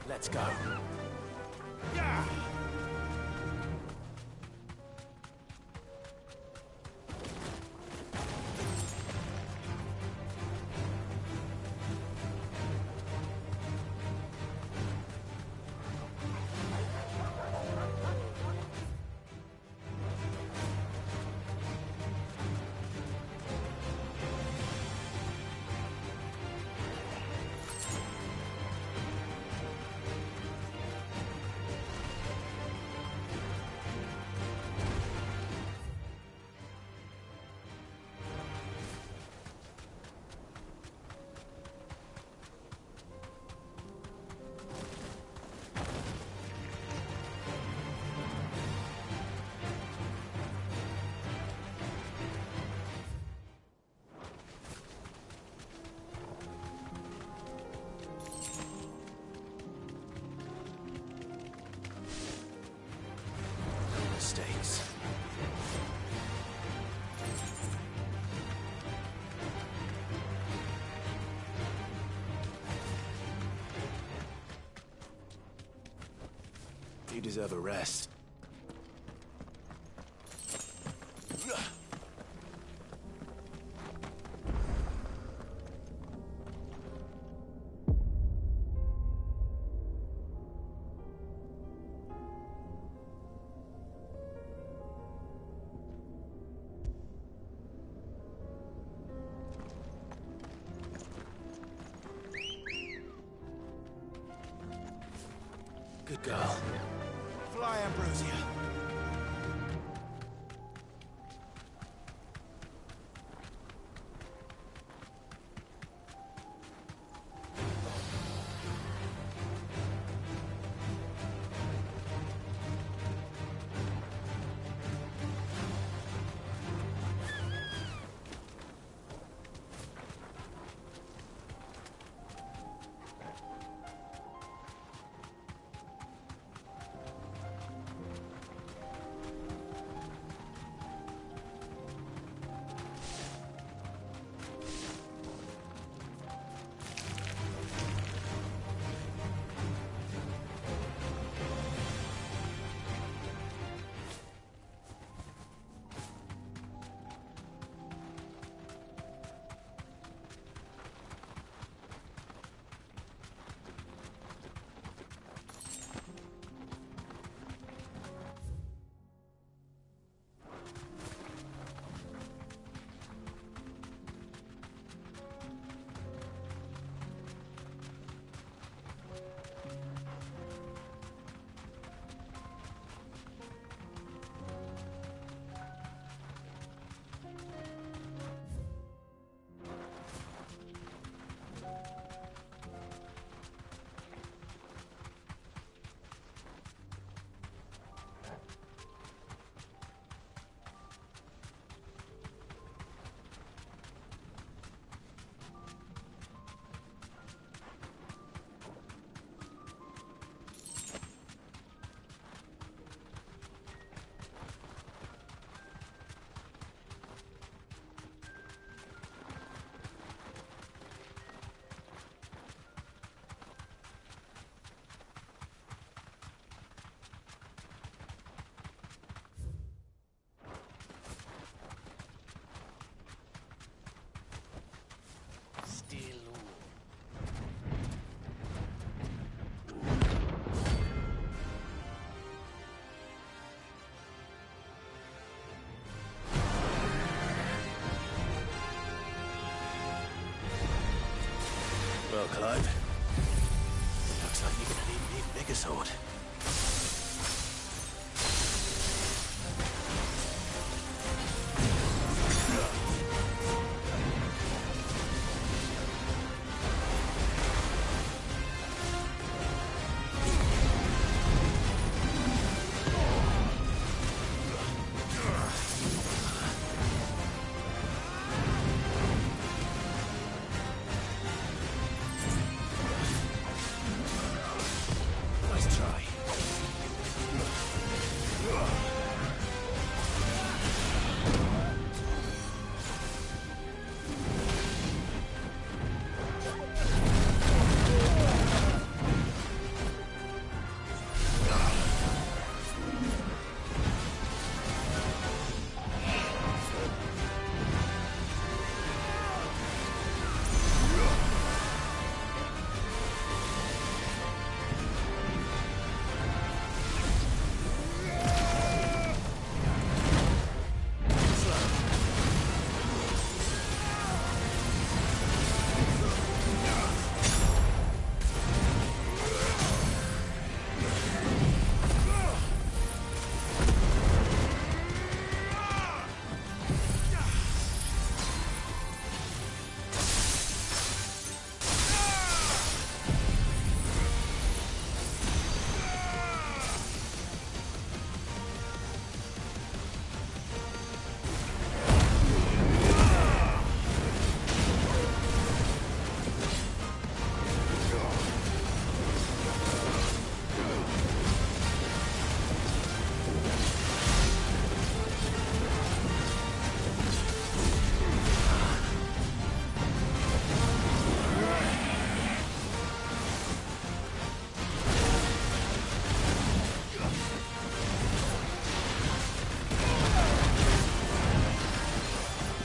Let's go. Yeah! Mistakes. You deserve a rest. Good girl. Fly, Ambrosia. Clive. Looks like you're gonna need an even bigger sword. Nice try.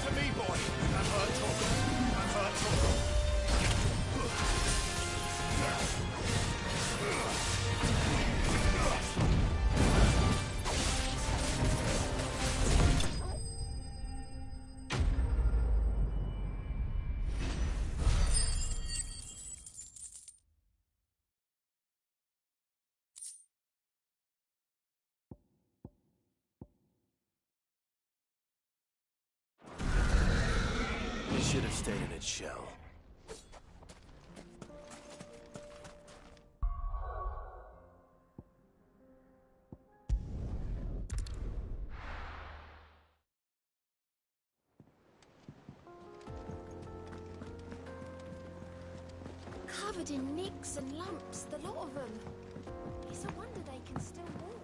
To me, boy. I've heard talk. I've heard talk. It should have stayed in its shell.
Covered in nicks and lumps, the lot of them. It's a wonder they can still walk.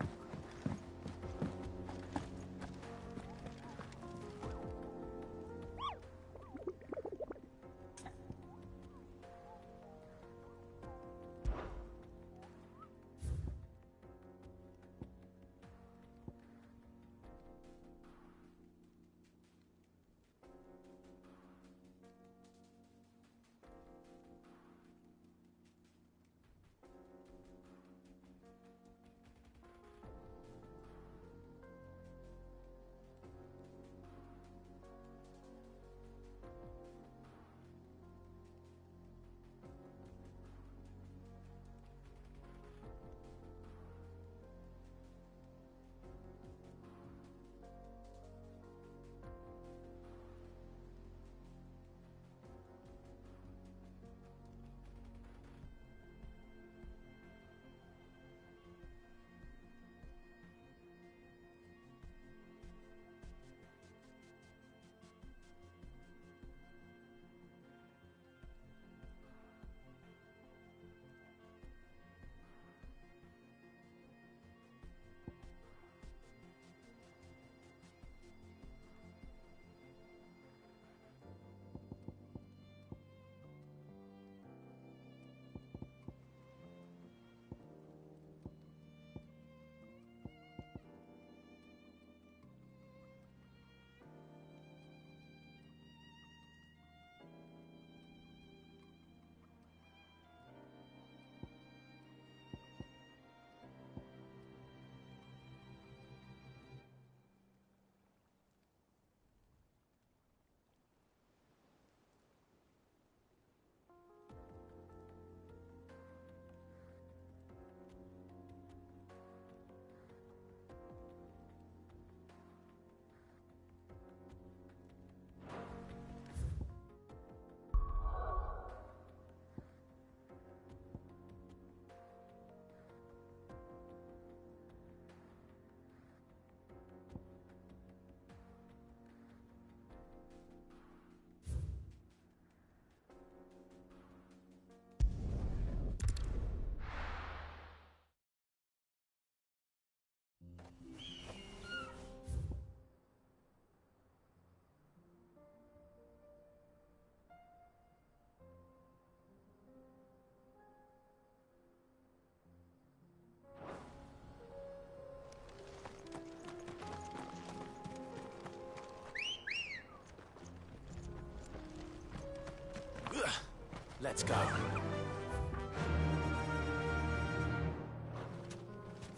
Let's go.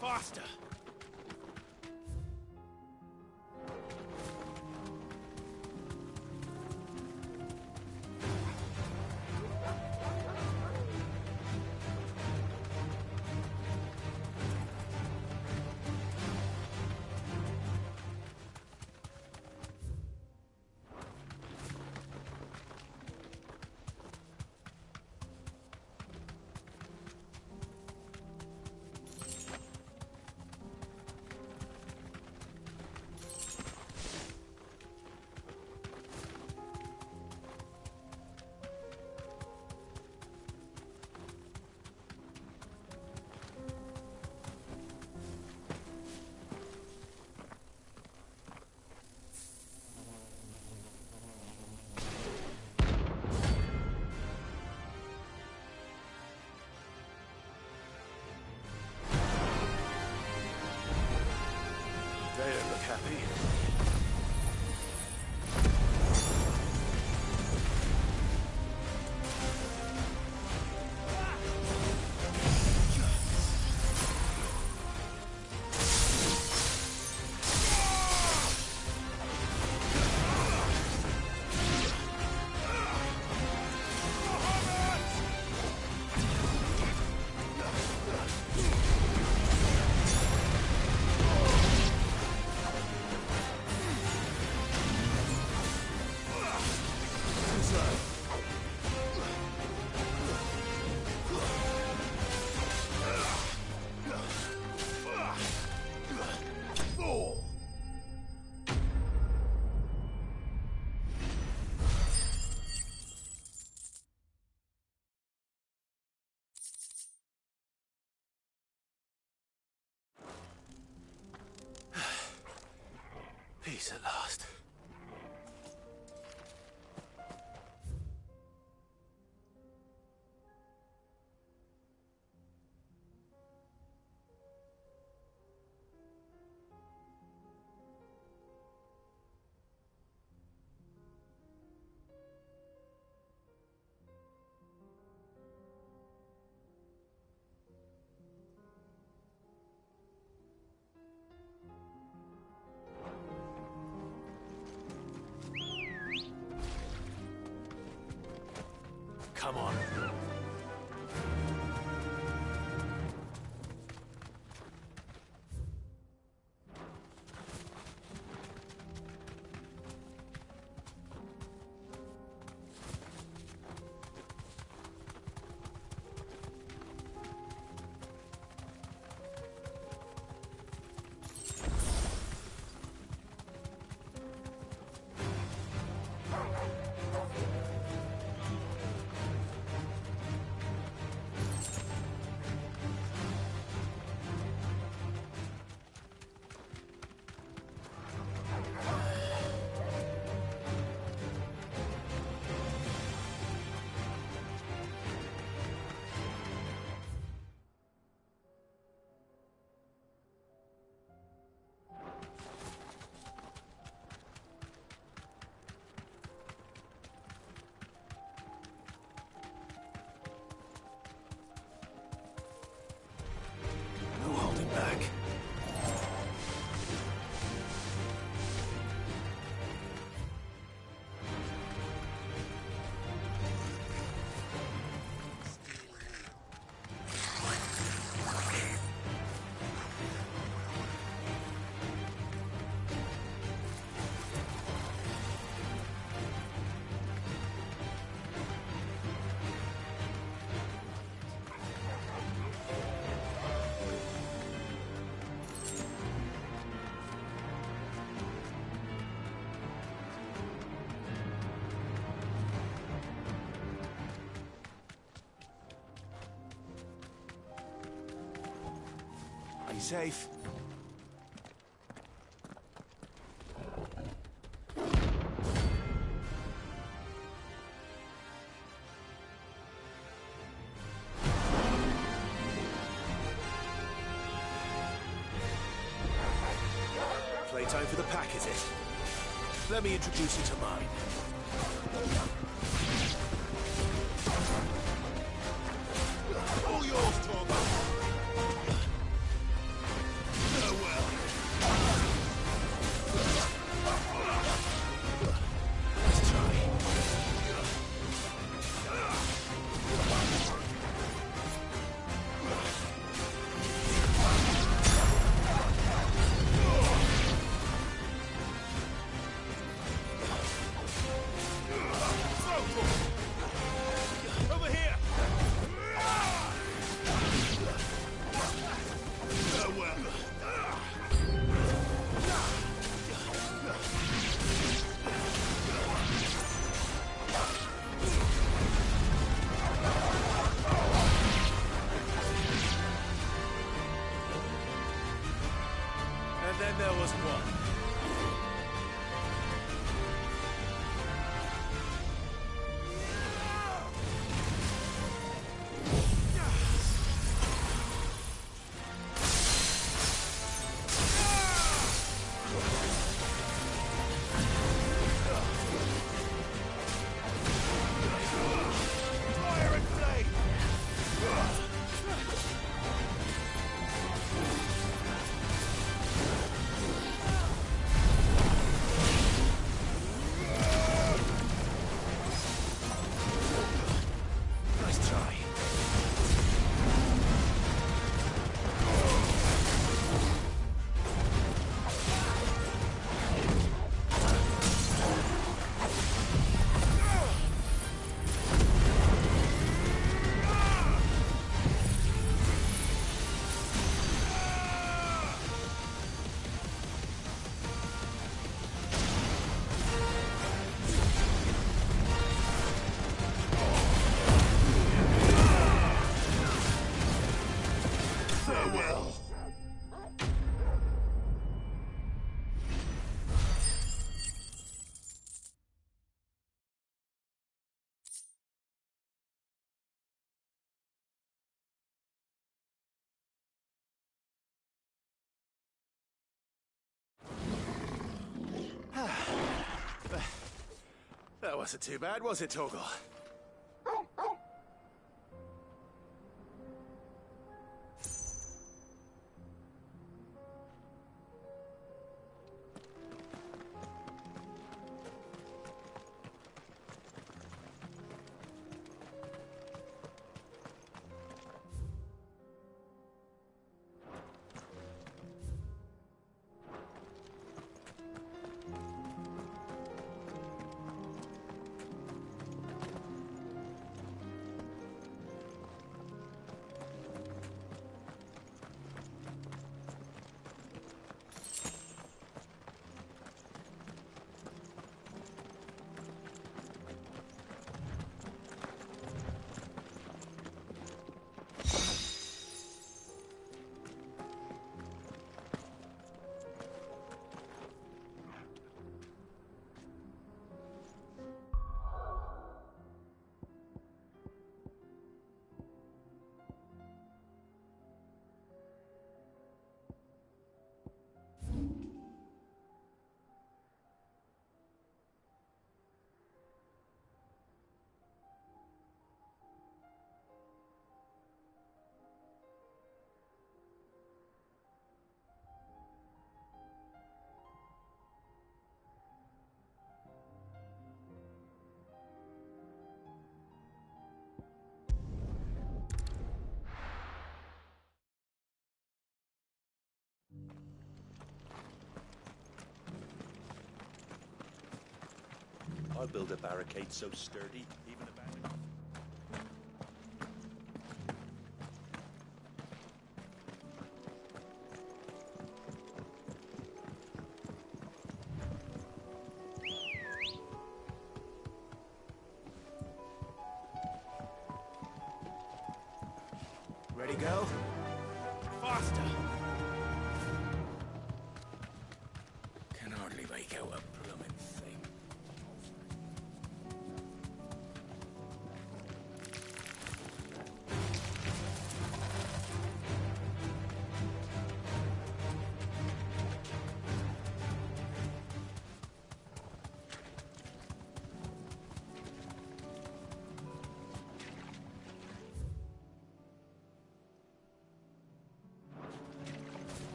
Faster! They don't look happy. Peace at last. Come on. No holding back. Are you safe? Playtime for the pack, is it? Let me introduce you to mine. yours, Torgal. Farewell. Let's try. Over here! Farewell. And then there was one. Fire and flame! Nice try. Farewell. That wasn't too bad, was it, Torgal?
I'll build a barricade so sturdy, even a bandit.
Ready, go? Faster!
Can hardly make out a blooming thing.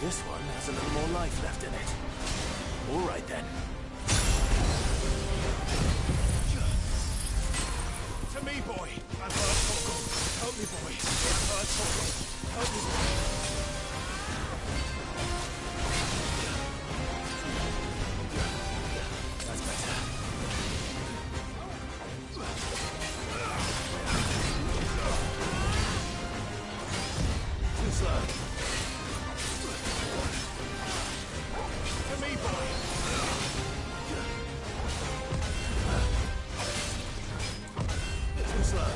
This one has a little more life left in it. All right then.
To me, boy. I'm hurt, Torgal. Help me, boy. I'm hurt, Torgal. Help me, boy.
That's better. Too slow.
To me, boy.
Too slow.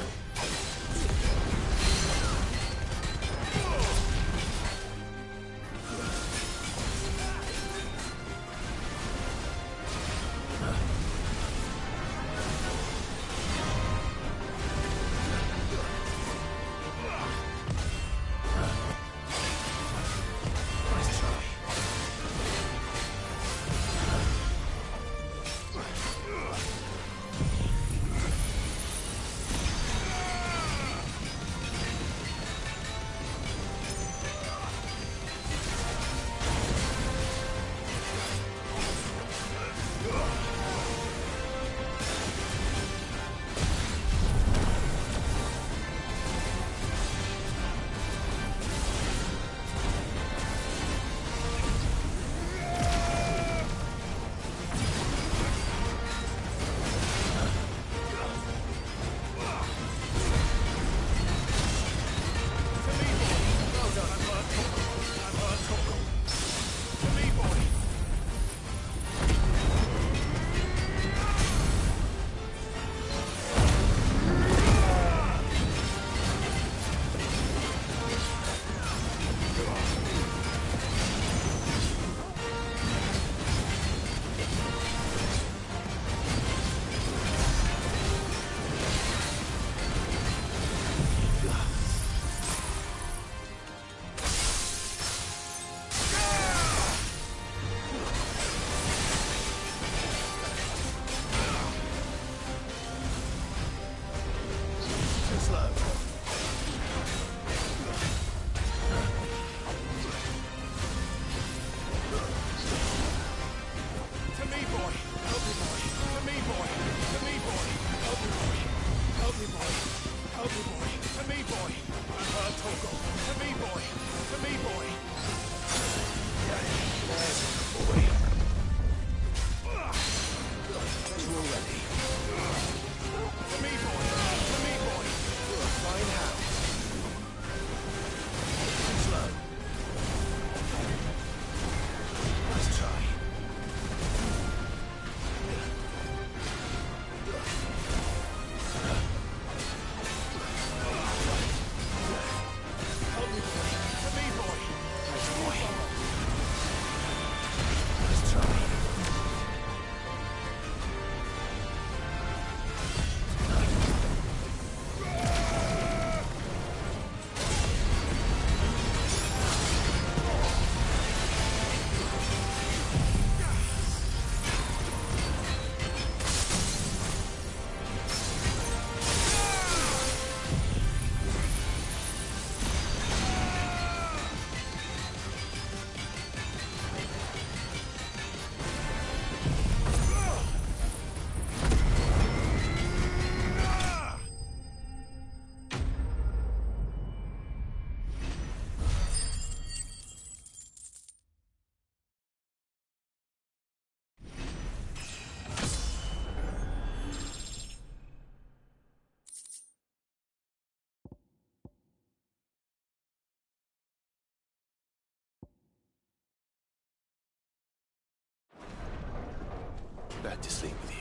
Back to sleep with you.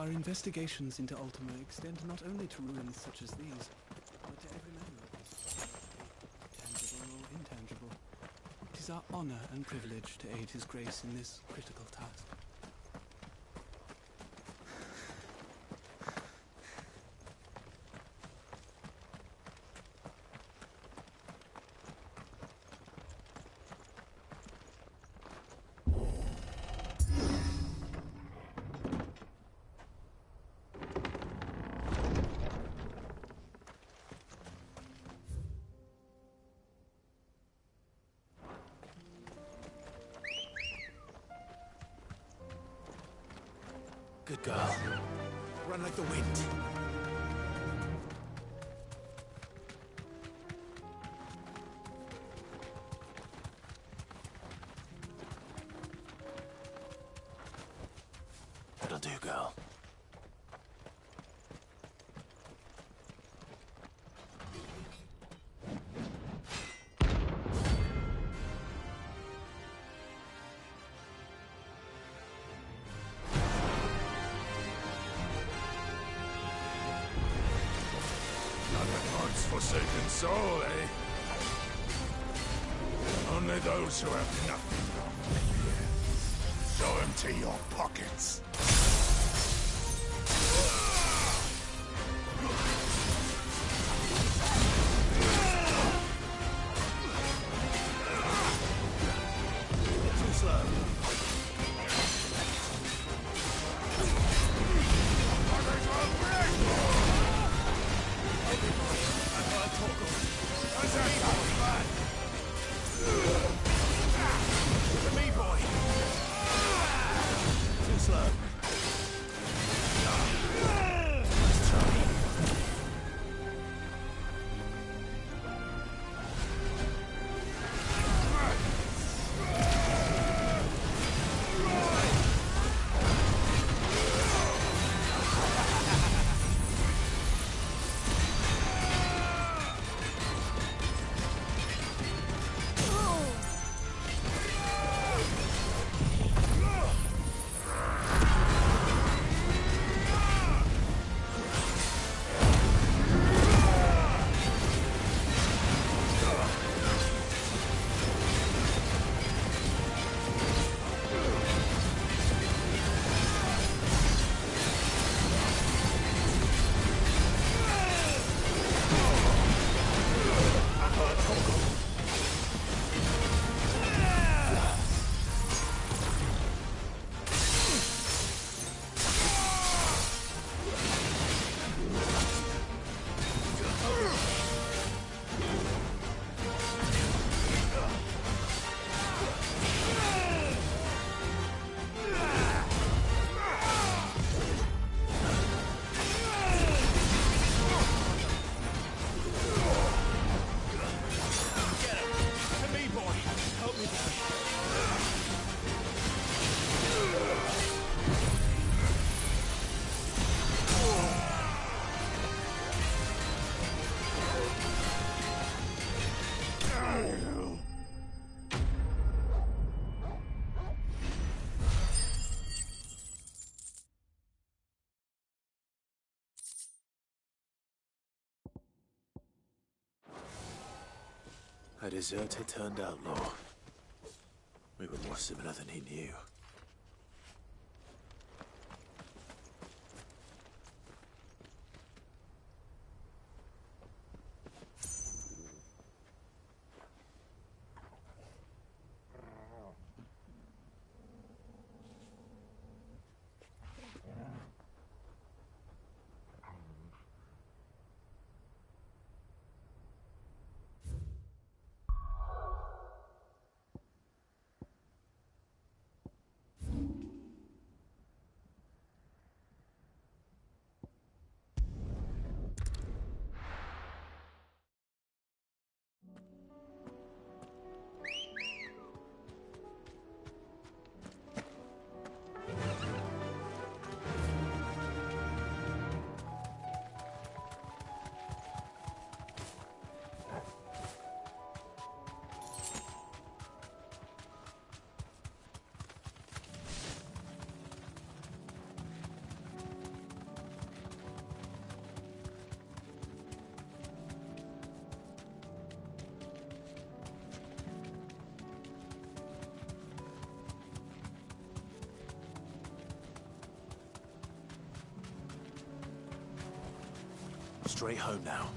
Our investigations into Ultima extend not only to ruins such as these, but to every manner of this, tangible or intangible. It is our honor and privilege to aid His Grace in this critical task.
Good girl. Run like the wind. That'll do, girl.
Forsaken soul, eh? Only those who have nothing. Show empty your pockets.
Too slow. A deserter turned outlaw. We were more similar than he knew. Straight home now.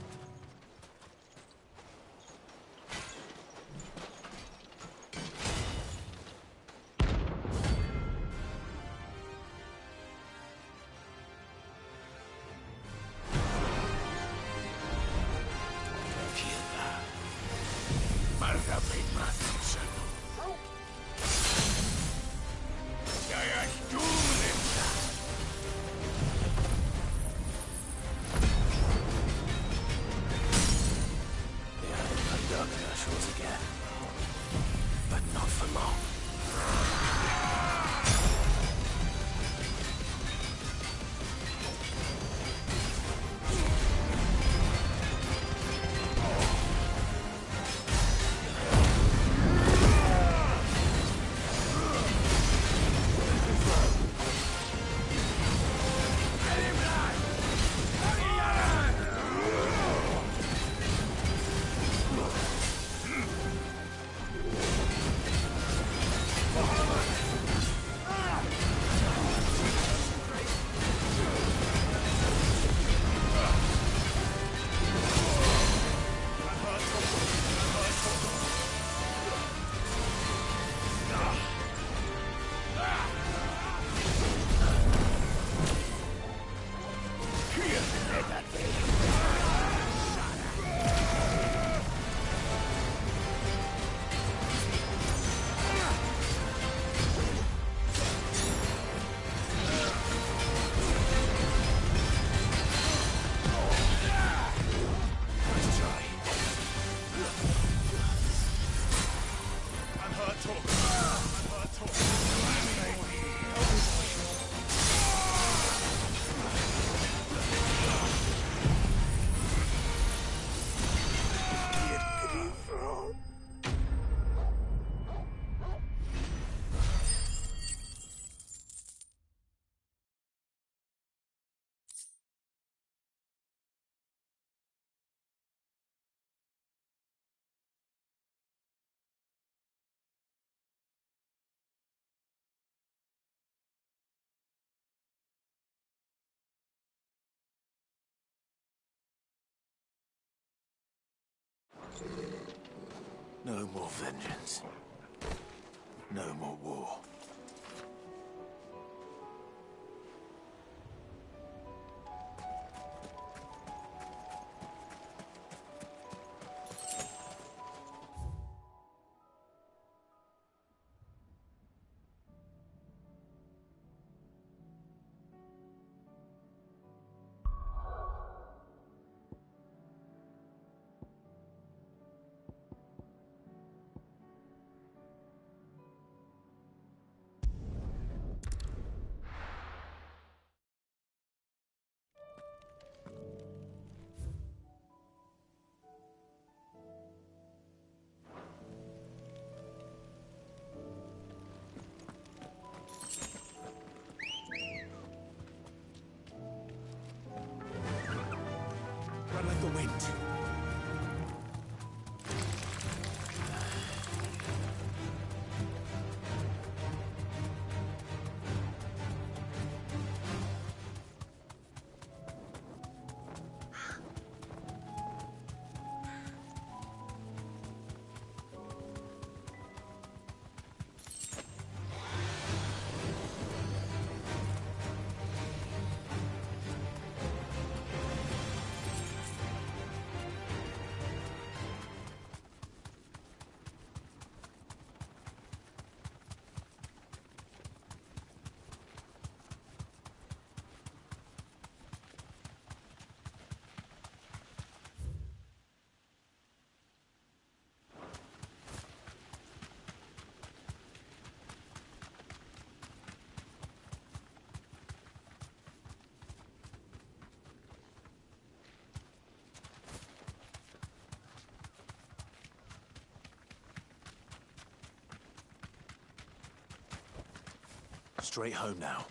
No more vengeance. No more war. Run like the wind. Straight home now.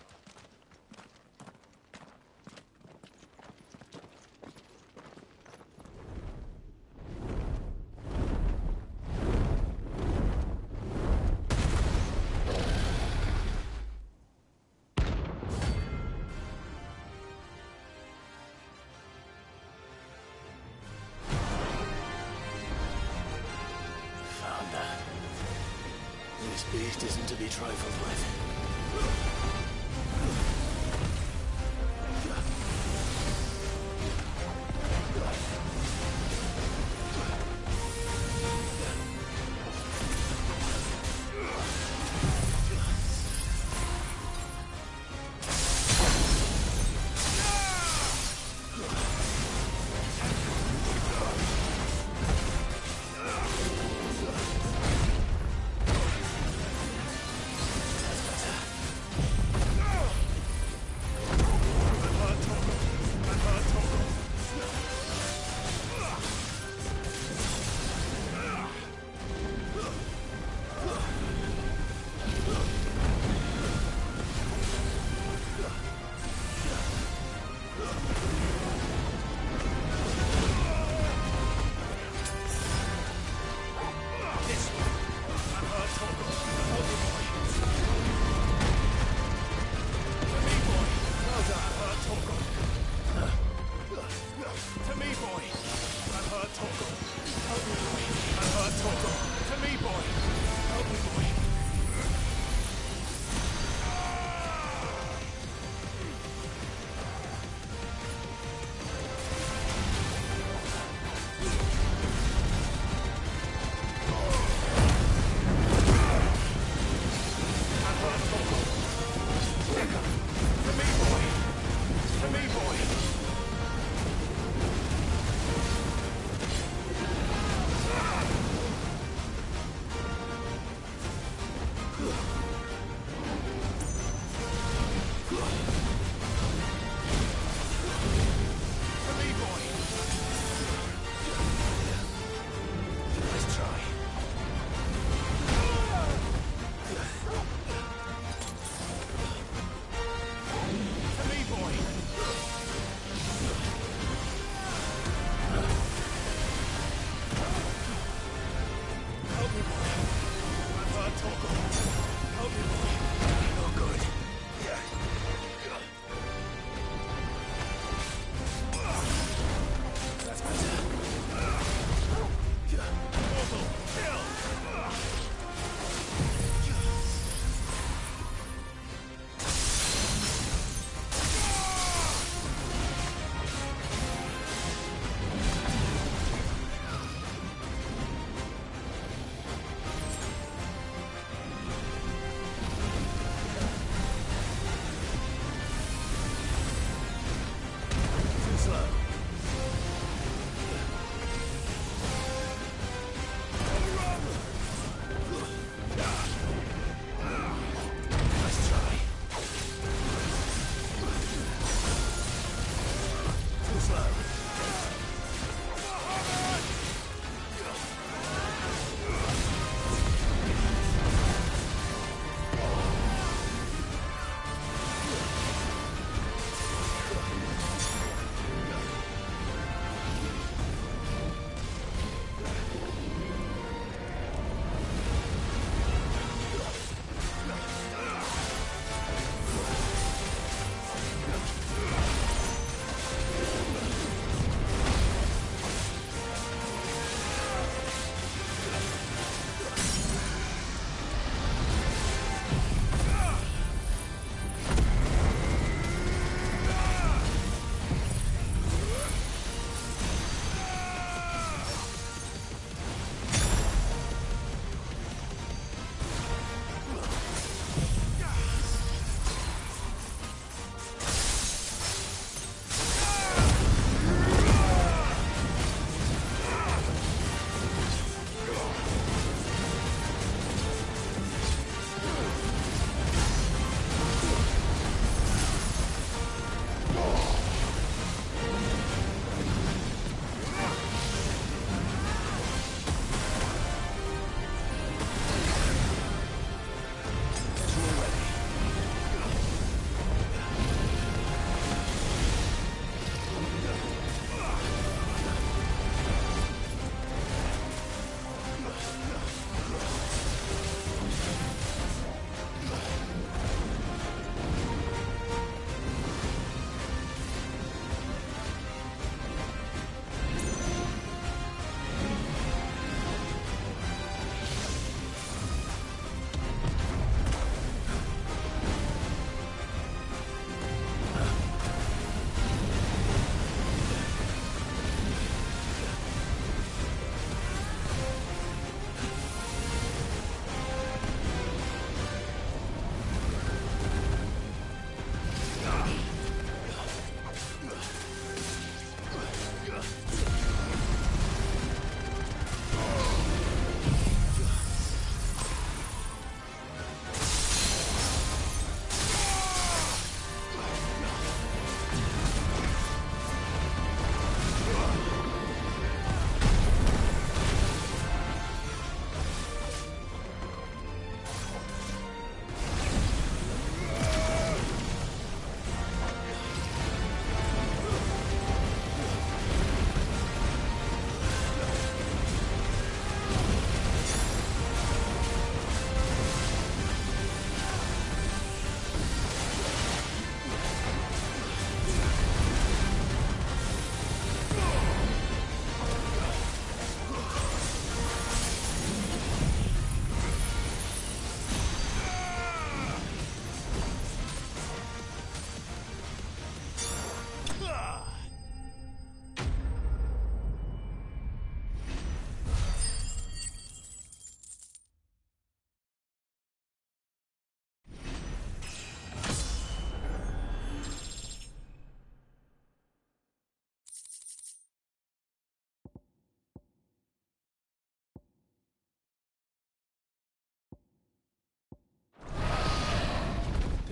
quest isn't to be trifled with.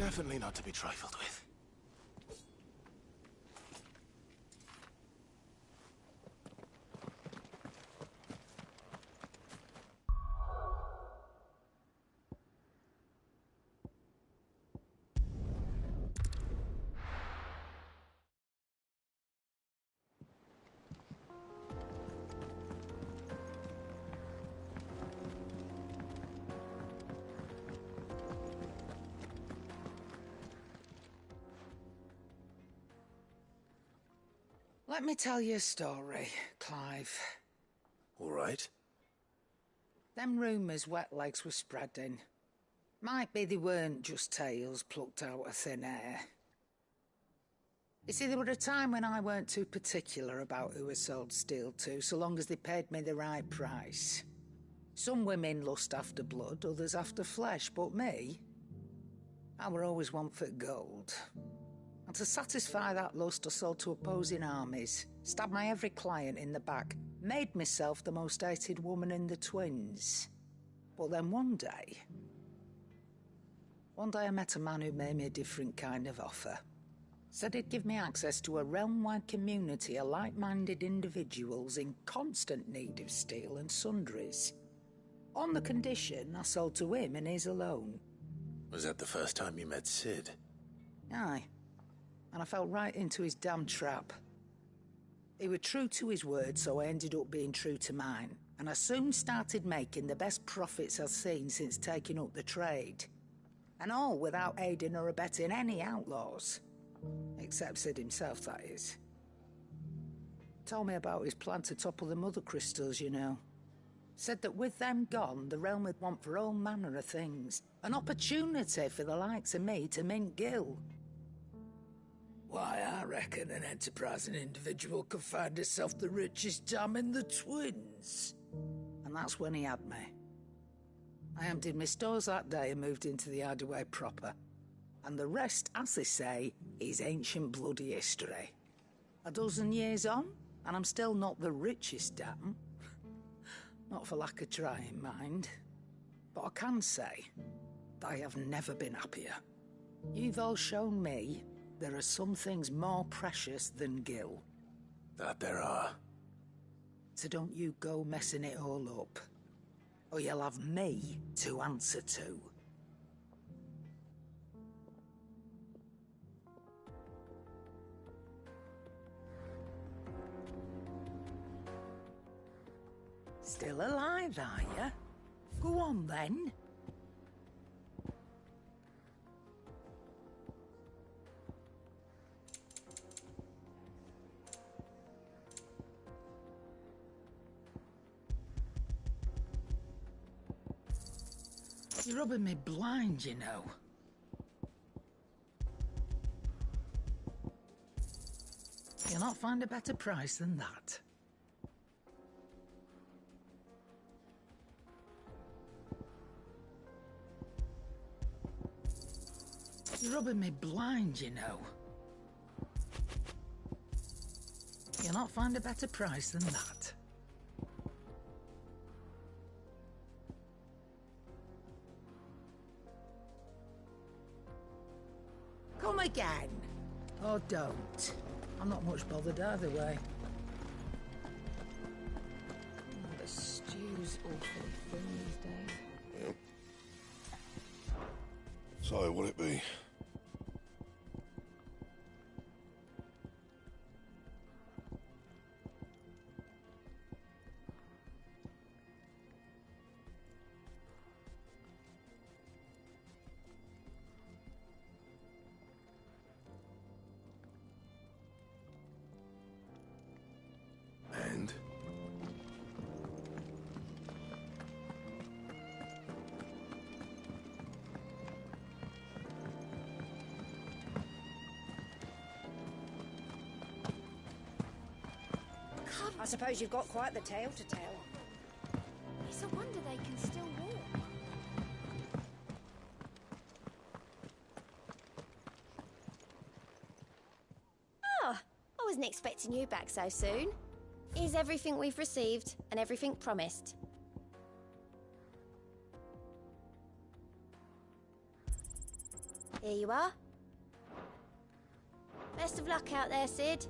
Definitely not to be trifled with.
Let me tell you a story, Clive.
All right.
Them rumours wet legs were spreading. Might be they weren't just tales plucked out of thin air. You see, there were a time when I weren't too particular about who I sold steel to, so long as they paid me the right price. Some women lust after blood, others after flesh, but me, I were always one for gold. And to satisfy that lust, I sold to opposing armies, stabbed my every client in the back, made myself the most hated woman in the twins. But then one day I met a man who made me a different kind of offer. Said he'd give me access to a realm-wide community of like-minded individuals in constant need of steel and sundries. On the condition I sold to him and his alone.
Was that the first time you met Sid?
Aye. And I fell right into his damn trap. He was true to his word, so I ended up being true to mine. And I soon started making the best profits I've seen since taking up the trade. And all without aiding or abetting any outlaws. Except Sid himself, that is. Told me about his plan to topple the mother crystals, you know. Said that with them gone, the realm would want for all manner of things. An opportunity for the likes of me to mint gil. Why, I reckon an enterprising individual could find himself the richest dam in the twins. And that's when he had me. I emptied my stores that day and moved into the hideaway proper. And the rest, as they say, is ancient bloody history. A dozen years on, and I'm still not the richest dam. Not for lack of trying, mind. But I can say that I have never been happier. You've all shown me there are some things more precious than gil.
That there are.
So don't you go messing it all up. Or you'll have me to answer to. Still alive, are you? Go on, then. You're rubbing me blind, you know. You'll not find a better price than that. You're rubbing me blind, you know. You'll not find a better price than that. Come again. Or don't. I'm not much bothered either way. Oh, the stew's awfully thin these days.
Yep. So, what'll it be? And?
I suppose you've got quite the tale to tell. It's a wonder they can still walk.
Ah, I wasn't expecting you back so soon. Is everything we've received and everything promised? Here you are. Best of luck out there, Sid.